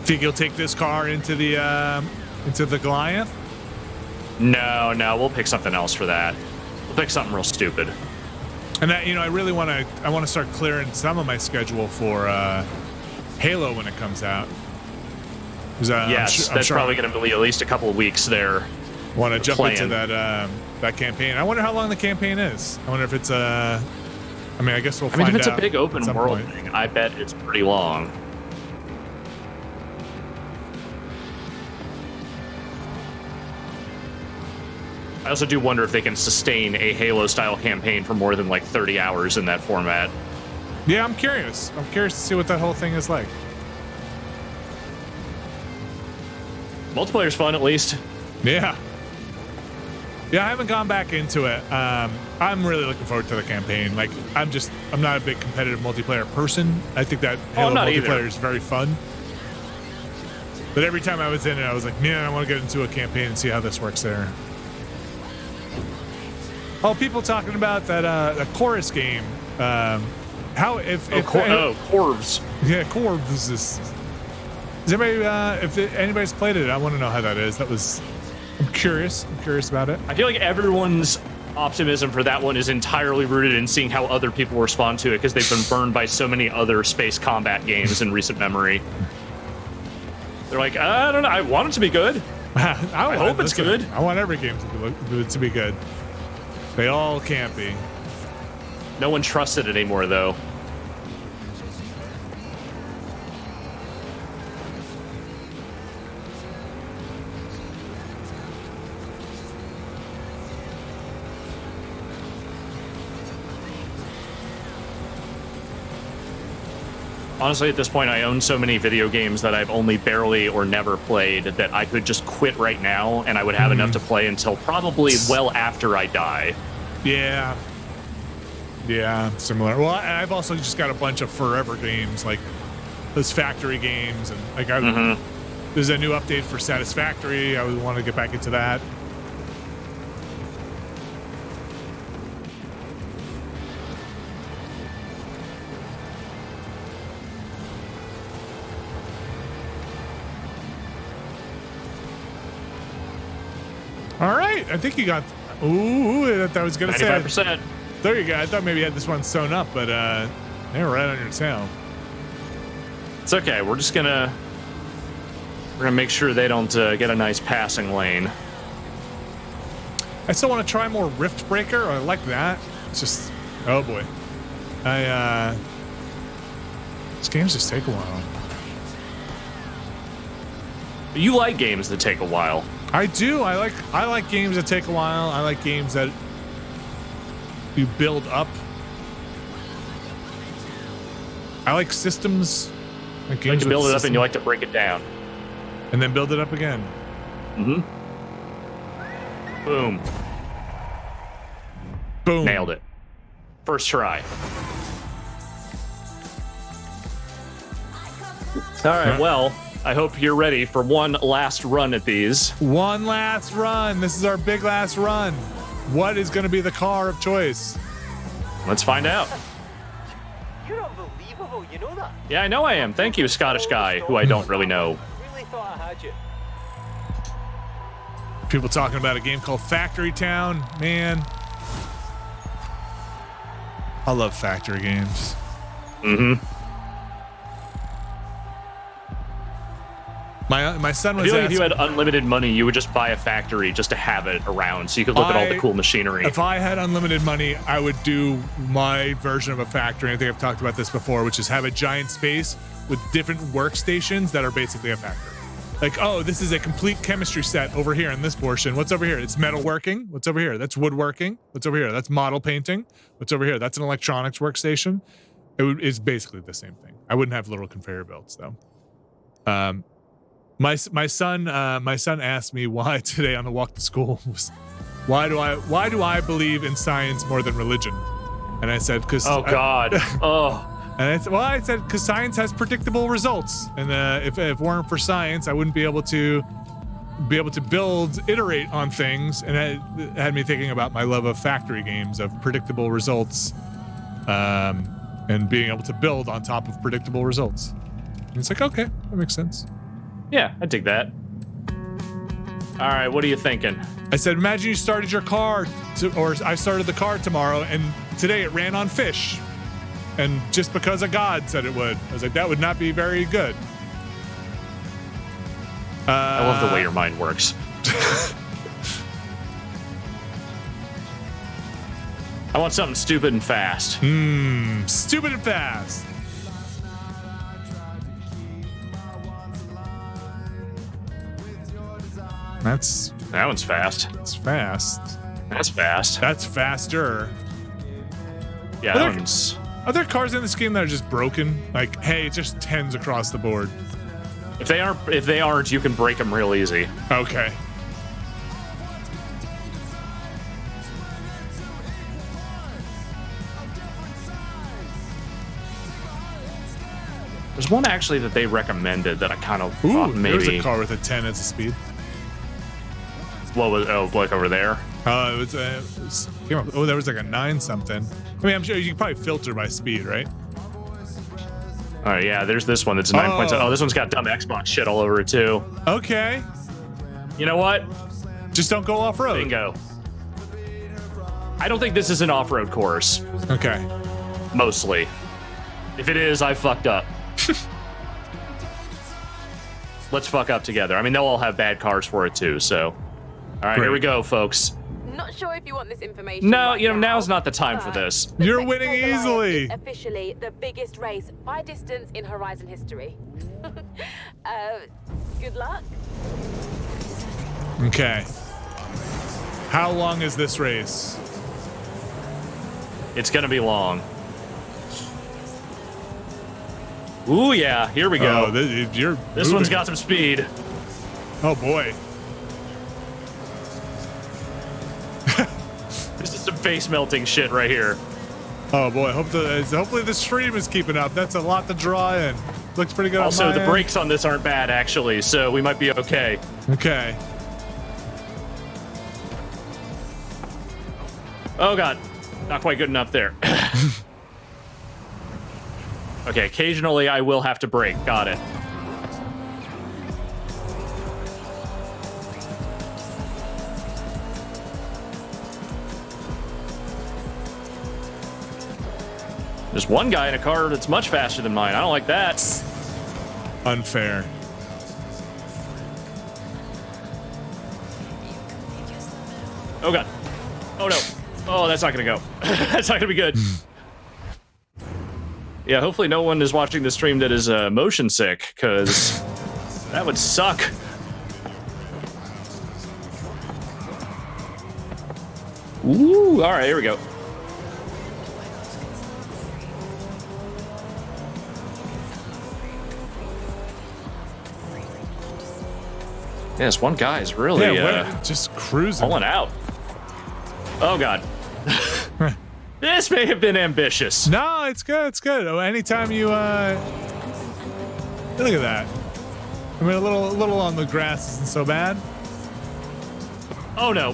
Think you'll take this car into the Goliath? No, we'll pick something else for that. We'll pick something real stupid. And that, I really want to start clearing some of my schedule for Halo when it comes out. Yes, that's probably going to be at least a couple of weeks there. Want to jump into that campaign? I wonder how long the campaign is. I wonder if it's I guess we'll find out. If it's a big open world thing, I bet it's pretty long. I also do wonder if they can sustain a Halo-style campaign for more than like 30 hours in that format. Yeah, I'm curious. I'm curious to see what that whole thing is like. Multiplayer's fun, at least. Yeah. Yeah, I haven't gone back into it. I'm really looking forward to the campaign. Like, I'm not a big competitive multiplayer person. I think that Halo multiplayer is very fun. But every time I was in it, I was like, man, I want to get into a campaign and see how this works there. Oh, people talking about that chorus game. Corvs. Yeah, Corvs is anybody? If anybody's played it, I want to know how that is. I'm curious. I'm curious about it. I feel like everyone's optimism for that one is entirely rooted in seeing how other people respond to it because they've been burned by so many other space combat games in recent memory. They're like, I don't know. I want it to be good. I hope it's good. I want every game to be good. They all can't be. No one trusts it anymore, though. Honestly, at this point, I own so many video games that I've only barely or never played that I could just quit right now and I would have enough to play until probably well after I die. Yeah. Yeah, similar. Well, I've also just got a bunch of forever games, like those factory games. And like, there's a new update for Satisfactory. I would want to get back into that. All right, I think you got. Ooh, that was gonna 95%. say. There you go. I thought maybe you had this one sewn up, but they were right on your tail. It's okay. We're gonna make sure they don't get a nice passing lane. I still want to try more Rift Breaker. I like that. It's just, oh boy, these games just take a while. You like games that take a while. I do. I like games that take a while. I like games that you build up. I like systems. Like You like games to build with it up and system- you like to break it down. and then build it up again. Mm-hmm. Boom. Boom. Nailed it. First try. All right, well, I hope you're ready for one last run at these. One last run. This is our big last run. What is going to be the car of choice? Let's find out. You're unbelievable, you know that? Yeah, I know I am. Thank you, Scottish guy, who I don't really know. Really thought I had you. People talking about a game called Factory Town. Man, I love factory games. Mm-hmm. My son I was feel like if you asking, had unlimited money, you would just buy a factory just to have it around so you could look at all the cool machinery. If I had unlimited money, I would do my version of a factory. I think I've talked about this before, which is have a giant space with different workstations that are basically a factory. Like, oh, this is a complete chemistry set over here in this portion. What's over here? It's metalworking. What's over here? That's woodworking. What's over here? That's model painting. What's over here? That's an electronics workstation. It's basically the same thing. I wouldn't have little conveyor belts though. My son asked me why today on the walk to school was why do I believe in science more than religion? And I said because oh God. Oh. And I said because science has predictable results, and if it weren't for science, I wouldn't be able to iterate on things, and it had me thinking about my love of factory games of predictable results, and being able to build on top of predictable results. And it's like, okay, that makes sense. Yeah, I dig that. All right, what are you thinking? I said, imagine you started your car, or I started the car tomorrow, and today it ran on fish. And just because a god said it would. I was like, that would not be very good. I love the way your mind works. I want something stupid and fast. Stupid and fast. That one's fast. It's fast. That's fast. That's faster. Yeah, that one's... Are there cars in this game that are just broken? Like, hey, it's just 10s across the board. If they aren't, you can break them real easy. Okay. There's one actually that they recommended that I kind of thought maybe. There's a car with a 10 as a speed. What was? Oh, like over there. There was like a 9 something. I mean, I'm sure you can probably filter by speed, right? All right, yeah. There's this one that's 9.7. Oh, this one's got dumb Xbox shit all over it too. Okay. You know what? Just don't go off road. Bingo. I don't think this is an off-road course. Okay. Mostly. If it is, I fucked up. Let's fuck up together. I mean, they'll all have bad cars for it too. So, all right, Great. Here we go, folks. Not sure if you want this information. No, right now's not the time for this. The You're Next winning Goliath easily. is officially the biggest race by distance in Horizon history. Good luck. Okay. How long is this race? It's gonna be long. Ooh, yeah. Here we go. Oh, This one's got some speed. Oh boy. This is some face melting shit right here. Oh boy. Hopefully the stream is keeping up. That's a lot to draw in. Looks pretty good. Also, on my the end. brakes on this aren't bad actually, so we might be okay. Okay. Oh god, not quite good enough there. Okay, occasionally I will have to brake. Got it. There's one guy in a car that's much faster than mine. I don't like that. Unfair. Oh god. Oh no. Oh, that's not gonna go. That's not gonna be good. Yeah, hopefully no one is watching the stream that is motion sick, because that would suck. Ooh, all right, here we go. Yes, one guy is really just cruising. pulling out. Oh god. This may have been ambitious. No, it's good. It's good. Oh, anytime you look at that. I mean, a little on the grass isn't so bad. Oh no.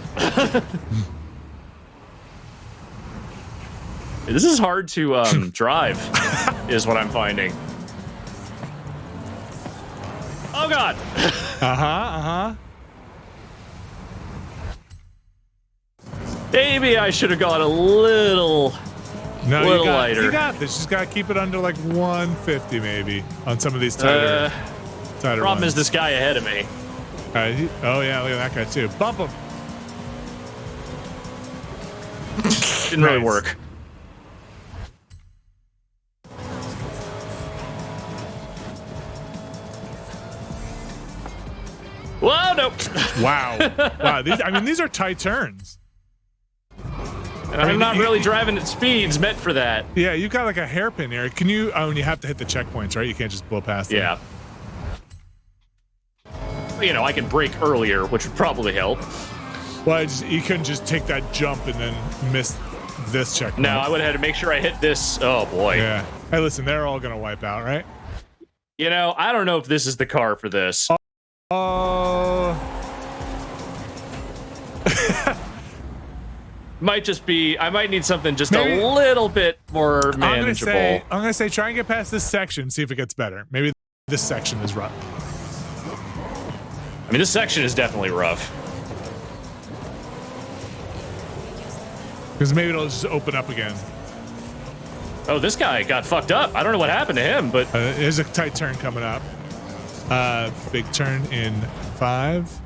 This is hard to drive, is what I'm finding. Oh god. Maybe I should have gone a little lighter. You got this. Just gotta keep it under like 150 maybe on some of these tighter Problem ones. is this guy ahead of me. All right, oh yeah, look at that guy too. Bump him. Didn't really work. Whoa, no. Wow. These are tight turns. And I'm not really driving at speeds meant for that. Yeah, you got like a hairpin here. Can you? Oh, and you have to hit the checkpoints, right? You can't just blow past them. Yeah. You know, I can brake earlier, which would probably help. Well, you couldn't just take that jump and then miss this checkpoint. No, I would have had to make sure I hit this. Oh boy. Yeah. Hey, listen, they're all gonna wipe out, right? You know, I don't know if this is the car for this. Might just be. I might need something just Maybe, a little bit more manageable. I'm gonna say, try and get past this section, see if it gets better. Maybe this section is rough. I mean, this section is definitely rough. Because maybe it'll just open up again. Oh, this guy got fucked up. I don't know what happened to him, but there's a tight turn coming up. Big turn in 5.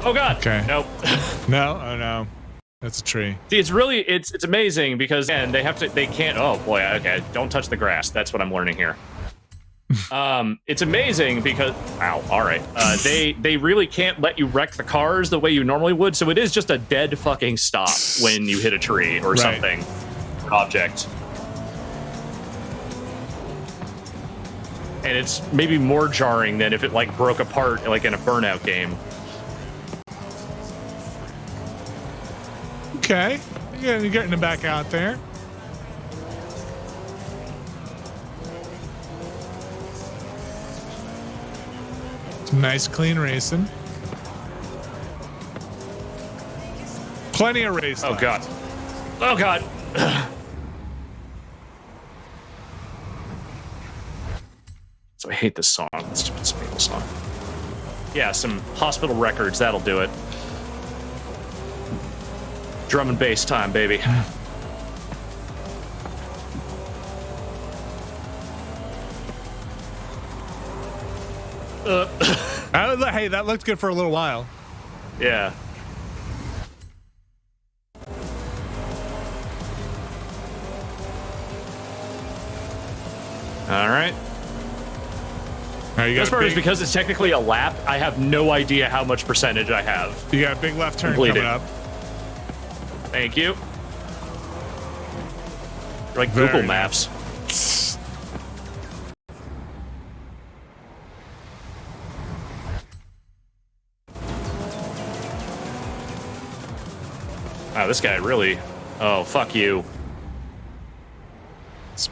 oh god. Okay. Nope. No, oh no. That's a tree. See, it's really it's amazing because again, they can't. Oh boy. Okay. Don't touch the grass. That's what I'm learning here. It's amazing because ow, all right. They really can't let you wreck the cars the way you normally would, so it is just a dead fucking stop when you hit a tree or something, object. And it's maybe more jarring than if it like broke apart like in a Burnout game. Okay, you're getting it back out there. Some nice clean racing. Plenty of race Oh left. god. Oh god. So I hate this song. It's stupid Spaniel song. Yeah, some Hospital Records, that'll do it. Drum and bass time, baby. Hey, that looked good for a little while. Yeah. All right. You Best part is because it's technically a lap, I have no idea how much percentage I have. You got a big left turn Completed. coming up. Thank you. Like Very Google nice. Maps. Wow, this guy really... Oh, fuck you. It's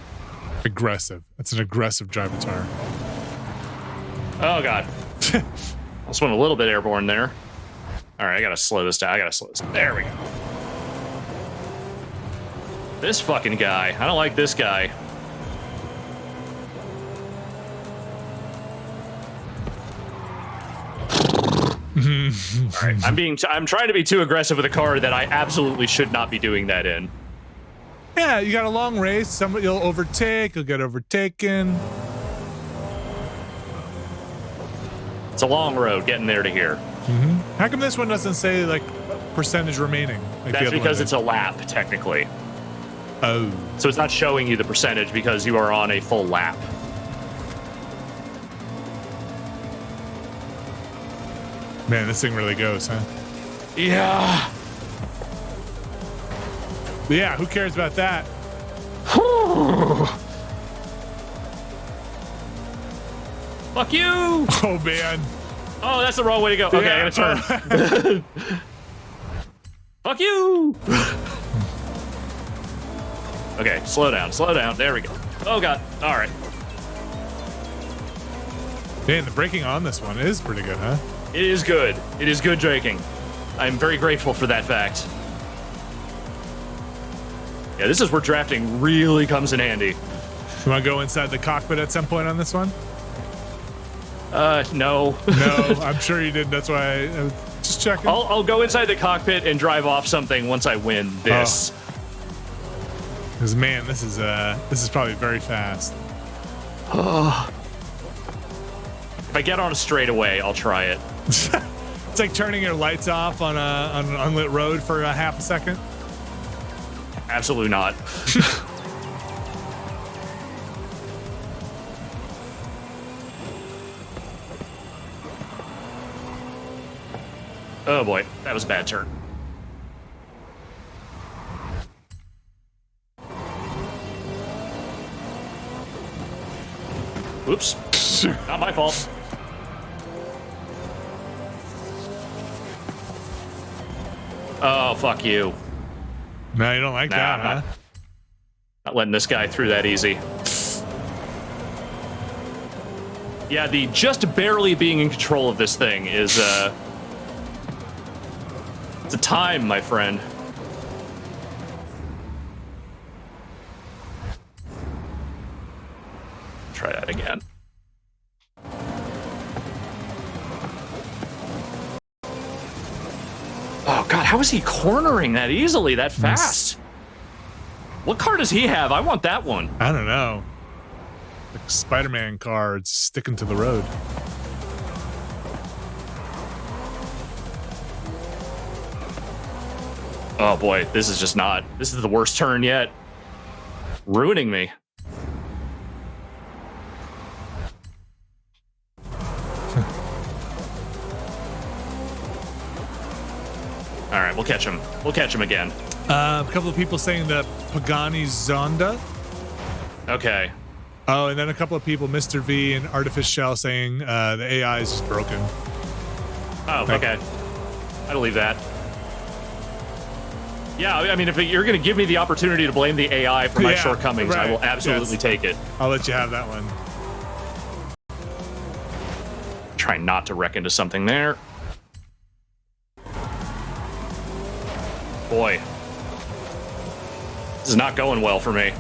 aggressive. That's an aggressive drive guitar. Oh, God. Almost went a little bit airborne there. All right, I gotta slow this down. There we go. This fucking guy. I don't like this guy. All right, I'm trying to be too aggressive with a car that I absolutely should not be doing that in. Yeah, you got a long race. Somebody you'll overtake. You'll get overtaken. It's a long road getting there to here. How come this one doesn't say like percentage remaining? Like That's because it's a lap, technically. Oh. So it's not showing you the percentage because you are on a full lap. Man, this thing really goes, huh? Yeah. But yeah, who cares about that? Fuck you! Oh man. Oh, that's the wrong way to go. Okay, Yeah. I gotta turn. Fuck you! Okay, slow down, slow down. There we go. Oh god. All right. Man, the braking on this one is pretty good, huh? It is good. It is good braking. I'm very grateful for that fact. Yeah, this is where drafting really comes in handy. You want to go inside the cockpit at some point on this one? No. No, I'm sure you did. That's why I was just checking. I'll go inside the cockpit and drive off something once I win this. Because man, this is probably very fast. If I get on a straightaway, I'll try it. It's like turning your lights off on an unlit road for a half a second. Absolutely not. Oh boy, that was a bad turn. Oops. Not my fault. Oh, fuck you. No, you don't like that, huh? Not letting this guy through that easy. Yeah, the just barely being in control of this thing is, it's a time, my friend. Try that again. Oh god, how is he cornering that easily, that fast? What car does he have? I want that one. I don't know. Like Spider-Man car, it's sticking to the road. Oh boy, this is just not. This is the worst turn yet. Ruining me. All right, we'll catch him. We'll catch him again. A couple of people saying the Pagani Zonda. Okay. Oh, and then a couple of people, Mr. V and Artificial, saying the AI is just broken. Oh, okay. I believe that. Yeah, I mean, if you're going to give me the opportunity to blame the AI for my shortcomings, right. I will absolutely take it. I'll let you have that one. Try not to wreck into something there. Boy. This is not going well for me.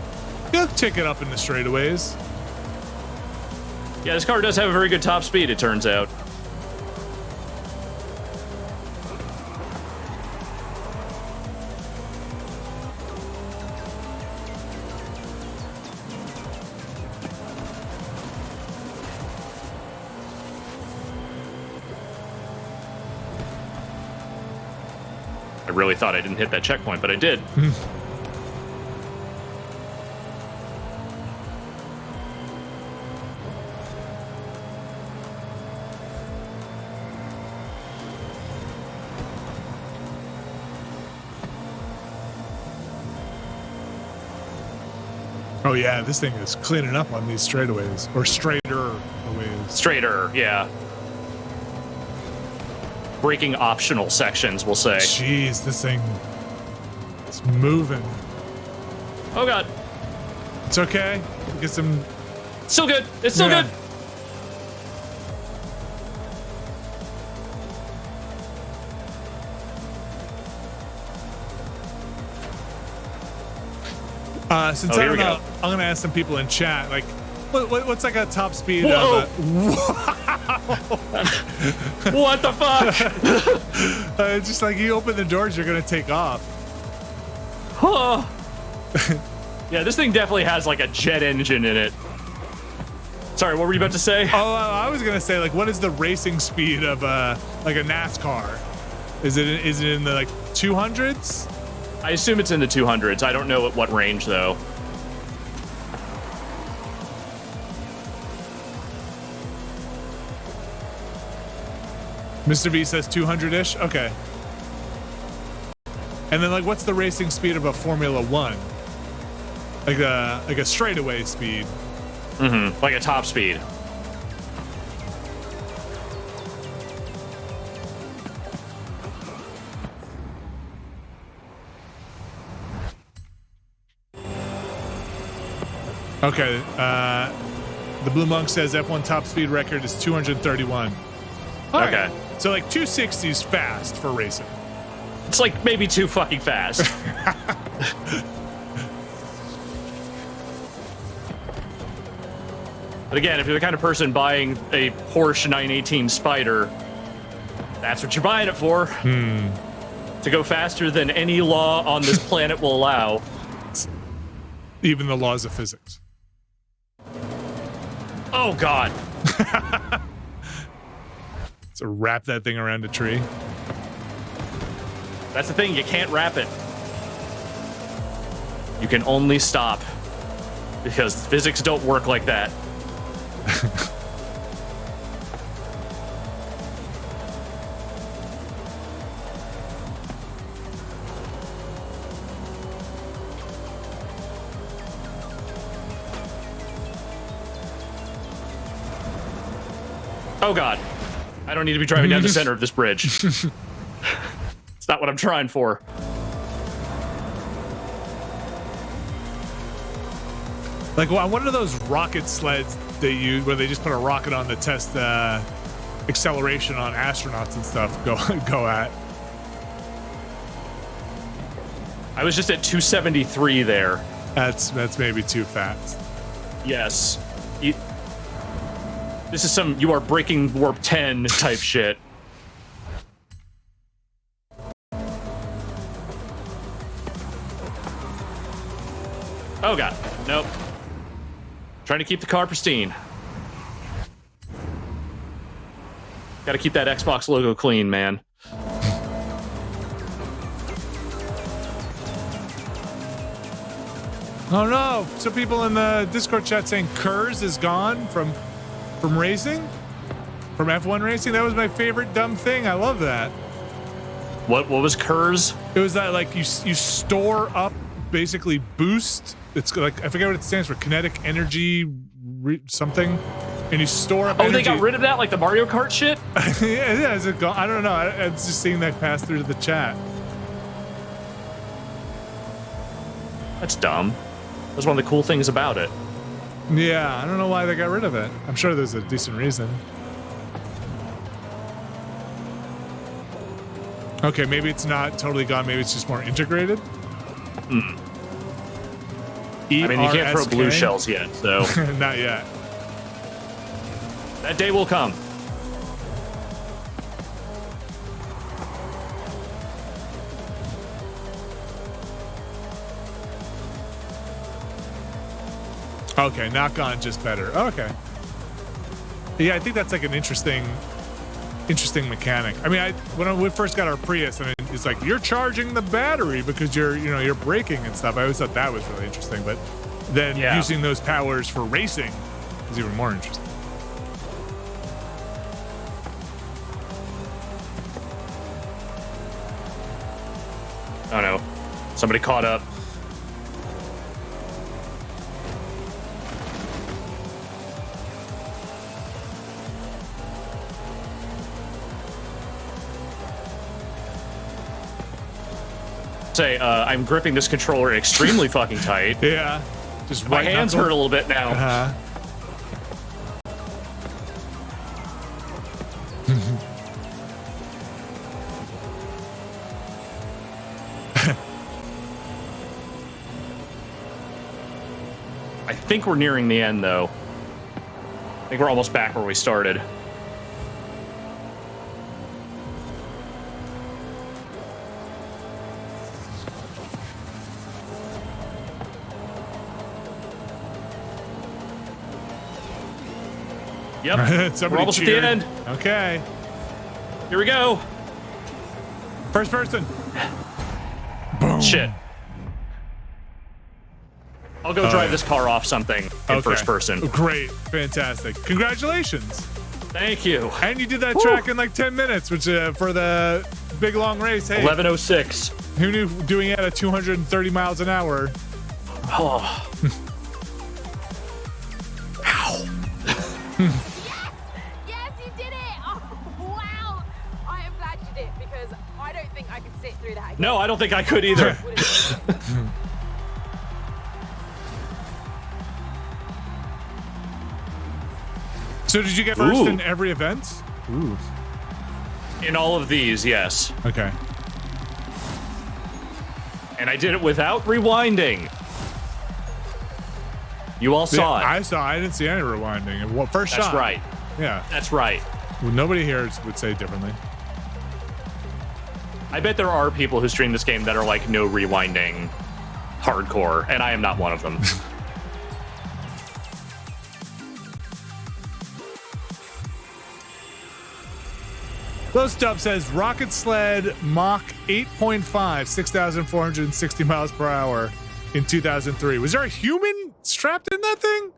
You'll take it up in the straightaways. Yeah, this car does have a very good top speed, it turns out. I really thought I didn't hit that checkpoint, but I did. Oh yeah, this thing is cleaning up on these straightaways, or straighter ways. Straighter, yeah. Braking optional sections, we'll say. Jeez, this thing is moving. Oh god. It's okay. We'll get some. Still good. It's still good. Since I don't know, I'm gonna ask some people in chat, like, what's like a top speed Whoa. of a... What the fuck? Just like you open the doors, you're gonna take off. Huh. Yeah, this thing definitely has like a jet engine in it. Sorry, what were you about to say? Oh, I was gonna say, like, what is the racing speed of like a NASCAR? Is it in the like 200s? I assume it's in the 200s. I don't know at what range though. Mr. V says 200-ish. Okay. And then, like, what's the racing speed of a Formula One? Like a straightaway speed. Mm-hmm. Like a top speed. Okay. The Blue Monk says F1 top speed record is 231. All okay. Right. So like 260 is fast for racing. It's like maybe too fucking fast. But again, if you're the kind of person buying a Porsche 918 Spider, that's what you're buying it for. To go faster than any law on this planet will allow. Even the laws of physics. Oh, God. So wrap that thing around a tree. That's the thing. You can't wrap it. You can only stop. Because physics don't work like that. Oh, God. I don't need to be driving down the center of this bridge. It's not what I'm trying for. Like, what are those rocket sleds they use where they just put a rocket on to test acceleration on astronauts and stuff go at? I was just at 273 there. That's maybe too fast. Yes. This is some you are breaking warp 10 type shit. Oh, God. Nope. Trying to keep the car pristine. Gotta keep that Xbox logo clean, man. Oh no! So people in the Discord chat saying Kurz is gone from racing, from F1 racing. That was my favorite dumb thing. I love that. What was Kurz? It was that like you store up basically boost. It's like I forget what it stands for. Kinetic energy something, and you store up. Oh, energy. they got rid of that, like the Mario Kart shit. Yeah. Is it gone? I don't know. I'm just seeing that pass through to the chat. That's dumb. That's one of the cool things about it. Yeah, I don't know why they got rid of it. I'm sure there's a decent reason. Okay, maybe it's not totally gone. Maybe it's just more integrated. I mean, you can't throw blue shells yet, so... Not yet. That day will come. Okay, not gone, just better. Okay. Yeah, I think that's like an interesting mechanic. I mean, when we first got our Prius, I mean, it's like you're charging the battery because you're braking and stuff. I always thought that was really interesting, but then using those powers for racing is even more interesting. Oh no, somebody caught up. Say, I'm gripping this controller extremely fucking tight. Yeah, just my hands hurt a little bit now. I think we're nearing the end, though. I think we're almost back where we started. Yep, we're almost at the end. Okay. Here we go. First person. Boom. Shit. I'll go drive this car off something in first person. Great. Fantastic. Congratulations. Thank you. And you did that track in like 10 minutes, which for the big long race. Hey, 11:06. Who knew doing it at 230 miles an hour? Oh. Ow. Yes, you did it! Oh, wow! I am glad you did because I don't think I could sit through that again. No, I don't think I could either. So did you get first in every event? Ooh. In all of these, yes. Okay. And I did it without rewinding. You all saw it. I saw. I didn't see any rewinding. Well, first shot. That's right. Yeah. That's right. Well, nobody here would say differently. I bet there are people who stream this game that are like no rewinding hardcore, and I am not one of them. Low Stub says Rocket Sled Mach 8.5, 6,460 miles per hour in 2003. Was there a human strapped in that thing?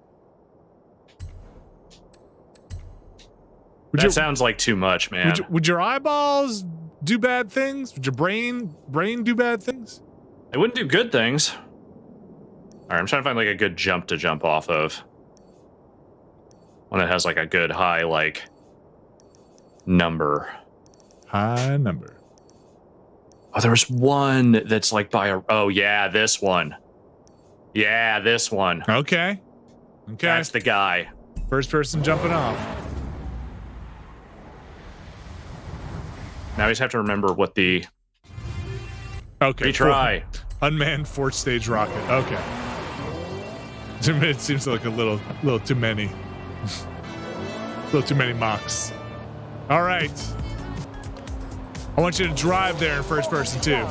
That sounds like too much, man. Would your eyeballs do bad things? Would your brain do bad things? It wouldn't do good things. All right, I'm trying to find like a good jump to jump off of. One that has like a good high like number. High number. Oh, there was one that's like by a. Oh yeah, this one. Yeah, this one. Okay. Okay. That's the guy. First person jumping off. Now we just have to remember what the. Okay. Retry. Cool. Unmanned fourth stage rocket. Okay. It seems like a little too many. A little too many Machs. All right. I want you to drive there in first person too. All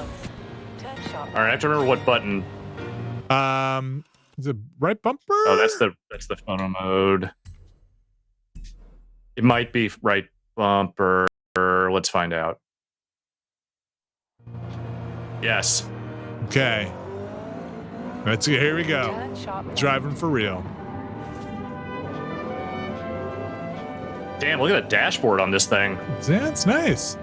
right, I have to remember what button. Is it right bumper? Oh, that's the photo mode. It might be right bumper. Let's find out. Yes. Okay. Here we go. Driving for real. Damn, look at the dashboard on this thing. Yeah, it's nice.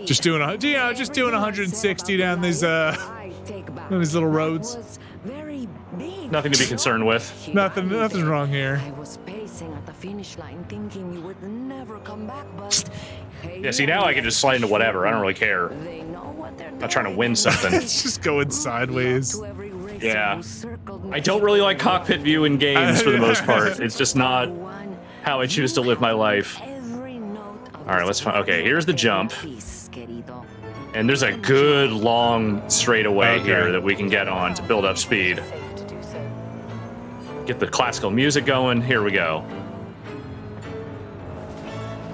Just doing 160 down these little roads. Nothing to be concerned with. Nothing's wrong here. I was pacing at the finish line thinking you would never come back, but Yeah, see, now I can just slide into whatever. I don't really care. they know what they're I'm not trying to win something. It's just going sideways. Yeah. I don't really like cockpit view in games for the most part. It's just not how I choose to live my life. All right, let's find. Okay, here's the jump. And there's a good long straightaway here that we can get on to build up speed. Get the classical music going. Here we go.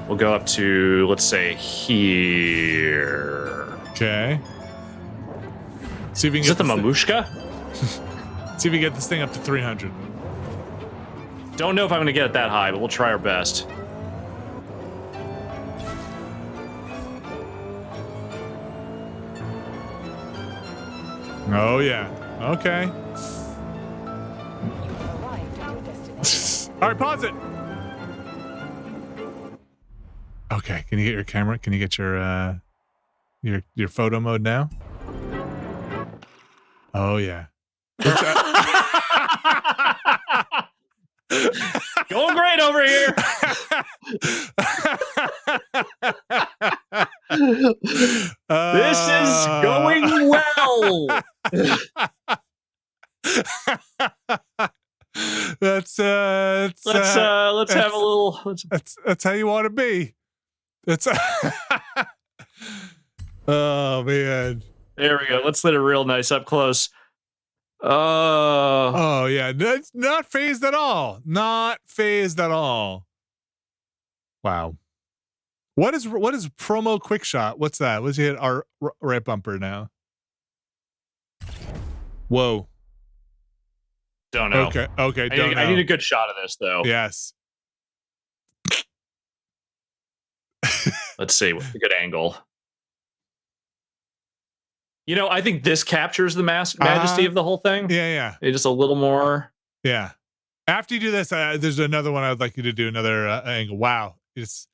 We'll go up to, let's say, here. Okay. See if we can Is it the Mamushka? See if we get this thing up to 300. Don't know if I'm going to get it that high, but we'll try our best. Oh, yeah. Okay. All right, pause it. Okay, can you get your camera? Can you get your photo mode now? Oh, yeah. Going great over here. This is going well. Let's have a little. That's how you want to be. That's. Oh man. There we go. Let's let it real nice up close. Oh yeah, that's not phased at all. Not phased at all. Wow. What is promo quick shot? What's that? Let's hit our right bumper now. Whoa. Don't know. Okay. I need a good shot of this though. Yes. Let's see what's a good angle. You know, I think this captures the majesty of the whole thing. Yeah. It's just a little more. Yeah. After you do this, there's another one I'd like you to do, another angle. Wow. It's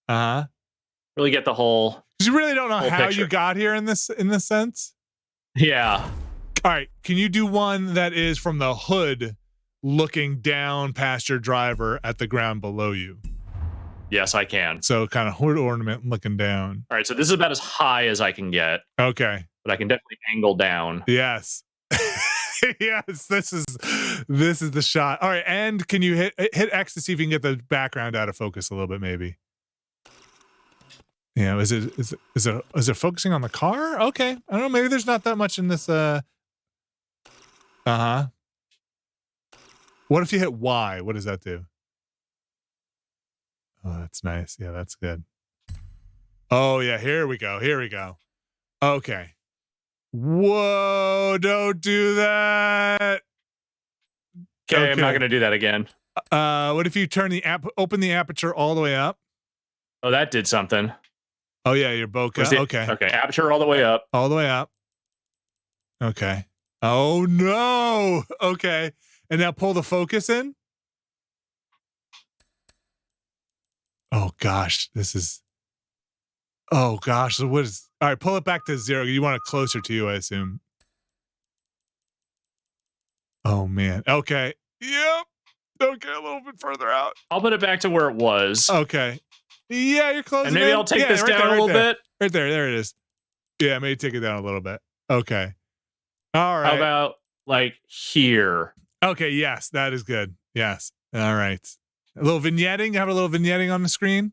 really get the whole. Because you really don't know how picture. you got here in this sense. Yeah. All right. Can you do one that is from the hood looking down past your driver at the ground below you? Yes, I can. So kind of hood ornament looking down. All right. So this is about as high as I can get. Okay. But I can definitely angle down. Yes. Yes. This is the shot. All right. And can you hit X to see if you can get the background out of focus a little bit, maybe? You know, is it focusing on the car? Okay. I don't know. Maybe there's not that much in this. What if you hit Y? What does that do? Oh, that's nice. Yeah, that's good. Oh, yeah. Here we go. Okay. Whoa, don't do that. Okay, I'm not going to do that again. What if you turn open the aperture all the way up? Oh, that did something. Oh, yeah, your bokeh. Okay. Okay, aperture all the way up. All the way up. Okay. Oh, no. Okay. And now pull the focus in. Oh, gosh. Oh, gosh. So what is... All right, pull it back to 0. You want it closer to you, I assume. Oh, man. Okay. Yep. Okay, a little bit further out. I'll put it back to where it was. Okay. Yeah, you're closing. And maybe I'll take this down a little bit. Right there. There it is. Yeah, maybe take it down a little bit. Okay. All right. How about like here? Okay, yes, that is good. Yes. All right. A little vignetting. Have a little vignetting on the screen.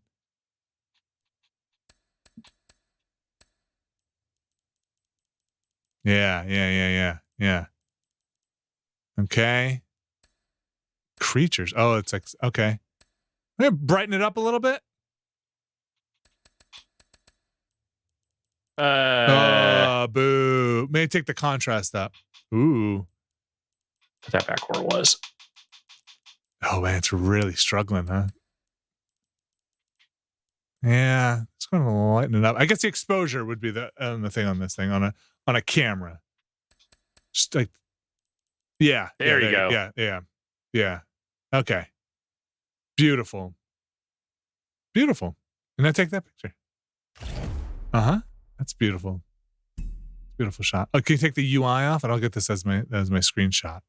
Yeah. Okay. Creatures. Oh, it's like, okay. I'm going to brighten it up a little bit. Boo. Maybe take the contrast up. Ooh. Put that back where it was. Oh, man, it's really struggling, huh? Yeah, it's going to lighten it up. I guess the exposure would be the thing on this thing, on a camera. Just like, yeah. There you go. Yeah. Okay. Beautiful. And I take that picture. That's beautiful. Beautiful shot. Oh, can you take the UI off? And I'll get this as my screenshot.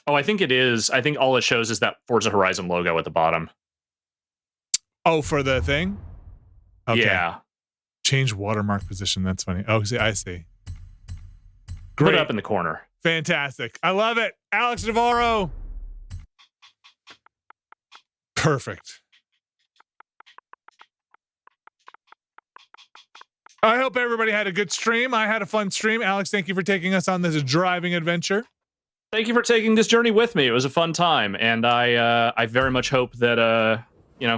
Oh, I think it is. I think all it shows is that Forza Horizon logo at the bottom. Oh, for the thing? Okay. Yeah. Change watermark position. That's funny. Oh, see, I see. Great. Put it up in the corner. Fantastic. I love it. Alex Navarro. Perfect. I hope everybody had a good stream. I had a fun stream. Alex, thank you for taking us on this driving adventure. Thank you for taking this journey with me. It was a fun time, and I very much hope that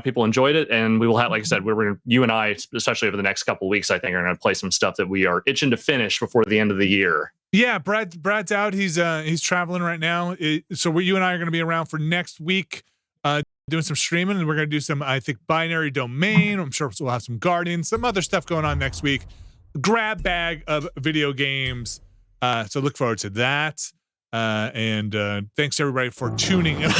people enjoyed it. And we will have, like I said, you and I, especially over the next couple of weeks, I think are going to play some stuff that we are itching to finish before the end of the year. Yeah, Brad's out. He's traveling right now. So you and I are going to be around for next week, doing some streaming, and we're going to do some, I think, binary domain. I'm sure we'll have some Guardians, some other stuff going on next week. Grab bag of video games. So look forward to that. And thanks everybody for tuning in.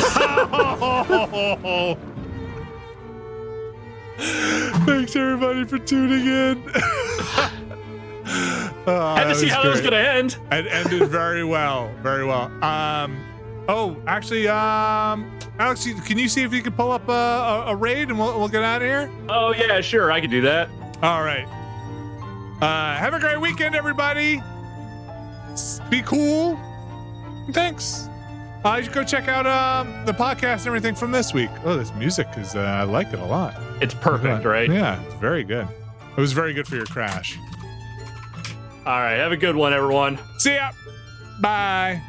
Thanks everybody for tuning in. Had to see how that was going to end. It ended very well. Alex, can you see if you can pull up a raid and we'll get out of here? Oh yeah, sure, I can do that. All right. Have a great weekend, everybody. Be cool. Thanks. You should go check out the podcast and everything from this week. Oh, this music is I like it a lot. It's perfect, right? Yeah, it's very good. It was very good for your crash. All right, have a good one, everyone. See ya. Bye.